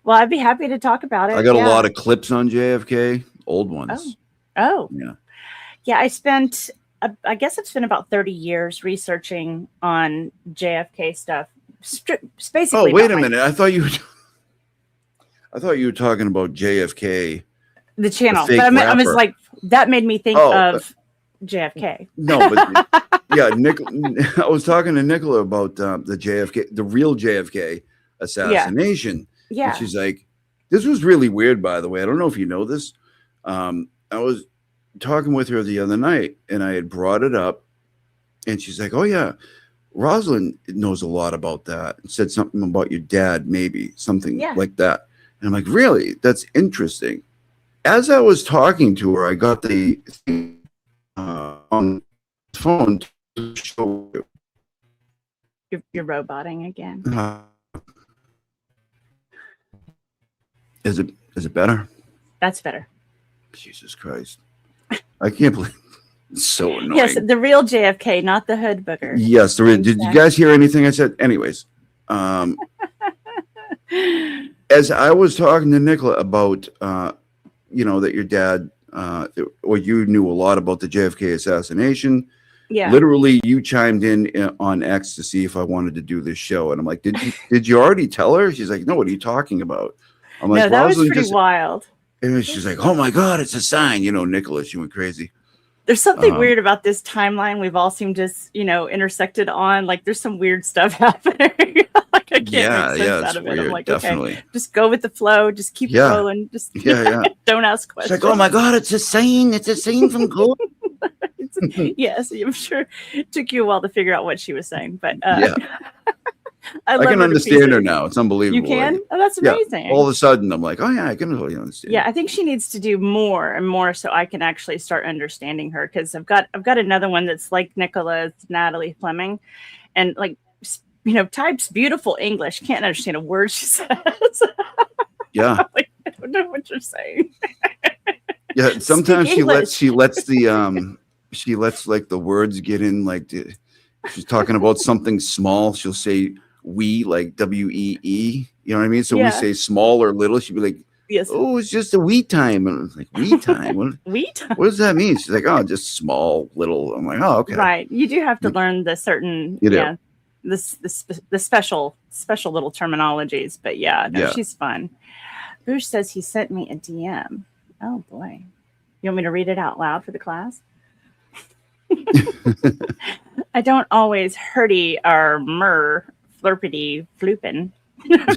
Well, I'd be happy to talk about it. I got a lot of clips on JFK, old ones. Oh. Yeah. I guess I've spent about 30 years researching on JFK stuff. Basically. Oh, wait a minute. I thought you were talking about JFK. The channel. But I was like, that made me think of JFK. No, but yeah, I was talking to Nicola about the JFK, the real JFK assassination. Yeah. And she's like, this was really weird, by the way. I don't know if you know this. I was talking with her the other night and I had brought it up and she's like, oh yeah, Rosalind knows a lot about that and said something about your dad, maybe something like that. And I'm like, really? That's interesting. As I was talking to her, I got the on the phone to show you. You're roboting again. Is it better? That's better. Jesus Christ. I can't believe it's so annoying. Yes, the real JFK, not the hood booger. Yes, did you guys hear anything I said? Anyways, as I was talking to Nicola about that your dad or you knew a lot about the JFK assassination. Yeah. Literally, you chimed in on X to see if I wanted to do this show, and I'm like, did you already tell her? She's like, no. What are you talking about? I'm like, no, that was pretty wild. And she's like, oh my God, it's a sign. Nicola, she went crazy. There's something weird about this timeline. We've all seemed just, intersected on. Like, there's some weird stuff happening. Like, I can't make sense out of it. Weird, I'm like, definitely. Okay, just go with the flow. Just keep rolling. Just don't ask questions. It's like, oh my God, it's a sign. It's a sign from God. Yes, I'm sure it took you a while to figure out what she was saying, but I can understand her now. It's unbelievable. You can? Oh, that's amazing. All of a sudden, I'm like, oh yeah, I can really understand. Yeah, I think she needs to do more and more so I can actually start understanding her, because I've got another one that's like Nicola's, Natalie Fleming, and types beautiful English, can't understand a word she says. Yeah. Like, I don't know what you're saying. Yeah, sometimes she lets like the words get in, like she's talking about something small, she'll say we, like WEE, you know what I mean? So we say small or little, she'd be like, yes, oh, it's just a wee time. And I was like, wee time? What does that mean? She's like, oh, just small, little. I'm like, oh, okay. Right. You do have to learn the certain, the special little terminologies, but she's fun. Boosh says he sent me a DM. Oh boy. You want me to read it out loud for the class? I don't always hurdy or flirpity floopin,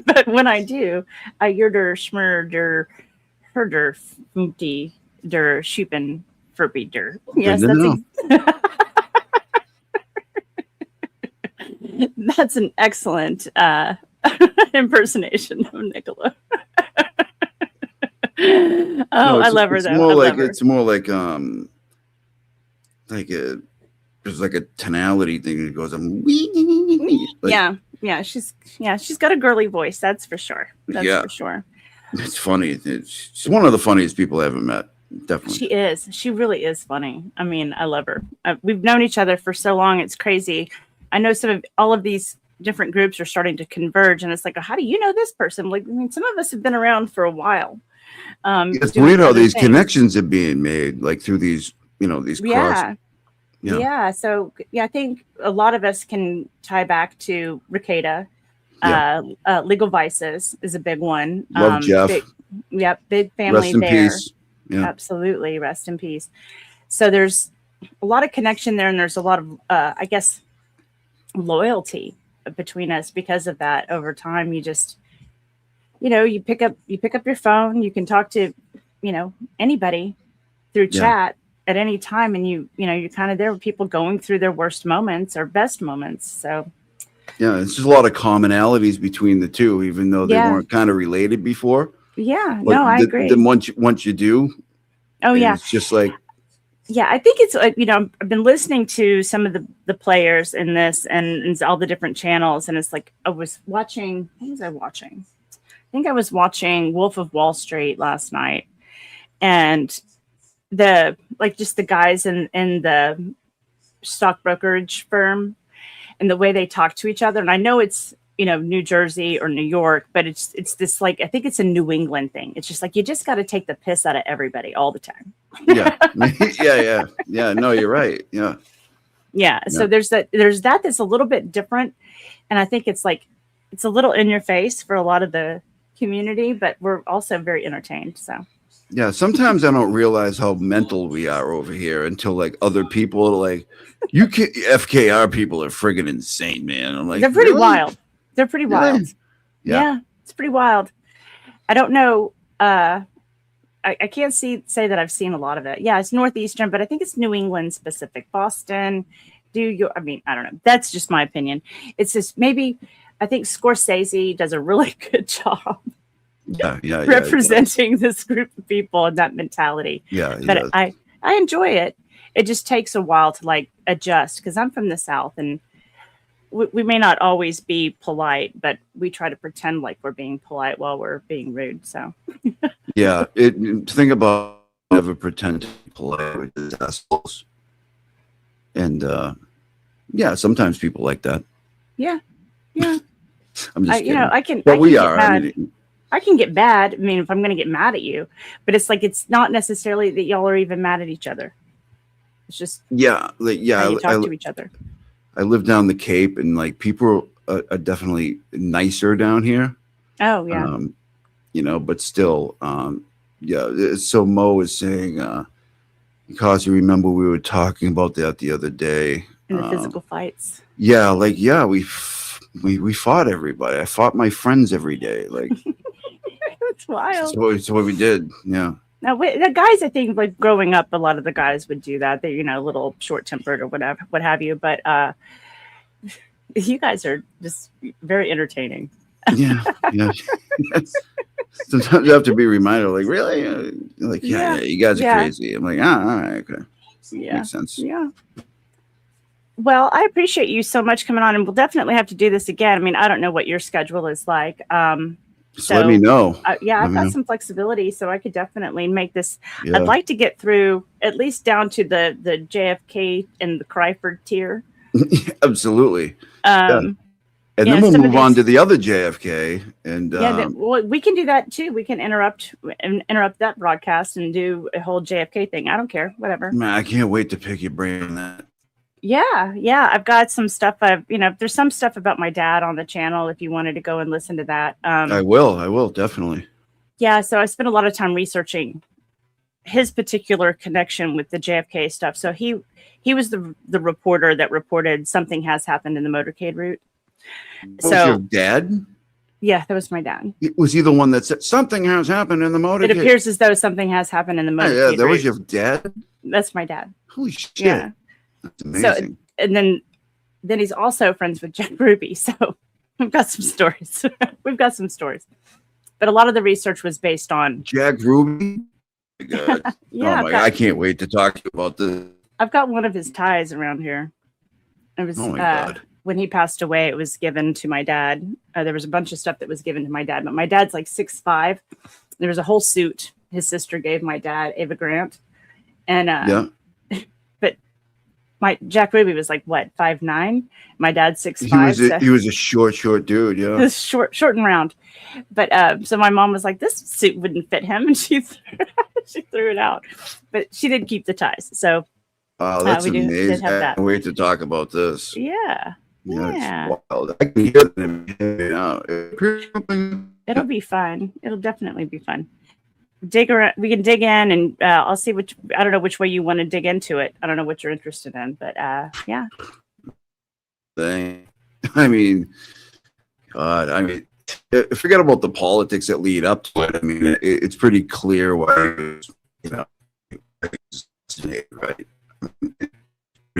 but when I do, I yerder schmer der herder foopty der shoopin furpy der. Yes, that's an excellent impersonation of Nicola. I love her though. It's more like there's like a tonality thing that goes, like, Yeah, she's got a girly voice. That's for sure. That's Yeah. for sure. It's funny. She's one of the funniest people I ever met. Definitely. She is. She really is funny. I mean, I love her. We've known each other for so long. It's crazy. I know all of these different groups are starting to converge, and it's like, how do you know this person? Like, I mean, some of us have been around for a while. It's doing weird how other these things. connections are being made, like through these, these cross. Yeah. So I think a lot of us can tie back to Ricada. Yeah. Legal Vices is a big one. Love Jeff. Big family Rest in there. peace. Yeah. Absolutely, rest in peace. So there's a lot of connection there, and there's a lot of, I guess, loyalty between us because of that. Over time, you just, you pick up your phone. You can talk to, anybody through chat at any time, and you're kind of there with people going through their worst moments or best moments. So. Yeah, it's just a lot of commonalities between the two, even though they weren't kind of related before. Yeah, But no, I agree. Then once you do, it's just like. Yeah, I think it's I've been listening to some of the players in this and all the different channels, and it's like I was watching. What was I watching? I think I was watching Wolf of Wall Street last night, and just the guys in the stock brokerage firm and the way they talk to each other. And I know it's New Jersey or New York, but it's this, like, I think it's a New England thing. It's just like, you just got to take the piss out of everybody all the time. Yeah. Yeah. No, you're right. Yeah. Yeah. So there's that's a little bit different. And I think it's a little in your face for a lot of the community, but we're also very entertained. So. Yeah, sometimes I don't realize how mental we are over here until like other people are like, you can't, FKR people are friggin' insane, man. I'm like, they're pretty really? wild. They're pretty wild. Yeah, it's pretty wild. I don't know. I can't say that I've seen a lot of it. Yeah, it's Northeastern, but I think it's New England specific. Boston. I don't know. That's just my opinion. It's just maybe I think Scorsese does a really good job. Yeah. Representing this group of people and that mentality. Yeah. But I enjoy it. It just takes a while to like adjust because I'm from the South and we may not always be polite, but we try to pretend like we're being polite while we're being rude. So yeah, think about never pretend to be polite with these assholes. And sometimes people like that. Yeah. I'm just kidding. I can. But I can we get are. mad. I can get mad. I mean, if I'm going to get mad at you, but it's like it's not necessarily that y'all are even mad at each other. It's just how you talk to each other. I live down the Cape, and like people are definitely nicer down here. Oh yeah. But still, So Mo is saying, because you remember we were talking about that the other day. In the physical fights. Yeah, we fought everybody. I fought my friends every day. Like it's wild. That's what we did. Yeah. Now, the guys, I think, like growing up, a lot of the guys would do that. They're, a little short-tempered or whatever, what have you. But you guys are just very entertaining. Yeah. Sometimes you have to be reminded, like, really? Like, yeah, you guys are crazy. I'm like, all right, okay. Yeah. Makes sense. Yeah. Well, I appreciate you so much coming on, and we'll definitely have to do this again. I mean, I don't know what your schedule is like. So let me know. I've got some flexibility, so I could definitely make this. Yeah. I'd like to get through at least down to the JFK and the Cryford tier. Absolutely. And then we'll move on to the other JFK. And we can do that too. We can interrupt that broadcast and do a whole JFK thing. I don't care, whatever. Man, I can't wait to pick your brain on that. Yeah. I've got some stuff. There's some stuff about my dad on the channel. If you wanted to go and listen to that, I will definitely. Yeah. So I spent a lot of time researching his particular connection with the JFK stuff. So he was the reporter that reported something has happened in the motorcade route. Was your dad? Yeah, that was my dad. Was he the one that said something has happened in the motorcade? It appears as though something has happened in the motorcade. Yeah, that was your dad? That's my dad. Holy shit. Yeah. That's amazing. So, and then he's also friends with Jack Ruby. So we've got some stories. But a lot of the research was based on Jack Ruby. God. Yeah. I can't wait to talk to you about this. I've got one of his ties around here. It was God. when he passed away, it was given to my dad. There was a bunch of stuff that was given to my dad, but my dad's like 6'5". There was a whole suit his sister gave my dad, Ava Grant. And but my Jack Ruby was like what, 5'9"? My dad's 6'5". He was a short dude, yeah. He was short and round. But so my mom was like, this suit wouldn't fit him, and she threw it out. But she did keep the ties. So that's we amazing. did have I that. can't wait to talk about this. Yeah. It's wild. I can hear them now. It'll be fun. It'll definitely be fun. Dig around. We can dig in, and I'll see which. I don't know which way you want to dig into it. I don't know what you're interested in, but yeah. I mean, God. I mean, forget about the politics that lead up to it. I mean, it's pretty clear why. Right.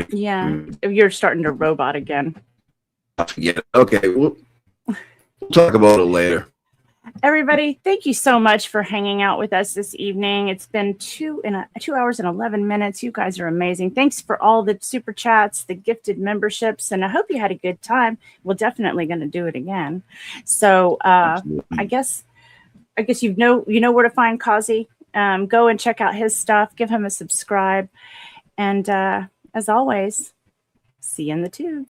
Yeah, you're starting to robot again. Yeah. Okay. We'll talk about it later. Everybody, thank you so much for hanging out with us this evening. It's been 2 hours and 11 minutes. You guys are amazing. Thanks for all the super chats, the gifted memberships, and I hope you had a good time. We're definitely going to do it again. So I guess you know where to find Cossy. Go and check out his stuff. Give him a subscribe. And as always, see you in the tube.